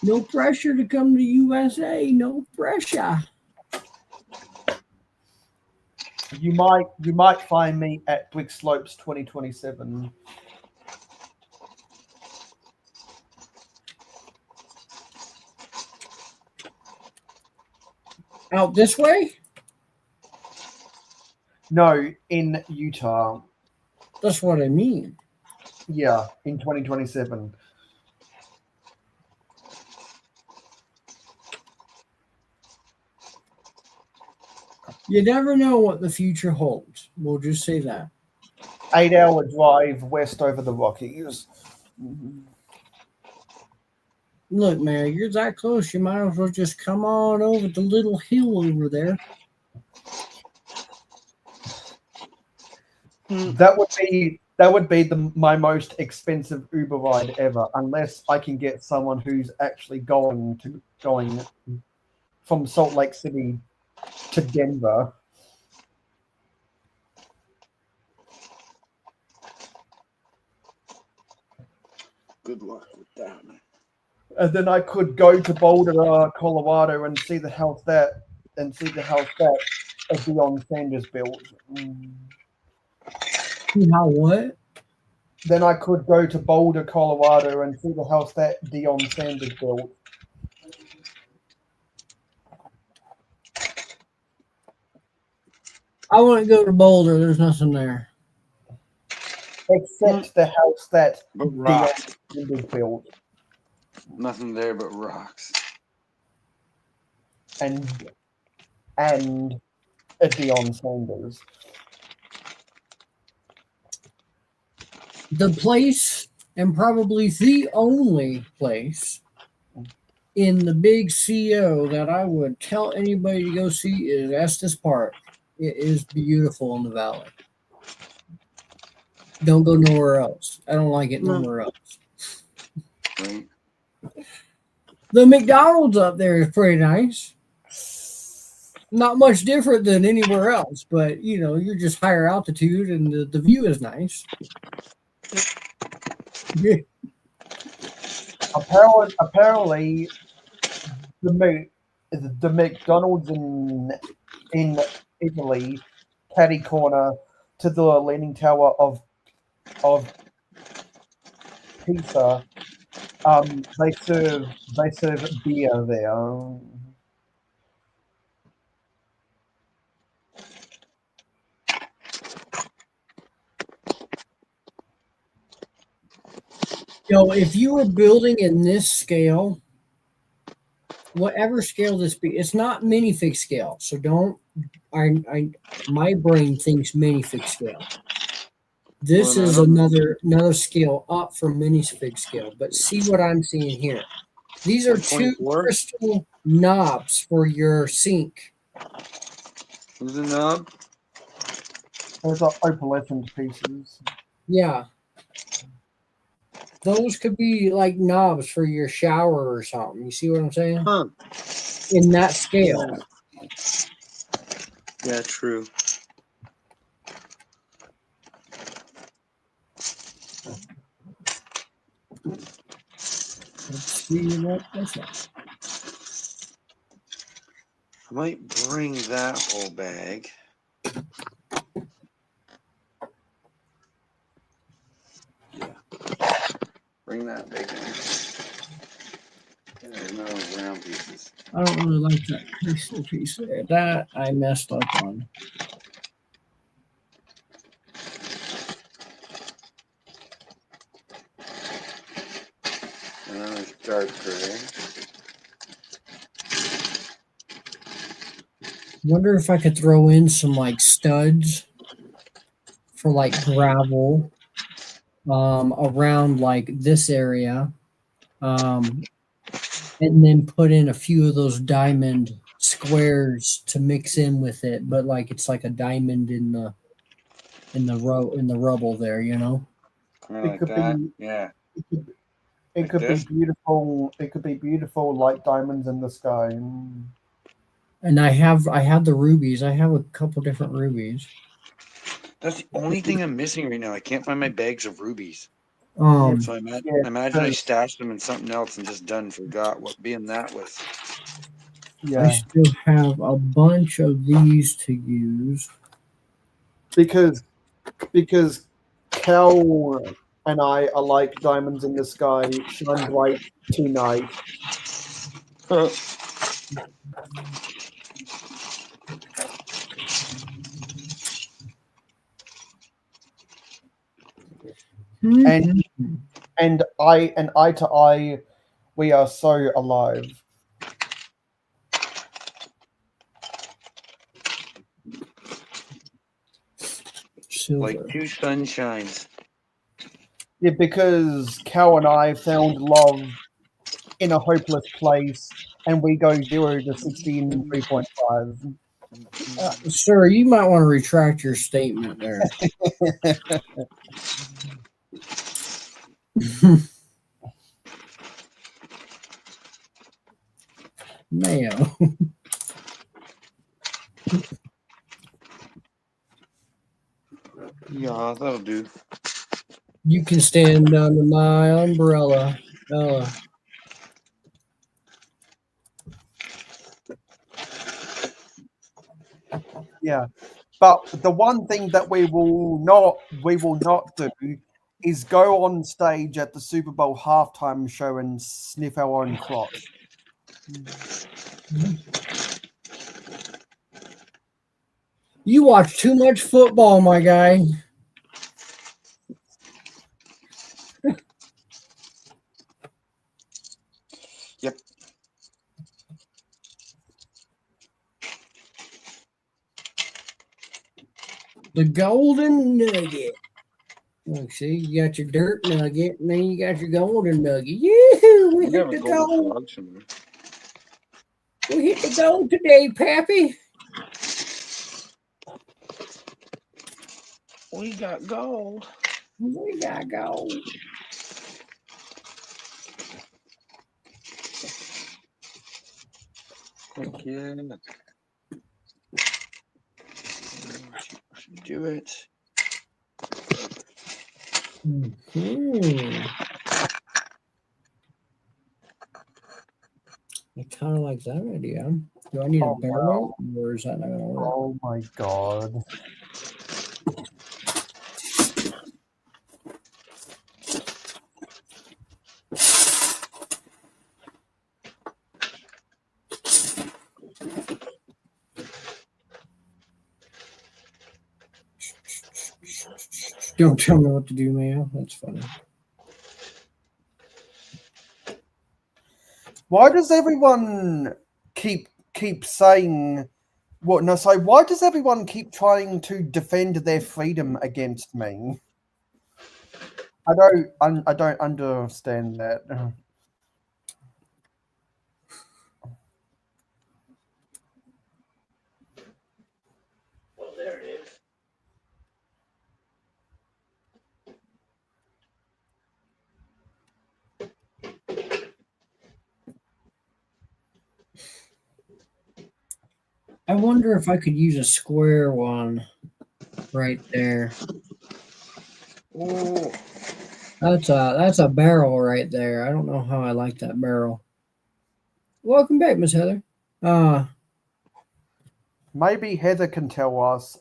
No pressure to come to USA. No pressure. You might find me at Brick Slopes 2027. Out this way? No, in Utah. That's what I mean. Yeah, in 2027. You never know what the future holds. We'll just say that. 8-hour drive west over the Rockies. Look, man, you're that close. You might as well just come on over the little hill over there. That would be my most expensive Uber ride ever, unless I can get someone who's actually going from Salt Lake City to Denver. Good luck with that, man. And then I could go to Boulder, Colorado, and see the house that Deion Sanders built. How what? Then I could go to Boulder, Colorado, and see the house that Deion Sanders built. I wouldn't go to Boulder. There's nothing there. Except the house that But Deion rocks. Sanders built. Nothing there but rocks. And a Deion Sanders. The place, and probably the only place in the big CO that I would tell anybody to go see, is Estes Park. It is beautiful in the valley. Don't go nowhere else. I don't like it nowhere else. Right. The McDonald's up there is pretty nice. Not much different than anywhere else, but you're just higher altitude and the view is nice. Yeah. Apparently, the McDonald's in Italy, catty corner to the Leaning Tower of Pisa. They serve beer there. If you were building in this scale, whatever scale this be, it's not minifig scale. So don't. My brain thinks minifig scale. This Well, is I don't another scale up from minifig scale. But see what I'm seeing here. These are two 124? crystal knobs for your sink. Who's the knob? Those are opalescent pieces. Yeah. Those could be like knobs for your shower or something. You see what I'm saying? Huh. In that scale. Yeah, true. Let's see what that's like. I might bring that whole bag. Yeah. Bring that big one. There's no round pieces. I don't really like that crystal piece there. That I messed up on. And then there's dark gray. Wonder if I could throw in some like studs for like gravel around like this area. And then put in a few of those diamond squares to mix in with it, but like it's like a diamond in the rubble there, Kind of It like could that. be. Yeah. It Like could this? be beautiful. It could be beautiful like diamonds in the sky. And I have the rubies. I have a couple different rubies. That's the only thing I'm missing right now. I can't find my bags of rubies. Um, So I Yeah, imagine I stashed them in something else and just done forgot what being that was. I yeah, still have a bunch of these to use. because Cal and I are like diamonds in the sky, shine bright tonight. And and eye to eye, we are so alive. Silver. Like two sunshines. Yeah, because Cal and I found love in a hopeless place, and we go 0 to 60 in 3.5. Sir, you might want to retract your statement there. Mayo. Yeah, that'll do. You can stand under my umbrella, Bella. Yeah, but the one thing that we will not do is go on stage at the Super Bowl halftime show and sniff our own crotch. You watch too much football, my guy. Yep. The golden nugget. Look, see, you got your dirt nugget, and then you got your golden nugget. Yeah, we You hit have the a golden gold. frog somewhere. We hit the gold today, Pappy. We got gold. We got gold. Heck yeah. Do it. Hmm. I kind of like that idea. Do I need a Oh, barrel, or is that not gonna work? Oh my god. Don't tell me what to do, man. That's funny. Why does everyone keep saying what? No, so why does everyone keep trying to defend their freedom against me? I don't understand that. Well, there it is. I wonder if I could use a square one right there. Oh, That's a barrel right there. I don't know how I like that barrel. Welcome back, Miss Heather. Maybe Heather can tell us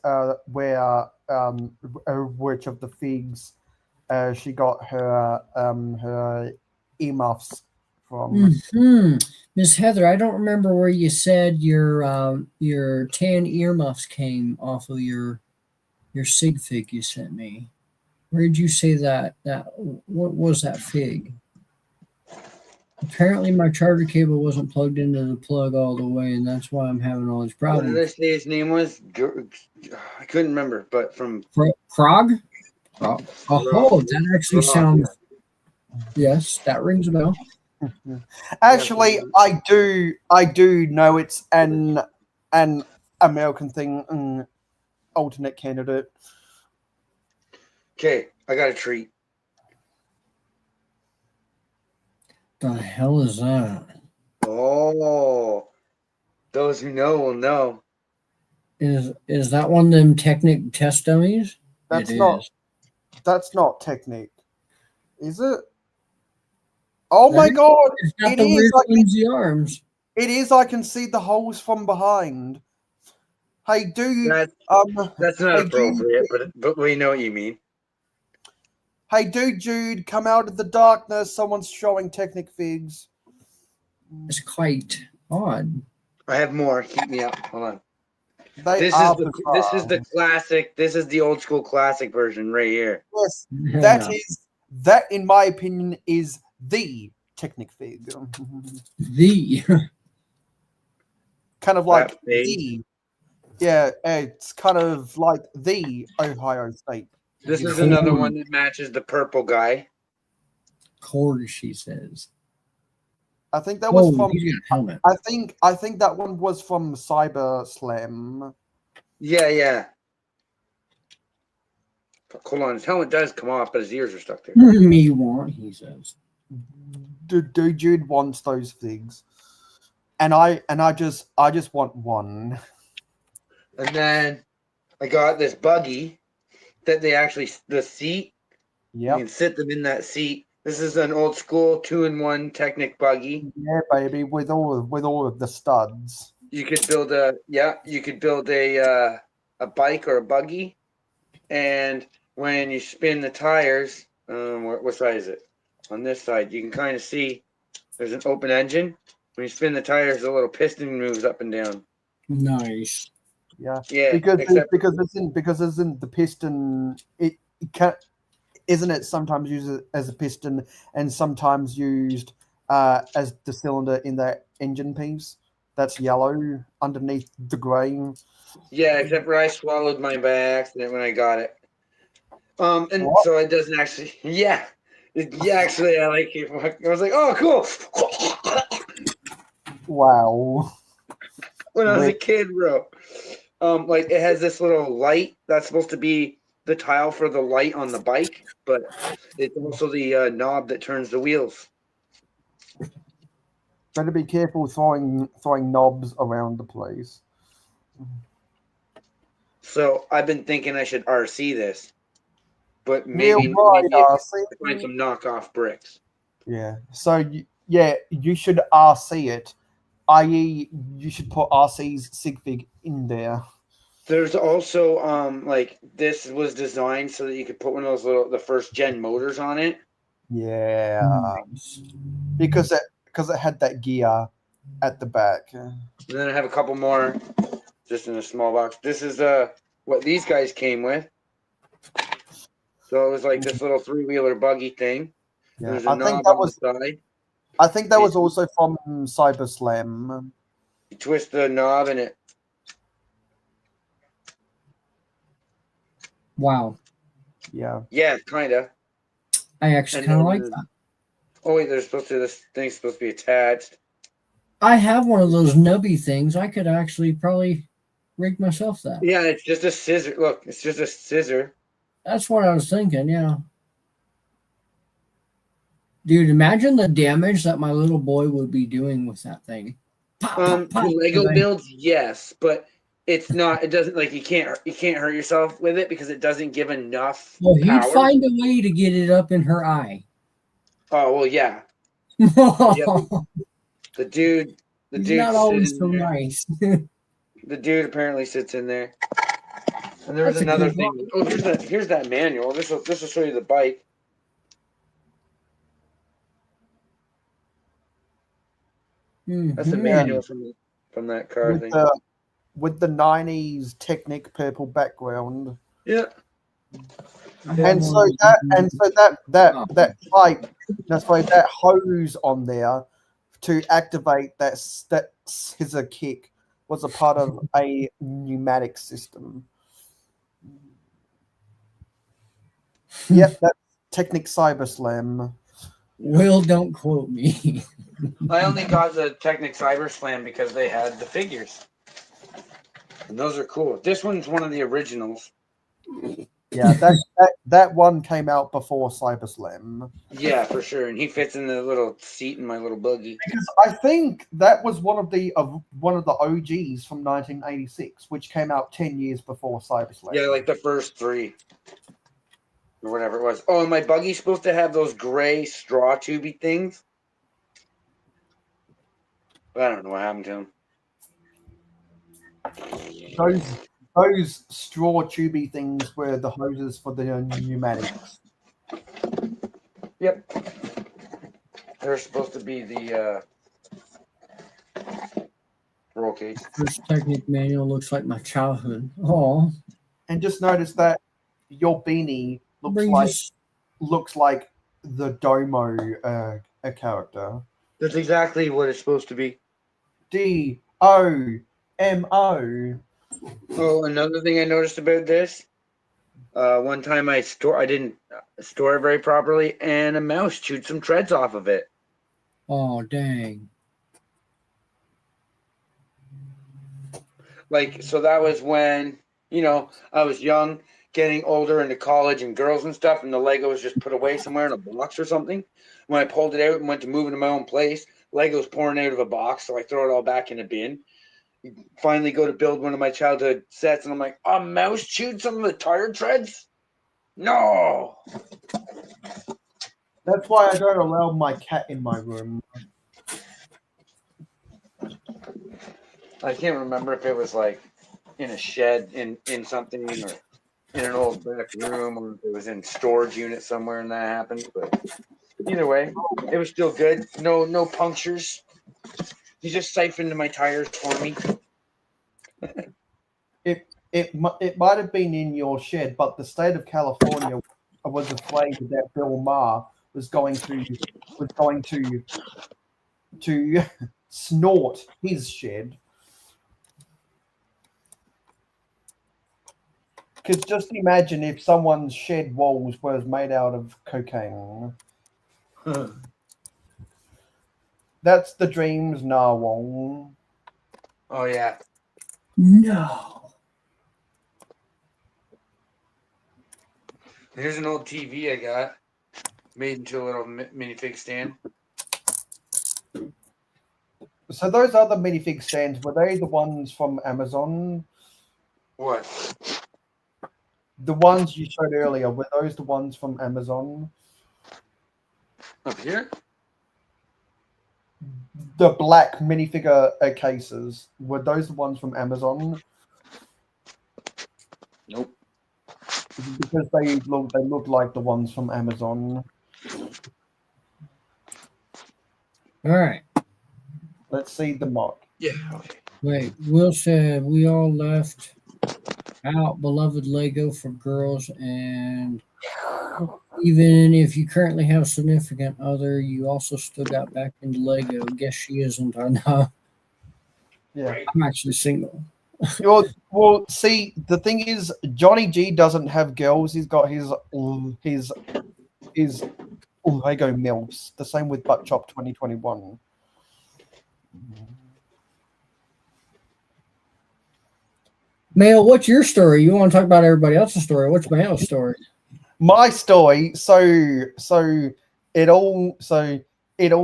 which of the figs she got her earmuffs from. Miss Heather, I don't remember where you said your tan earmuffs came off of your sig fig you sent me. Where did you say that? What was that fig? Apparently, my charger cable wasn't plugged into the plug all the way, and that's why I'm having all these what did I problems. say his name was? I couldn't remember, but from Krog? Oh, that actually sounds. Yes, that rings a bell. Actually, I do know it's an American thing, alternate candidate. Okay, I got a treat. The hell is that? Oh, those who know will know. Is that one of them Technic test dummies? That's It not is. that's not Technique, is it? Oh That my is- god! It's got It the is. weird I can, flimsy arms. it is. I can see the holes from behind. Hey, dude. That's not Hey, dude. appropriate, but we know what you mean. Hey, dude, Jude, come out of the darkness. Someone's showing Technic figs. It's quite odd. I have more. Keep me up. Hold on. They This are is the classic. This is the old school classic version right here. Yes, Yeah. that in my opinion is the Technic fig. The Kind of like That fig. the. Yeah, it's kind of like the Ohio State. This is another one that matches the purple guy. cord, she says. I think that was Oh, from. he's got a helmet. I think that one was from Cyber Slam. Yeah. Hold on, his helmet does come off, but his ears are stuck there. Me want, he says. Dude, Jude wants those figs, and I just want one. And then I got this buggy that the seat. Yep. You can sit them in that seat. This is an old school 2-in-1 Technic buggy. Yeah, baby, with all of the studs. You could build a bike or a buggy, and when you spin the tires, what side is it? On this side, you can kind of see there's an open engine. When you spin the tires, the little piston moves up and down. Nice. Yeah, Yeah, because except isn't the piston it can isn't it sometimes used as a piston and sometimes used as the cylinder in that engine piece that's yellow underneath the grey. yeah, except for I swallowed mine by accident when I got it. And What? so it doesn't actually. Yeah, actually, I like it. I was like, oh, cool. Wow. When I was a Rick. kid, bro. Like it has this little light that's supposed to be the tile for the light on the bike, but it's also the knob that turns the wheels. Better be careful throwing knobs around the place. So I've been thinking I should RC this, but Yeah, maybe right. find some knockoff bricks. Yeah. So yeah, you should RC it, i.e., you should put RC's sig fig in there. There's also like this was designed so that you could put one of those the first gen motors on it. Yeah, Nice. because it had that gear at the back. And then I have a couple more just in a small box. This is what these guys came with. So it was like this little 3-wheeler buggy thing. Yeah, There's a knob on the side. I think that was also from Cyber Slam. You twist the knob and it. Wow. Yeah. Yeah, kind of. I actually kind of like that. Oh wait, this thing's supposed to be attached. I have one of those nubby things. I could actually probably rig myself that. Yeah, it's just a scissor. Look, it's just a scissor. That's what I was thinking, yeah. Dude, imagine the damage that my little boy would be doing with that thing. Pop, pop, pop. To Lego builds, yes, but it's not. It doesn't like you can't hurt yourself with it because it doesn't give enough Well, he'd power. find a way to get it up in her eye. Oh well, yeah. Yep. The dude He's not always so there. nice. The dude apparently sits in there. And there was That's a another good thing. Oh, here's that manual. This will show you the bike. That's the Mhm. manual from that car thing. With the 90s Technic purple background. Yeah. And so that pipe, that's why that hose on there to activate that scissor kick was a part of a pneumatic system. Yep, that's Technic Cyber Slam. Will, don't quote me. I only got the Technic Cyber Slam because they had the figures. And those are cool. This one's one of the originals. Yeah, that one came out before Cyber Slam. Yeah, for sure. And he fits in the little seat in my little buggy. Because I think that was one of the OGs from 1986, which came out 10 years before Cyber Slam. Yeah, like the first 3. Or whatever it was. Oh, and my buggy's supposed to have those gray straw tubey things. But I don't know what happened to them. Those straw tubey things were the hoses for the pneumatics. Yep. They're supposed to be the roll cage. First Technic manual looks like my childhood. Oh, And just notice that your beanie looks like the Domo a character. That's exactly what it's supposed to be. DOMO. Oh, another thing I noticed about this. One time I didn't store it very properly, and a mouse chewed some treads off of it. oh, dang. Like, so that was when, I was young, getting older into college and girls and stuff, and the Lego was just put away somewhere in a box or something. When I pulled it out and went to move it to my own place, Lego's pouring out of a box, so I throw it all back in a bin. Finally go to build one of my childhood sets, and I'm like, a mouse chewed some of the tire treads? No! That's why I don't allow my cat in my room. I can't remember if it was like in a shed in something or in an old back room or if it was in storage unit somewhere and that happened. But either way, it was still good. No punctures. He just siphoned my tires for me. It might have been in your shed, but the state of California was afraid that Bill Maher was going to snort his shed. Because just imagine if someone's shed walls was made out of cocaine. That's the dreams narwhal. Oh yeah. No. Here's an old TV I got, made into a little minifig stand. So those other minifig stands, were they the ones from Amazon? What? The ones you showed earlier, were those the ones from Amazon? Up here? The black minifigure cases, were those the ones from Amazon? Nope. Because they look like the ones from Amazon. All right. Let's see the mock. Yeah. Okay. Wait, Will said we all left out beloved Lego for girls, and even if you currently have a significant other, you also still got back into Lego. Guess she isn't. I know. Yeah. I'm actually single. Well, see, the thing is, Johnny G doesn't have girls. He's got his Lego milfs. The same with Butt Chop 2021. Mail, what's your story? You want to talk about everybody else's story? What's Mail's story? My story. So it all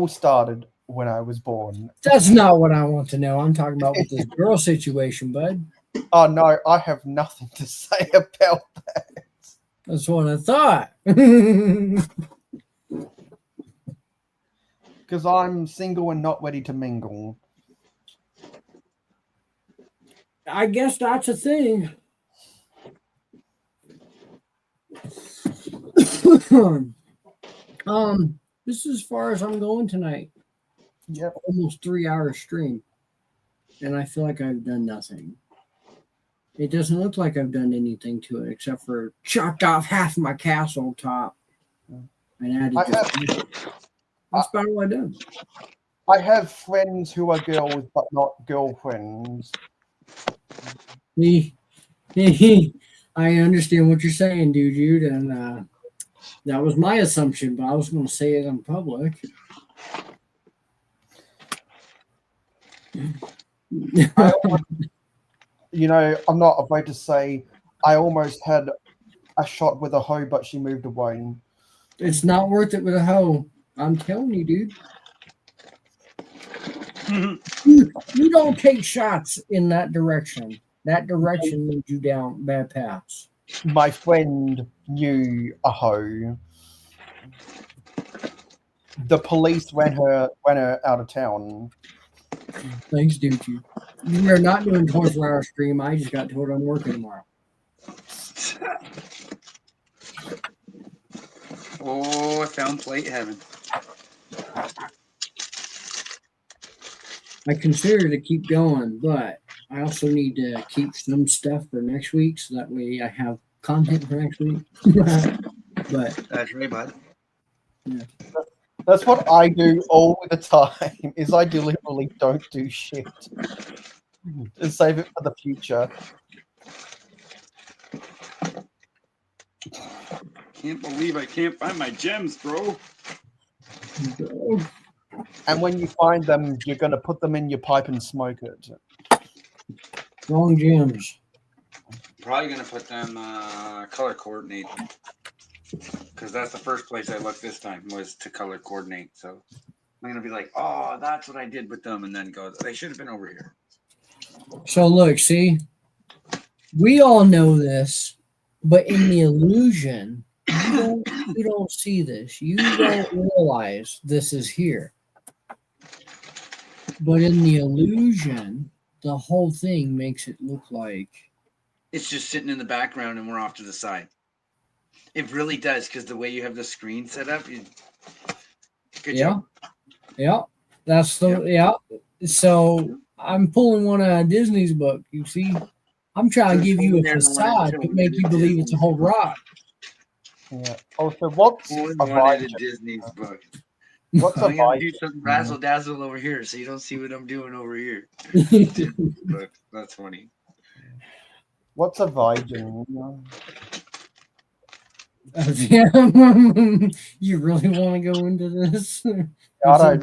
started when I was born. That's not what I want to know. I'm talking about with this girl situation, bud. Oh no, I have nothing to say about that. That's what I thought. Because I'm single and not ready to mingle. I guess that's a thing. This is as far as I'm going tonight. Yep. Almost 3 hour stream. And I feel like I've done nothing. It doesn't look like I've done anything to it except for chopped off half of my castle top and added that's about all I've done. I have friends who are girls but not girlfriends. I understand what you're saying, dude, and that was my assumption, but I was going to say it in public. I'm not afraid to say I almost had a shot with a hoe, but she moved away. It's not worth it with a hoe. I'm telling you, dude. You don't take shots in that direction. That direction leads you down bad paths. My friend knew a hoe. The police ran her out of town. Thanks, dude. We're not doing 24-hour stream. I just got told I'm working tomorrow. Oh, I found plate heaven. I consider to keep going, but I also need to keep some stuff for next week, so that way I have content for next week. But that's right, bud. Yeah. That's what I do all the time. Is I deliberately don't do shit and save it for the future. Can't believe I can't find my gems, bro. And when you find them, you're going to put them in your pipe and smoke it. Wrong gems. Probably gonna put them color coordinate, because that's the first place I looked this time was to color coordinate. So I'm gonna be like, oh, that's what I did with them, and then go, they should have been over here. So look, see, we all know this, but in the illusion, you don't see this. You don't realize this is here. But in the illusion, the whole thing makes it look like it's just sitting in the background and we're off to the side. It really does, because the way you have the screen set up, good job. Yeah. That's So I'm pulling one out of Disney's book. You see, I'm trying to give you a facade to make you believe it's a whole rock. Yeah. Oh, so what's a Disney's book? What's I'm gonna do some razzle dazzle over here, so you don't see what I'm doing over here. That's funny. What's a Viking? You really want to go into this? I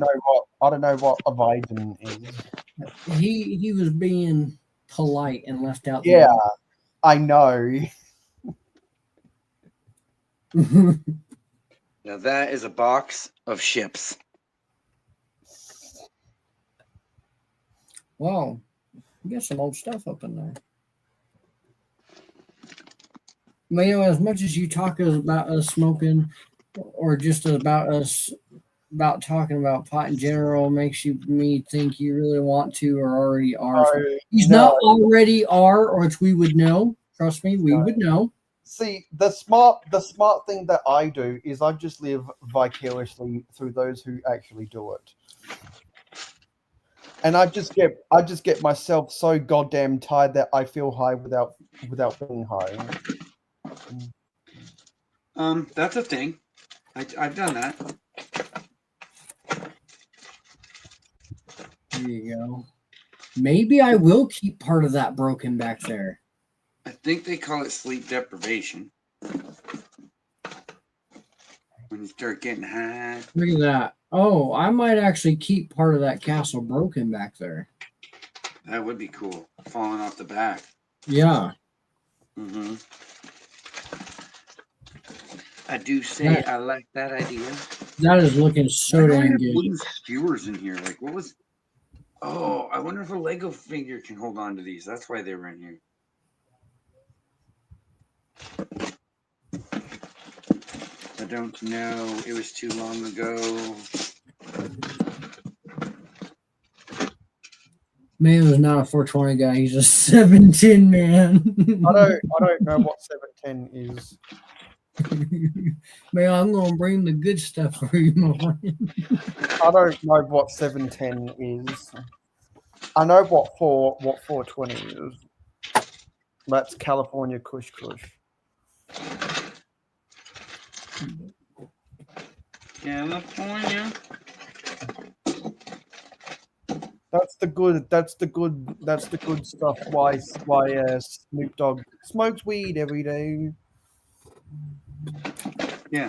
don't know what a Viking is. He was being polite and left out. Yeah, I know. Now that is a box of ships. Wow, you got some old stuff up in there. But, as much as you talk about us smoking, or just about us about talking about pot in general, makes me think you really want to or already are. He's not already are, or which we would know. Trust me, we would know. See, the smart thing that I do is I just live vicariously through those who actually do it. And I just get myself so goddamn tired that I feel high without being high. That's a thing. I've done that. There you go. Maybe I will keep part of that broken back there. I think they call it sleep deprivation. When you start getting high. Look at that. Oh, I might actually keep part of that castle broken back there. That would be cool. Falling off the back. Yeah. Mm-hmm. I do say I like that idea. That is looking so dang good. Wooden skewers in here. Like, what was... Oh, I wonder if a Lego figure can hold on to these. That's why they were in here. I don't know. It was too long ago. Man was not a 420 guy. He's a 710 man. I don't know what 710 is. Man, I'm gonna bring the good stuff for you, my friend. I don't know what 710 is. I know what 420 is. That's California Kush Kush. California. That's the good stuff. Why Snoop Dogg smokes weed every day. Yeah.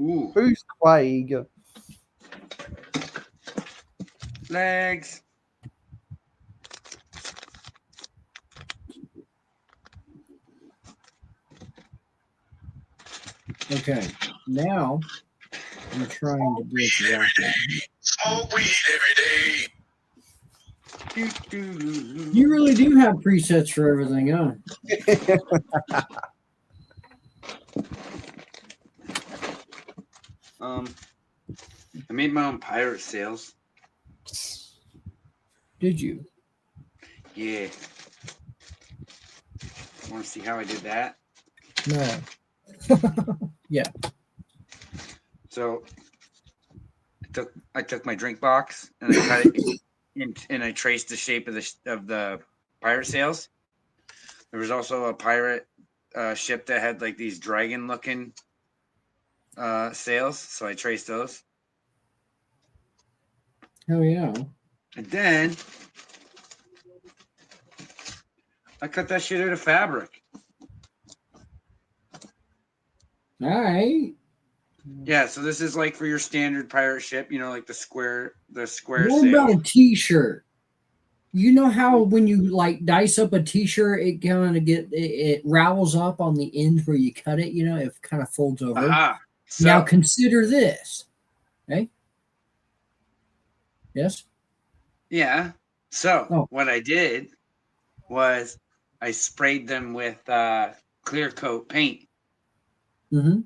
Ooh. Who's Craig? Legs. Okay, now I'm trying to do exactly. Smoke weed every day. You really do have presets for everything, huh? I made my own pirate sails. Did you? Yeah. Want to see how I did that? No. Yeah. So I took my drink box and I cut it and I traced the shape of the pirate sails. There was also a pirate ship that had like these dragon looking sails, so I traced those. Oh yeah. And then I cut that shit out of fabric. All right. Yeah, so this is like for your standard pirate ship, you know, like the square What sail. about a t-shirt? You know how when you like dice up a t-shirt, it kind of it ravels up on the ends where you cut it, it kind of folds over. Now consider this. Okay. Yes? Yeah. So what I did was I sprayed them with clear coat paint. Mm-hmm.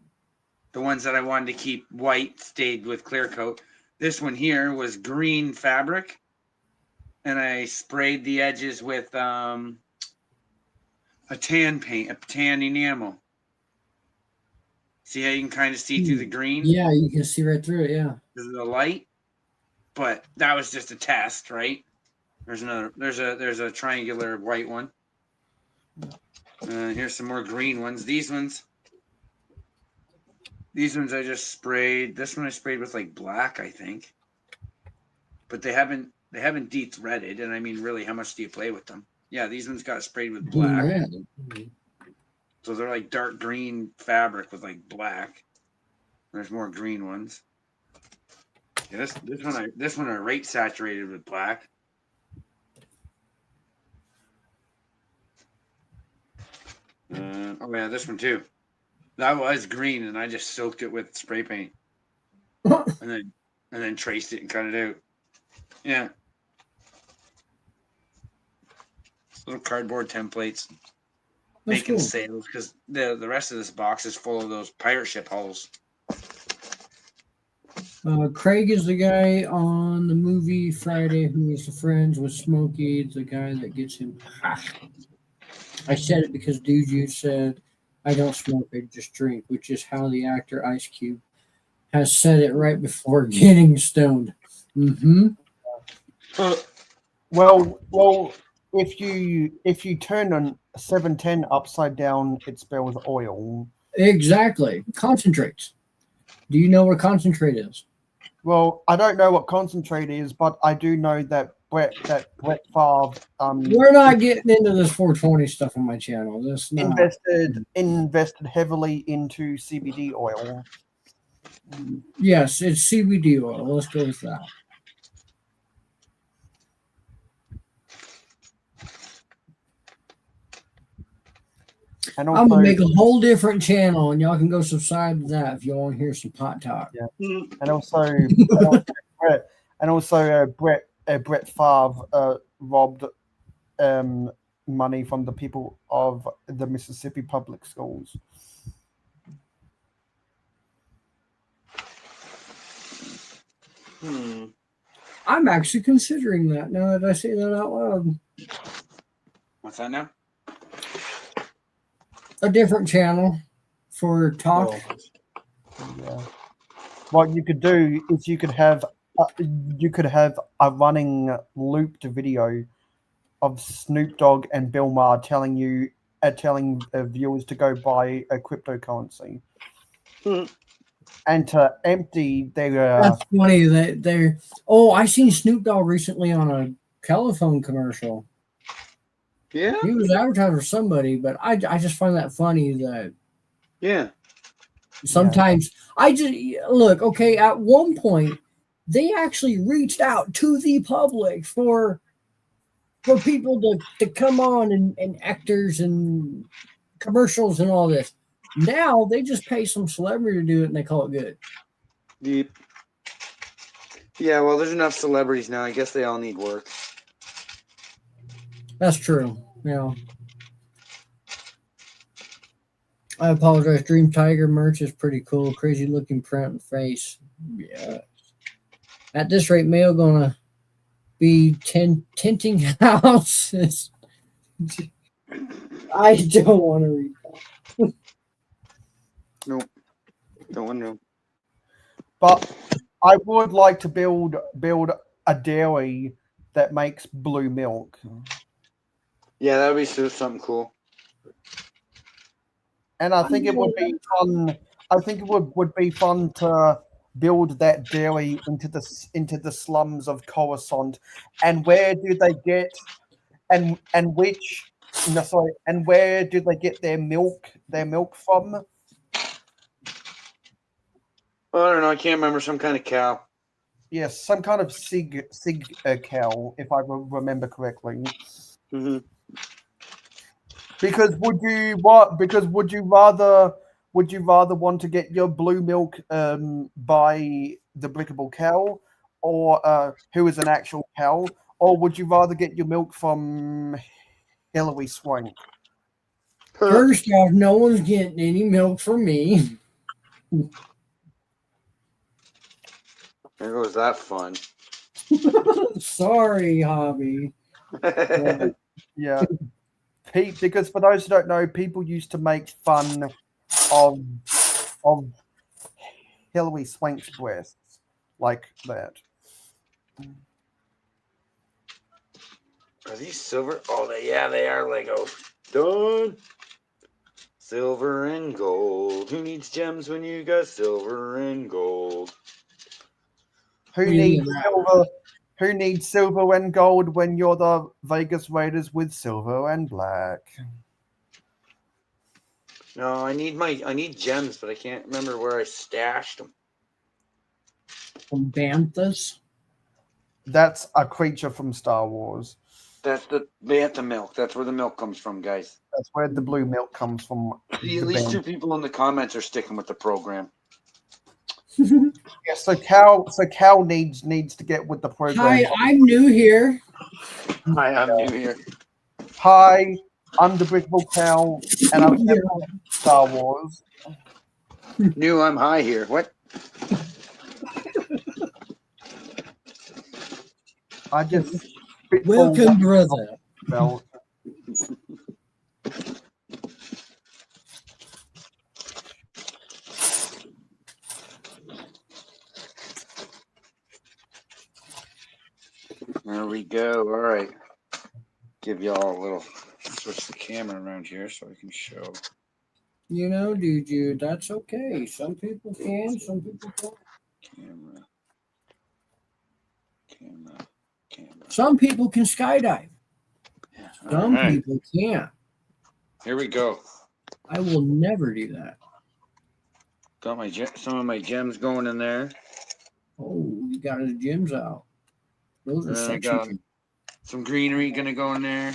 The ones that I wanted to keep white stayed with clear coat. This one here was green fabric. And I sprayed the edges with a tan paint, a tan enamel. See how you can kind of see through the green? Yeah, you can see right through it, yeah. This is the light. But that was just a test, right? There's a triangular white one. Here's some more green ones. These ones I just sprayed. This one I sprayed with like black, I think. But they haven't They haven't de-threaded, and I mean, really, how much do you play with them? Yeah, these ones got sprayed with Who black, knows? so they're like dark green fabric with like black. There's more green ones. Yeah, this one are rate saturated with black. Oh yeah, this one too. That was green, and I just soaked it with spray paint, and then traced it and cut it out. Yeah, little cardboard templates, That's making cool. sales because the rest of this box is full of those pirate ship hulls. Craig is the guy on the movie Friday who is the friends with Smokey, the guy that gets him. I said it because dude, you said I don't smoke, I just drink, which is how the actor Ice Cube has said it right before getting stoned. Mm-hmm. Well, if you turn on 710 upside down, it spells oil. Exactly. Concentrates. Do you know what concentrate is? Well, I don't know what concentrate is, but I do know that Brett Favre We're not getting into this 420 stuff on my channel. This not invested heavily into CBD oil. Yes, it's CBD oil. Let's go with that. And I'm also, gonna make a whole different channel, and y'all can go subscribe to that if you want to hear some pot talk. Yeah. and also Brett Favre robbed money from the people of the Mississippi public schools. I'm actually considering that now that I say that out loud. What's that now? A different channel for talk. Yeah. What you could do is you could have a running looped video of Snoop Dogg and Bill Maher telling viewers to go buy a cryptocurrency and to empty their. That's funny that they're. Oh, I seen Snoop Dogg recently on a telephone commercial. Yeah. He was advertising for somebody, but I just find that funny that Yeah. sometimes I just look, okay, at one point they actually reached out to the public for people to come on and actors and commercials and all this. Now they just pay some celebrity to do it and they call it good. Deep. Yeah, well, there's enough celebrities now. I guess they all need work. That's true. Yeah. I apologize. Dream Tiger merch is pretty cool. Crazy looking print and face. Yeah. At this rate, Mayo gonna be tinting houses. I don't want to read that. Nope. Don't want to know. But I would like to build a dairy that makes blue milk. Yeah, that would be something cool. And I think it would be fun. I think it would be fun to build that dairy into the slums of Coruscant. And where do they get and where do they get their milk from? Well, I don't know. I can't remember. Some kind of cow. Yes, some kind of sig cow, if I remember correctly. Mm-hmm. Because would you rather want to get your blue milk by the Brickable cow, or who is an actual cow, or would you rather get your milk from Hillary Swank? First off, no one's getting any milk from me. There goes that fun. Sorry, hobby. Yeah. Pete, because for those who don't know, people used to make fun of Hillary Swank's breasts like that. Are these silver? Oh, they are Lego. Done. Silver and gold. Who needs gems when you got silver and gold? Who Yeah, needs that- silver? Who needs silver and gold when you're the Vegas Raiders with silver and black? No, I need gems, but I can't remember where I stashed them. From Banthas. That's a creature from Star Wars. That's the bantha milk. That's where the milk comes from, guys. That's where the blue milk comes from. See, at least 2 people in the comments are sticking with the program. Yeah, so Cal needs to get with the program. Hi, I'm new here. Hi, I'm new here. Hi, I'm the Brickable Cal, and I've never played Star Wars. New, I'm high here. What? I just Welcome, brother. Belt. There we go. All right. Give y'all a little switch the camera around here so I can show. You know, dude, that's okay. Some people can, some people can't. Camera. Some people can skydive. Some right. people can't. Here we go. I will never do that. Got my some of my gems going in there. Oh, you got his gems out. Those are I got sexy. some greenery gonna go in there.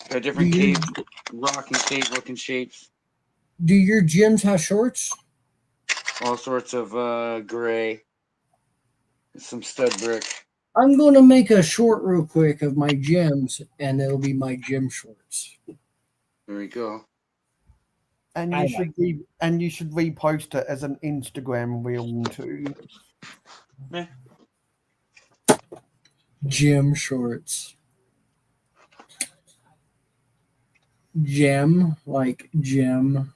Got different cape, rock and cape looking shapes. Do your gems have shorts? All sorts of gray. Some stud brick. I'm going to make a short real quick of my gems, and it'll be my gem shorts. There we go. And you should repost it as an Instagram reel too. Eh. Gem shorts. Gem, like gem.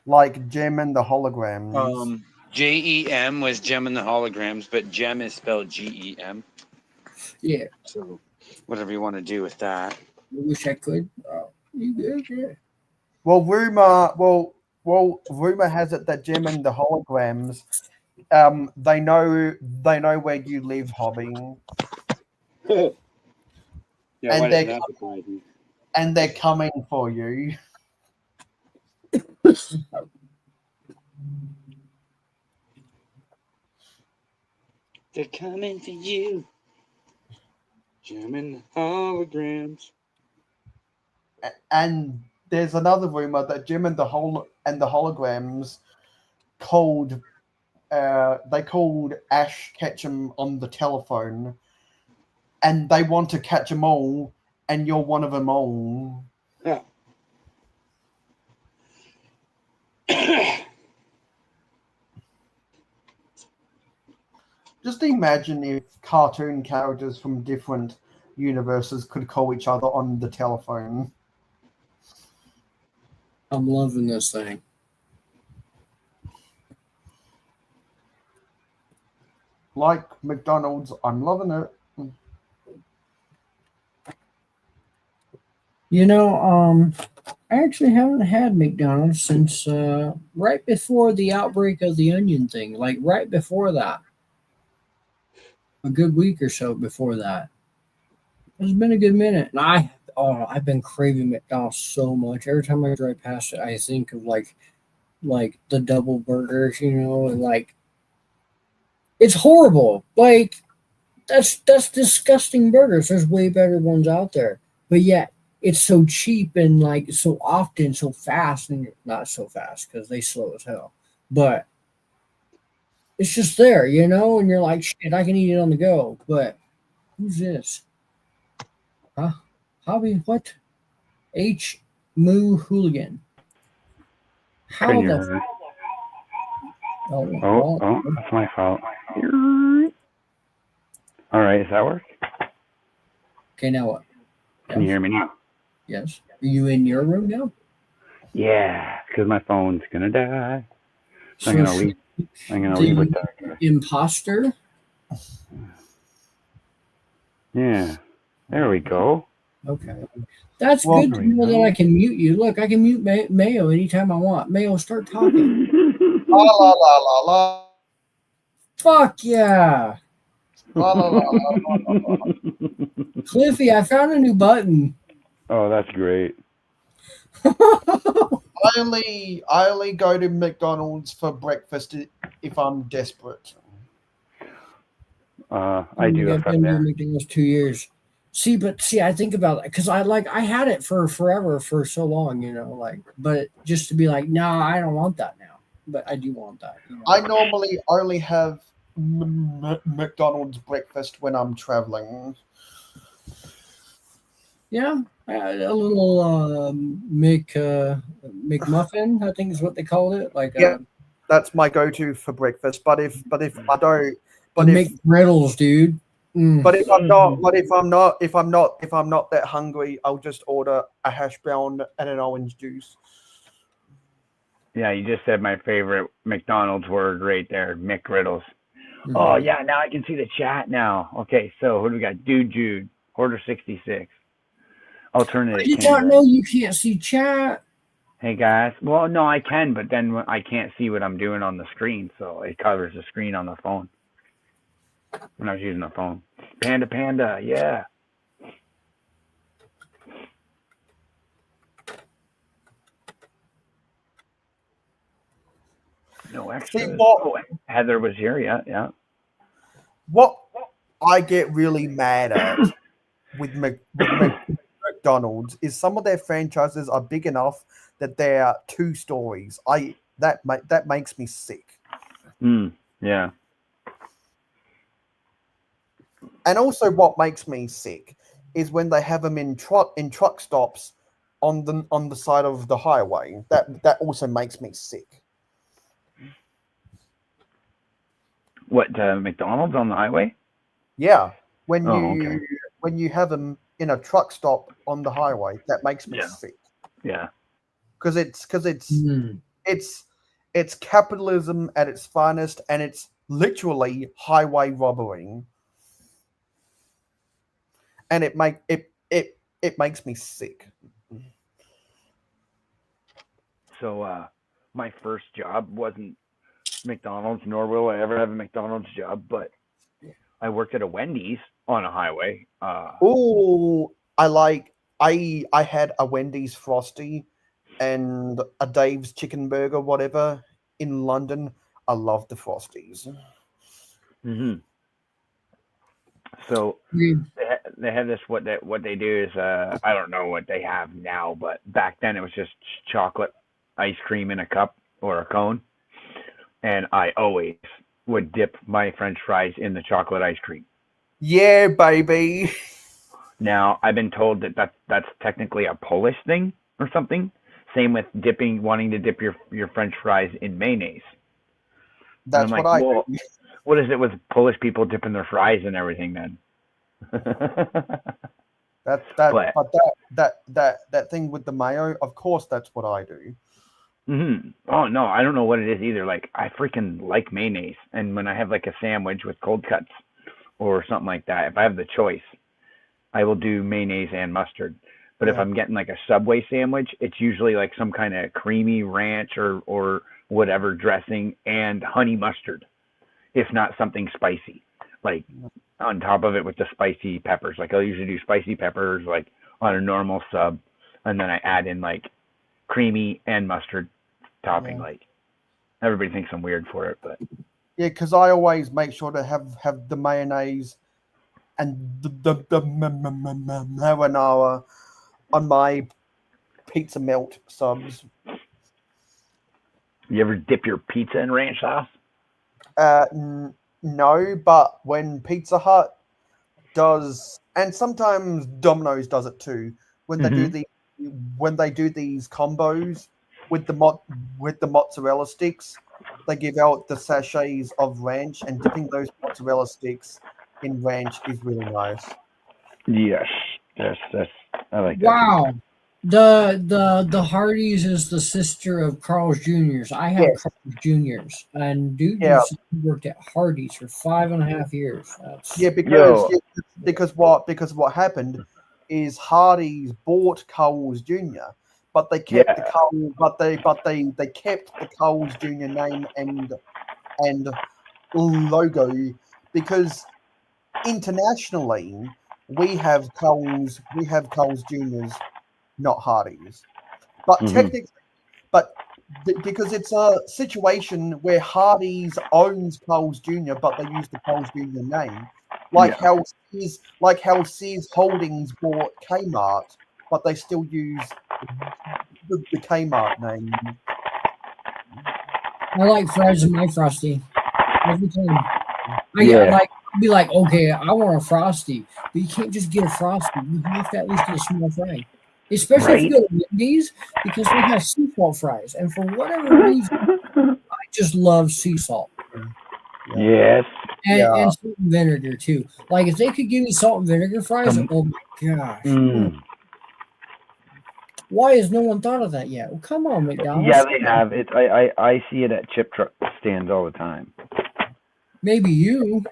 Like Gem and the Holograms. GEM was Gem and the Holograms, but Gem is spelled GEM. Yeah. So whatever you want to do with that. I wish I could. You good? Yeah. Well, rumor has it that Gem and the Holograms, they know where you live, Hobby. Yeah, and they're coming for you. They're coming for you. Gem and the Holograms. And there's another rumor that Jim and the Holograms called Ash Ketchum on the telephone, and they want to catch them all, and you're one of them all. Yeah. Just imagine if cartoon characters from different universes could call each other on the telephone. I'm loving this thing. Like McDonald's, I'm loving it. You know, I actually haven't had McDonald's since right before the outbreak of the onion thing. Like right before that. A good week or so before that. It's been a good minute. And I've been craving McDonald's so much. Every time I drive past it, I think of like the double burgers, you know, and like it's horrible. Like that's disgusting burgers. There's way better ones out there. But yet it's so cheap and like so often, so fast, and not so fast because they slow as hell. But it's just there, you know, and you're like, shit, I can eat it on the go. But who's this? Huh? Hobby, what? H. Moo Hooligan. How Can you the? hear me? Oh, That's my fault. All right, does that work? Okay, now what? Can you hear me now? Yes. Are you in your room now? Yeah, because my phone's gonna die. So I'm So gonna leave. I'm gonna leave with that. Imposter. Yeah, there we go. Okay. That's Well, good to know that I can mute you. Look, I can mute Mayo anytime I want. Mayo, start talking. La la la la la. Fuck yeah. La, la, la, la, la, la. Cliffy, I found a new button. Oh, that's great. I only go to McDonald's for breakfast if I'm desperate. I do I've if I'm been to there. McDonald's 2 years. See, I think about it because I had it for forever, for so long, but just to be like, no, I don't want that now, but I do want that. I normally only have McDonald's breakfast when I'm traveling. Yeah, a little McMuffin, I think is what they called it. Like Yeah. That's my go-to for breakfast. But if I don't, the but if McGriddles, dude. but if I'm not, if I'm not that hungry, I'll just order a hash brown and an orange juice. Yeah, you just said my favorite McDonald's word right there, McGriddles. Mhm. Oh yeah, now I can see the chat now. Okay, so who do we got? Dude Jude, Hoarder 66. Alternate. I did not know you can't see chat. Hey guys. Well, no, I can, but then I can't see what I'm doing on the screen, so it covers the screen on the phone. When I was using the phone. Panda, yeah. No extra. See what? Oh, Heather was here, yeah. What I get really mad at with McDonald's is some of their franchises are big enough that they're 2 stories. That makes me sick. Yeah. And also, what makes me sick is when they have them in truck stops on the side of the highway. That also makes me sick. What, McDonald's on the highway? Yeah, when you have them in a truck stop on the highway, that makes me sick. Yeah. Because it's capitalism at its finest, and it's literally highway robbery, and it makes me sick. So my first job wasn't McDonald's, nor will I ever have a McDonald's job, but I worked at a Wendy's on a highway. I had a Wendy's Frosty and a Dave's Chicken Burger, whatever, in London. I love the Frosties. Mm-hmm. So they have this. What they do is I don't know what they have now, but back then it was just chocolate ice cream in a cup or a cone, and I always would dip my French fries in the chocolate ice cream. Yeah, baby. Now I've been told that's technically a Polish thing or something. Same with wanting to dip your French fries in mayonnaise. That's what I do. What is it with Polish people dipping their fries and everything then? That thing with the mayo, of course, that's what I do. Mm-hmm. Oh no, I don't know what it is either. Like I freaking like mayonnaise, and when I have like a sandwich with cold cuts or something like that, if I have the choice, I will do mayonnaise and mustard. But if I'm getting like a Subway sandwich, it's usually like some kind of creamy ranch or whatever dressing and honey mustard, if not something spicy, like on top of it with the spicy peppers. Like I'll usually do spicy peppers like on a normal sub, and then I add in like creamy and mustard topping. Like everybody thinks I'm weird for it, but yeah, because I always make sure to have the mayonnaise and the marinara on my pizza melt subs. You ever dip your pizza in ranch sauce? No, but when Pizza Hut does, and sometimes Domino's does it too, when they do these combos with the mozzarella sticks, they give out the sachets of ranch, and dipping those mozzarella sticks in ranch is really nice. Yes, that's I like that. Wow. The Hardee's is the sister of Carl's Jr.'s. I have Carl's Jr.'s, and dude worked at Hardee's for 5.5 years. Because what happened is Hardee's bought Carl's Jr., but they kept the Carl, they kept the Carl's Jr. name and logo because internationally, we have Coles Juniors, not Hardee's. But technically, because it's a situation where Hardee's owns Coles Jr., but they use the Coles Jr. name, how Sears Holdings bought Kmart, but they still use the Kmart name. I like fries in my Frosty every time. Yeah. I'd be like, okay, I want a Frosty, but you can't just get a Frosty. You have to at least get a small fry. Especially if you go to Wendy's, because they have sea salt fries. And for whatever reason, I just love sea salt. Yes. And salt and vinegar, too. Like, if they could give me salt and vinegar fries, oh my gosh. Why has no one thought of that yet? Well, come on, McDonald's. Yeah, they have. It. I see it at chip truck stands all the time. Maybe you.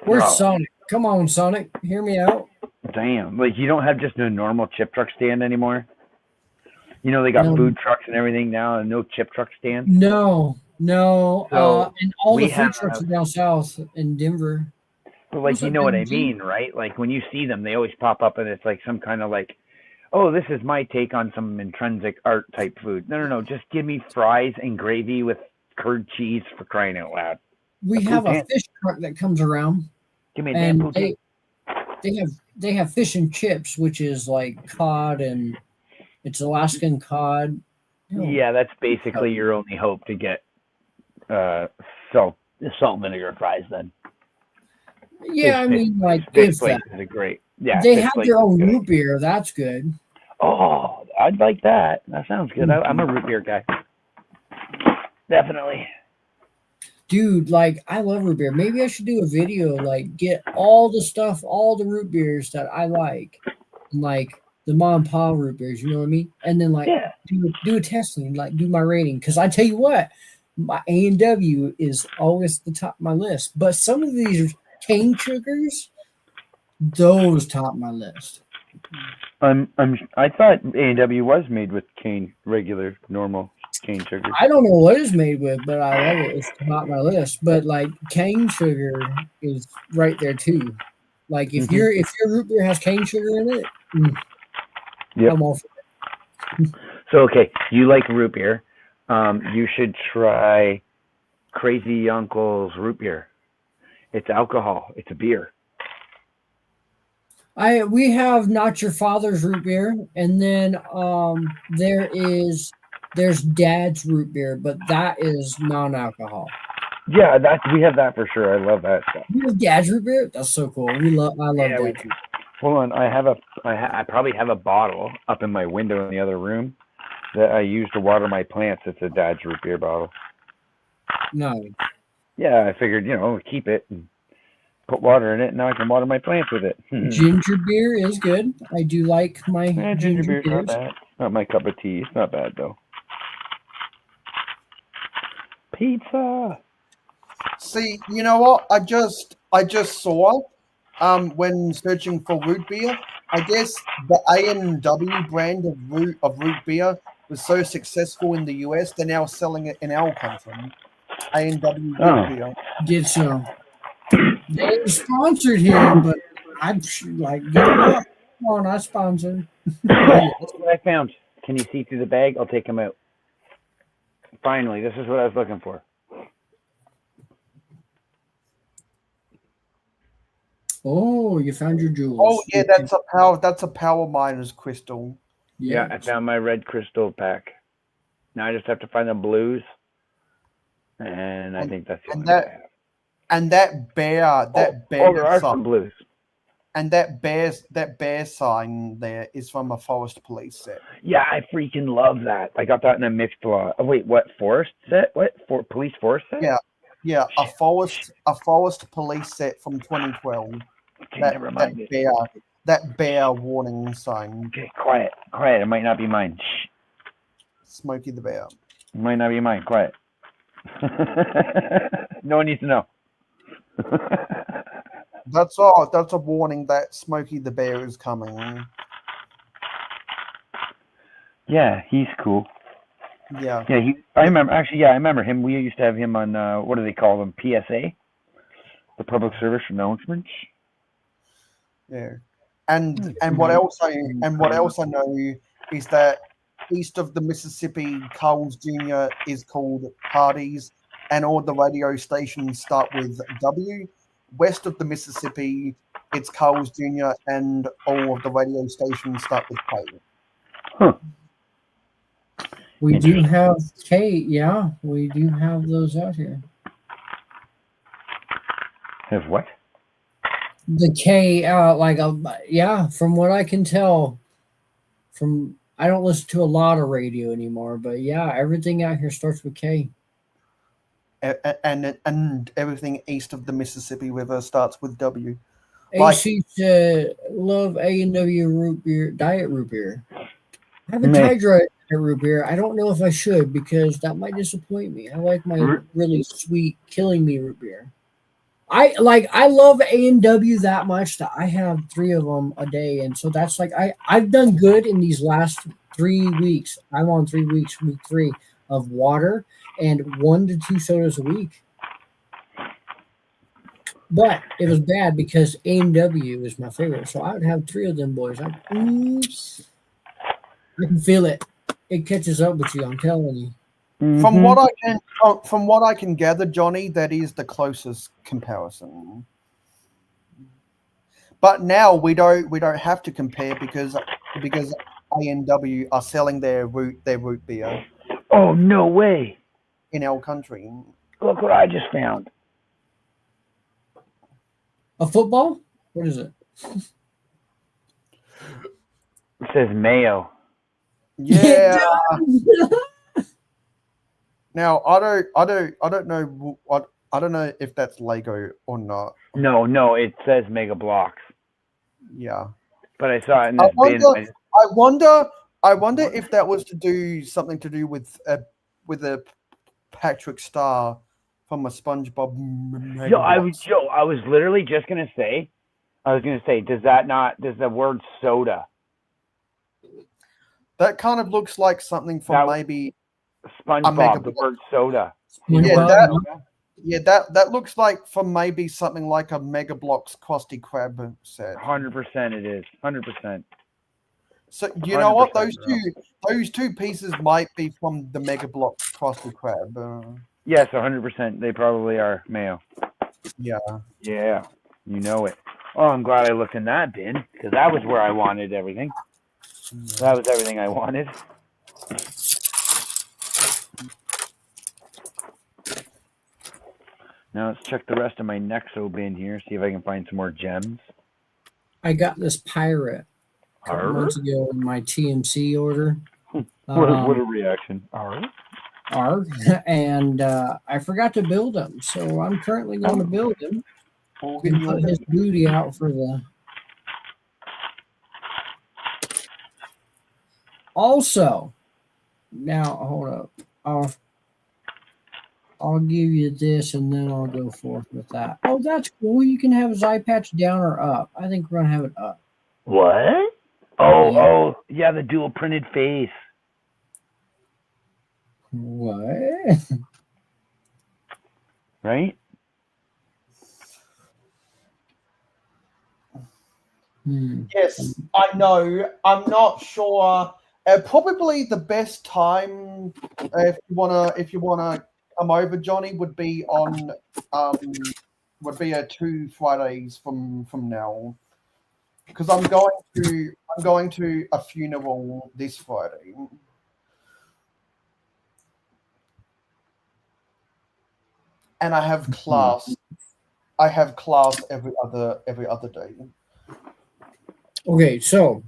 Where's Sonic? Come on, Sonic. Hear me out. Damn. Like, you don't have just a normal chip truck stand anymore? You know, they got food trucks and everything now and no chip truck stand? No. So and all the food trucks are down south in Denver. But, like, you know what I mean, right? Like, when you see them, they always pop up and it's like some kind of like, oh, this is my take on some intrinsic art type food. No. Just give me fries and gravy with curd cheese, for crying out loud. We have a fish truck that comes around. Give me a damn poutine. They have fish and chips, which is like cod, and it's Alaskan cod. Yeah, that's basically your only hope to get salt and vinegar fries then. Yeah, I mean, like, Fish Place is a great. Yeah, they have their own root beer. That's good. Oh, I'd like that. That sounds good. I'm a root beer guy. Definitely. Dude, like, I love root beer. Maybe I should do a video, like, get all the stuff, all the root beers that I like, and, like, the mom and pop root beers, you know what I mean? And then, like, do a testing, like, do my rating. Because I tell you what, my A&W is always the top of my list. But some of these cane sugars, those top my list. I thought A&W was made with cane, regular, normal cane sugar. I don't know what it's made with, but I love it. It's not my list. But like cane sugar is right there too. Like if your root beer has cane sugar in it, I'm all for it. So okay, you like root beer. You should try Crazy Uncle's root beer. It's alcohol. It's a beer. We have Not Your Father's root beer, and then there's Dad's root beer, but that is non-alcohol. Yeah, we have that for sure. I love that stuff. You have Dad's root beer? That's so cool. I love that. Hold on, I probably have a bottle up in my window in the other room that I use to water my plants. It's a Dad's root beer bottle. No. Yeah, I figured, keep it and put water in it, and now I can water my plants with it. Ginger beer is good. I do like my ginger beer. Not bad. Not my cup of tea. It's not bad though. Pizza. See, you know what? I just saw when searching for root beer. I guess the A&W brand of root beer was so successful in the US, they're now selling it in our country. A&W root beer. Did so. They ain't sponsored here, but I'm like, get them up. Come on, I sponsor. Look what I found. Can you see through the bag? I'll take them out. Finally, this is what I was looking for. Oh, you found your jewels. Oh yeah, that's a power miner's crystal. Yeah, I found my red crystal pack. Now I just have to find the blues, and I think that's the only one I have. And that bear there are some blues. And that bear sign there is from a Forest Police set. Yeah, I freaking love that. I got that in a mixed lot. Oh wait, what forest set? What police forest set? Yeah, a forest police set from 2012. Okay, never mind. That bear warning sign. Okay, quiet. It might not be mine. Shh. Smokey the Bear. It might not be mine. Quiet. No one needs to know. That's all. That's a warning that Smokey the Bear is coming. Yeah, he's cool. Yeah. Yeah, I remember him. We used to have him on what do they call them? PSA, the public service announcements. Yeah, and what else I know is that east of the Mississippi, Carl's Jr. is called Hardee's, and all the radio stations start with W. West of the Mississippi, it's Carl's Jr. and all of the radio stations start with K. Huh. We do have K. Yeah, we do have those out here. Have what? The K, yeah, from what I can tell, I don't listen to a lot of radio anymore, but yeah, everything out here starts with K. And everything east of the Mississippi River starts with W. AC said, love A&W root beer, diet root beer. I haven't tried diet root beer. I don't know if I should because that might disappoint me. I like my really sweet Killing Me root beer. I love A&W that much that I have 3 of them a day, and so that's like I've done good in these last 3 weeks. I'm on 3 weeks, week 3 of water and 1 to 2 sodas a week. But it was bad because A&W is my favorite, so I would have 3 of them boys. I can feel it. It catches up with you. I'm telling you. From what I can gather, Johnny, that is the closest comparison. But now we don't have to compare because A&W are selling their root beer. Oh, no way! In our country. Look what I just found. A football? What is it? It says mayo. Yeah. Now I don't know what I don't know if that's Lego or not. No, it says Mega Blocks. Yeah. But I saw it in this bin. I wonder if that was something to do with a Patrick Star from a SpongeBob. I was literally just gonna say, does the word soda? That kind of looks like something from maybe SpongeBob, the word soda. Yeah, that looks like from maybe something like a Mega Bloks Krusty Krab set. 100% it is. 100%. So you know what? Those two pieces might be from the Mega Bloks Krusty Krab. Yes, 100%. They probably are mayo. Yeah. Yeah, you know it. Oh, I'm glad I looked in that bin because that was where I wanted everything. That was everything I wanted. Now let's check the rest of my Nexo bin here, see if I can find some more gems. I got this pirate a couple months ago in my TMC order. What a reaction. Arg. And I forgot to build him, so I'm currently going to build him and put his booty out for the... Also, now hold up. I'll give you this, and then I'll go forth with that. Oh, that's cool. You can have his eye patch down or up. I think we're gonna have it up. What? Oh, yeah, the dual printed face. What? Right? Yes, I know. I'm not sure. Probably the best time if you wanna come over, Johnny, would be on 2 Fridays from now, because I'm going to a funeral this Friday. And I have class. I have class every other day. Okay, so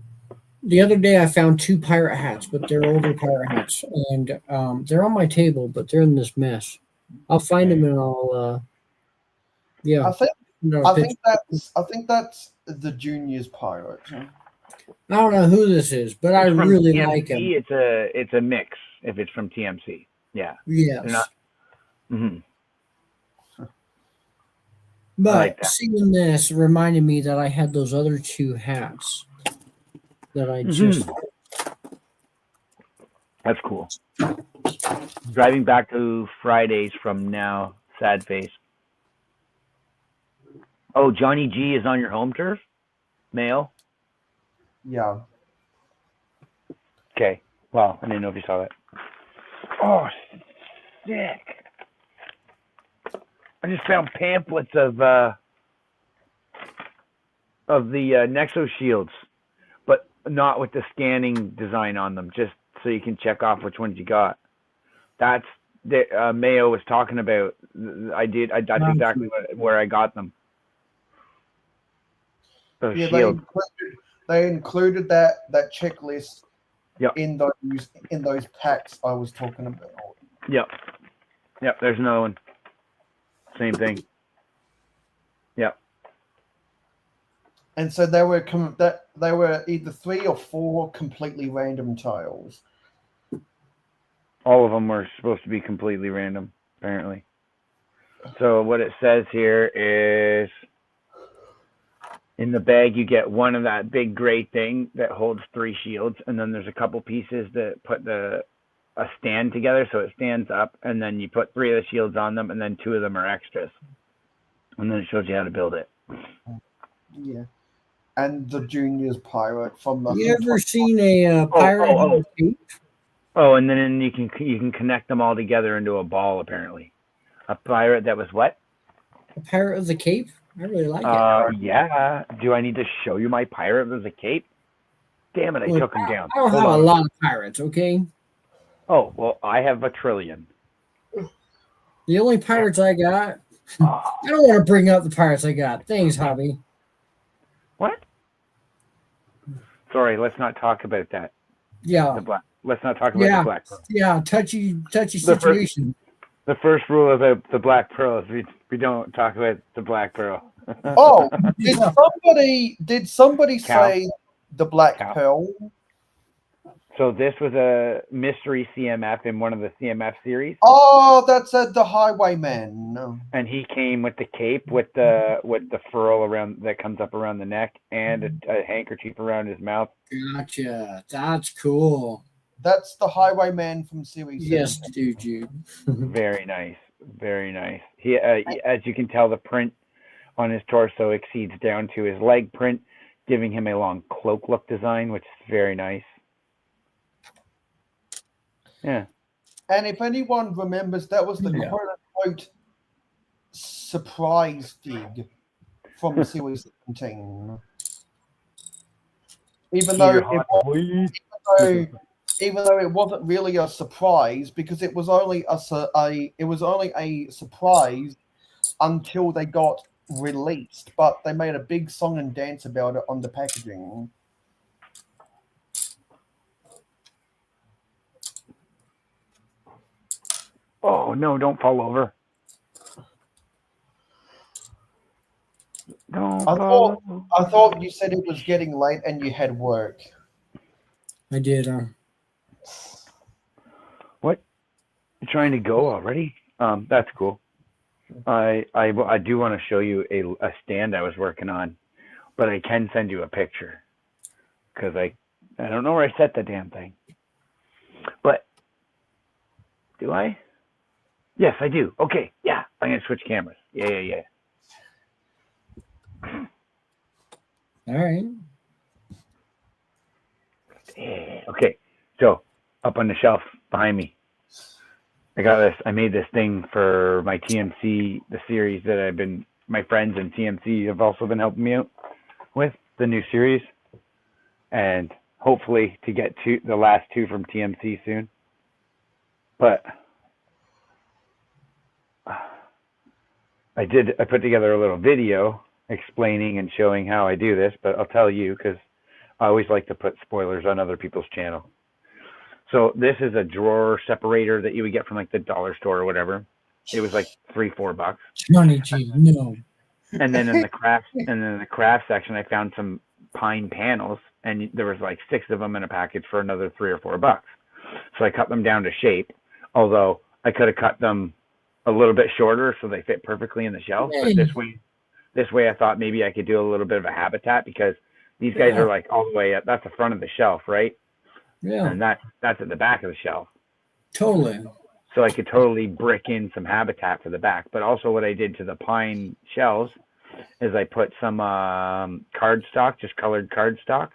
the other day I found 2 pirate hats, but they're older pirate hats, and they're on my table, but they're in this mess. I'll find them and I'll yeah. I think that's the Junior's pirate. I don't know who this is, but I really TMC, like him. It's a mix if it's from TMC. Yeah. Yes. Mm-hmm. But like seeing this reminded me that I had those other 2 hats that I just... That's cool. Driving back to Fridays from now, sad face. Oh, Johnny G is on your home turf? Male. Yeah. Okay. Well, I didn't know if you saw that. Oh, sick! I just found pamphlets of the Nexo shields, but not with the scanning design on them, just so you can check off which ones you got. That's the Mayo was talking about. That's exactly where I got them. Those Yeah, shields. they included that checklist Yep. in those packs I was talking about. Yep. There's another one. Same thing. Yep. And so they were either 3 or 4 completely random tiles. All of them were supposed to be completely random, apparently. So what it says here is, in the bag you get one of that big gray thing that holds 3 shields, and then there's a couple pieces that put a stand together so it stands up, and then you put 3 of the shields on them, and then 2 of them are extras. And then it shows you how to build it. Yeah. And the Junior's pirate from the. You ever seen a pirate with a cape? Oh, and then you can connect them all together into a ball, apparently. A pirate that was what? A pirate with a cape? I really like it. Yeah. Do I need to show you my pirate with a cape? Damn it, I took him down. I don't have a lot of pirates, okay? Oh, well, I have a trillion. The only pirates I got, I don't want to bring up the pirates I got. Thanks, Hobby. What? Sorry, let's not talk about that. Yeah. Let's not talk about the Black Pearl. Yeah, touchy situation. The first rule about the Black Pearl is we don't talk about the Black Pearl. Oh, did somebody say the Black Pearl? So this was a mystery CMF in one of the CMF series. Oh, that's the Highwayman. And he came with the cape with the furl around that comes up around the neck and a handkerchief around his mouth. Gotcha. That's cool. That's the Highwayman from series. Yes, dude. Very nice. Very nice. He, as you can tell, the print on his torso exceeds down to his leg print, giving him a long cloak look design, which is very nice. Yeah. And if anyone remembers, that was the quote-unquote surprise fig from Series 17. Even though it wasn't really a surprise, because it was only a surprise until they got released, but they made a big song and dance about it on the packaging. Oh no, don't fall over. I thought you said it was getting late and you had work. I did. What? You're trying to go already? That's cool. I do want to show you a stand I was working on, but I can send you a picture because I don't know where I set the damn thing. But do I? Yes, I do. Okay, yeah, I'm gonna switch cameras. Yeah. All right. Yeah. Okay, so up on the shelf behind me, I got this. I made this thing for my TMC, the series that my friends in TMC have also been helping me out with, the new series, and hopefully to get to the last 2 from TMC soon. But I put together a little video explaining and showing how I do this, but I'll tell you because I always like to put spoilers on other people's channel. So this is a drawer separator that you would get from like the dollar store or whatever. It was like $3-4. Johnny G, no. And then in the craft section, I found some pine panels, and there was like 6 of them in a package for another $3 or $4. So I cut them down to shape, although I could have cut them a little bit shorter so they fit perfectly in the shelf. But this way I thought maybe I could do a little bit of a habitat, because these guys are like all the way up. That's the front of the shelf, right? Yeah. And that's at the back of the shelf. Totally. So I could totally brick in some habitat for the back. But also what I did to the pine shelves is I put some cardstock, just colored cardstock,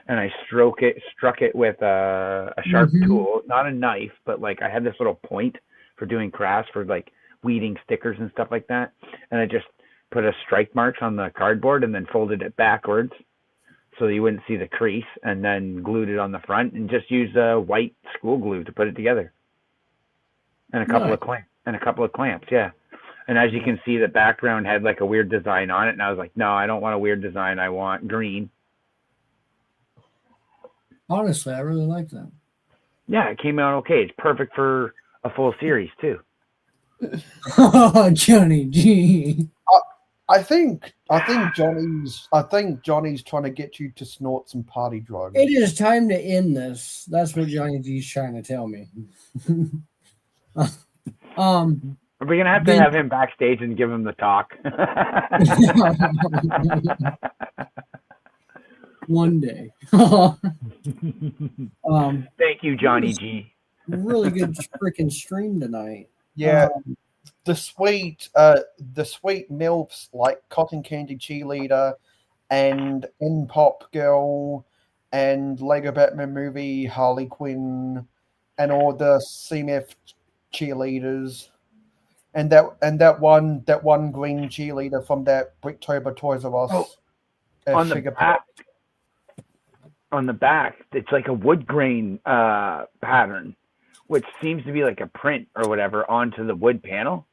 and I struck it with a sharp tool, not a knife, but like I had this little point for doing crafts for like weeding stickers and stuff like that, and I just put a strike marks on the cardboard and then folded it backwards so you wouldn't see the crease, and then glued it on the front and just used white school glue to put it together, and a couple of clamps, yeah. And as you can see, the background had like a weird design on it, and I was like, no, I don't want a weird design. I want green. Honestly, I really like that. Yeah, it came out okay. It's perfect for a full series too. Johnny G. I think Johnny's trying to get you to snort some party drugs. It is time to end this. That's what Johnny G's trying to tell me. We're gonna have to have him backstage and give him the talk. One day. Thank you, Johnny G. Really good freaking stream tonight. Yeah, the sweet MILFs like Cotton Candy Cheerleader and N-Pop Girl and Lego Batman Movie Harley Quinn and all the CMF cheerleaders. And that one green cheerleader from that Bricktober Toys R Us. On the back, it's like a wood grain pattern, which seems to be like a print or whatever onto the wood panel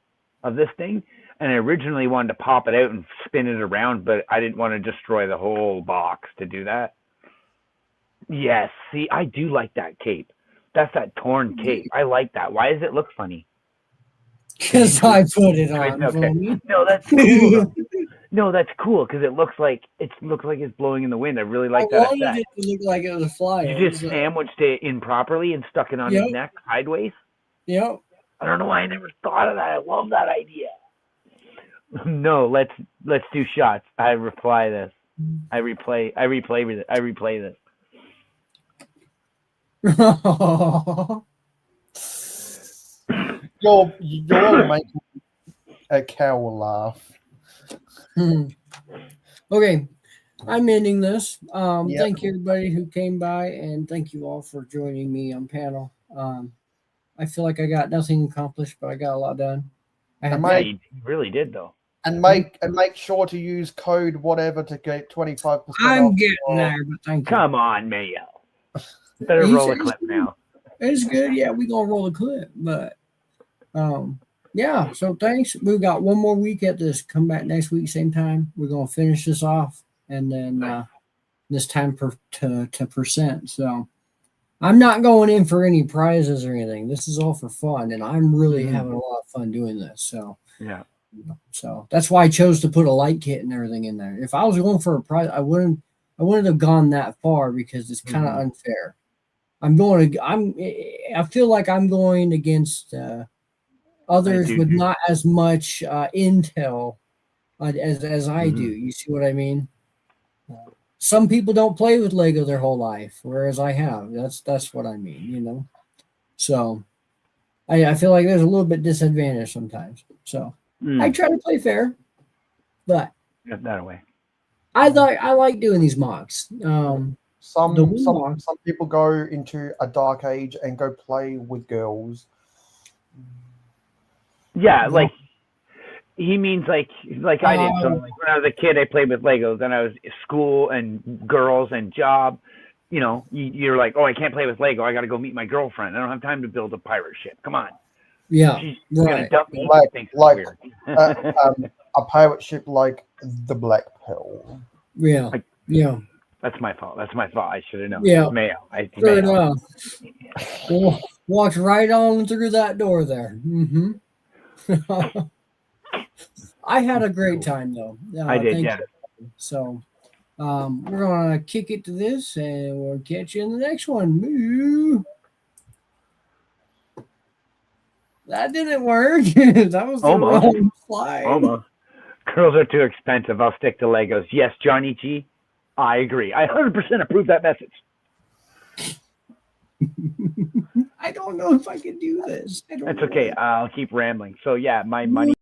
of this thing. And I originally wanted to pop it out and spin it around, but I didn't want to destroy the whole box to do that. Yes, see, I do like that cape. That's that torn cape. I like that. Why does it look funny? Because I put it on. Okay. No, that's cool. No, that's cool because it looks like it's blowing in the wind. I really like that. I wanted it to look like it was flying. You just sandwiched it in properly and stuck it on his neck sideways. Yep. I don't know why I never thought of that. I love that idea. No, let's do shots. I replay this. I replay this. You're making a cow laugh. Okay, I'm ending this. Thank you everybody who came by, and thank you all for joining me on panel. I feel like I got nothing accomplished, but I got a lot done. You really did though. And make sure to use code whatever to get 25%. I'm getting there, but thank you. Come on, Mayo. Better roll a clip now. It's good. Yeah, we're gonna roll a clip, but yeah, so thanks. We've got one more week at this. Come back next week, same time. We're gonna finish this off, and then this time to percent. So I'm not going in for any prizes or anything. This is all for fun, and I'm really having a lot of fun doing this. So yeah, so that's why I chose to put a light kit and everything in there. If I was going for a prize, I wouldn't have gone that far because it's kind of unfair. I feel like I'm going against others with not as much intel as I do. You see what I mean? Some people don't play with Lego their whole life, whereas I have. That's what I mean, you know. So I feel like there's a little bit disadvantage sometimes. So I try to play fair, but get that away. I like doing these mocks. Some people go into a dark age and go play with girls. Yeah, like he means like I did. So like when I was a kid, I played with Legos. Then I was school and girls and job. You know, you're like, oh, I can't play with Lego. I got to go meet my girlfriend. I don't have time to build a pirate ship. Come on. Yeah, she's gonna dump me. Like a pirate ship like the Black Pearl. Yeah, yeah. That's my fault. I should have known. Yeah, Mayo. Fair enough. Walked right on through that door there. I had a great time though. I did, yeah. So we're gonna kick it to this, and we'll catch you in the next one. Moo. That didn't work. That was the wrong slide. Almost. Girls are too expensive. I'll stick to Legos. Yes, Johnny G. I agree. I 100% approve that message. I don't know if I can do this. That's okay. I'll keep rambling. So yeah, my money.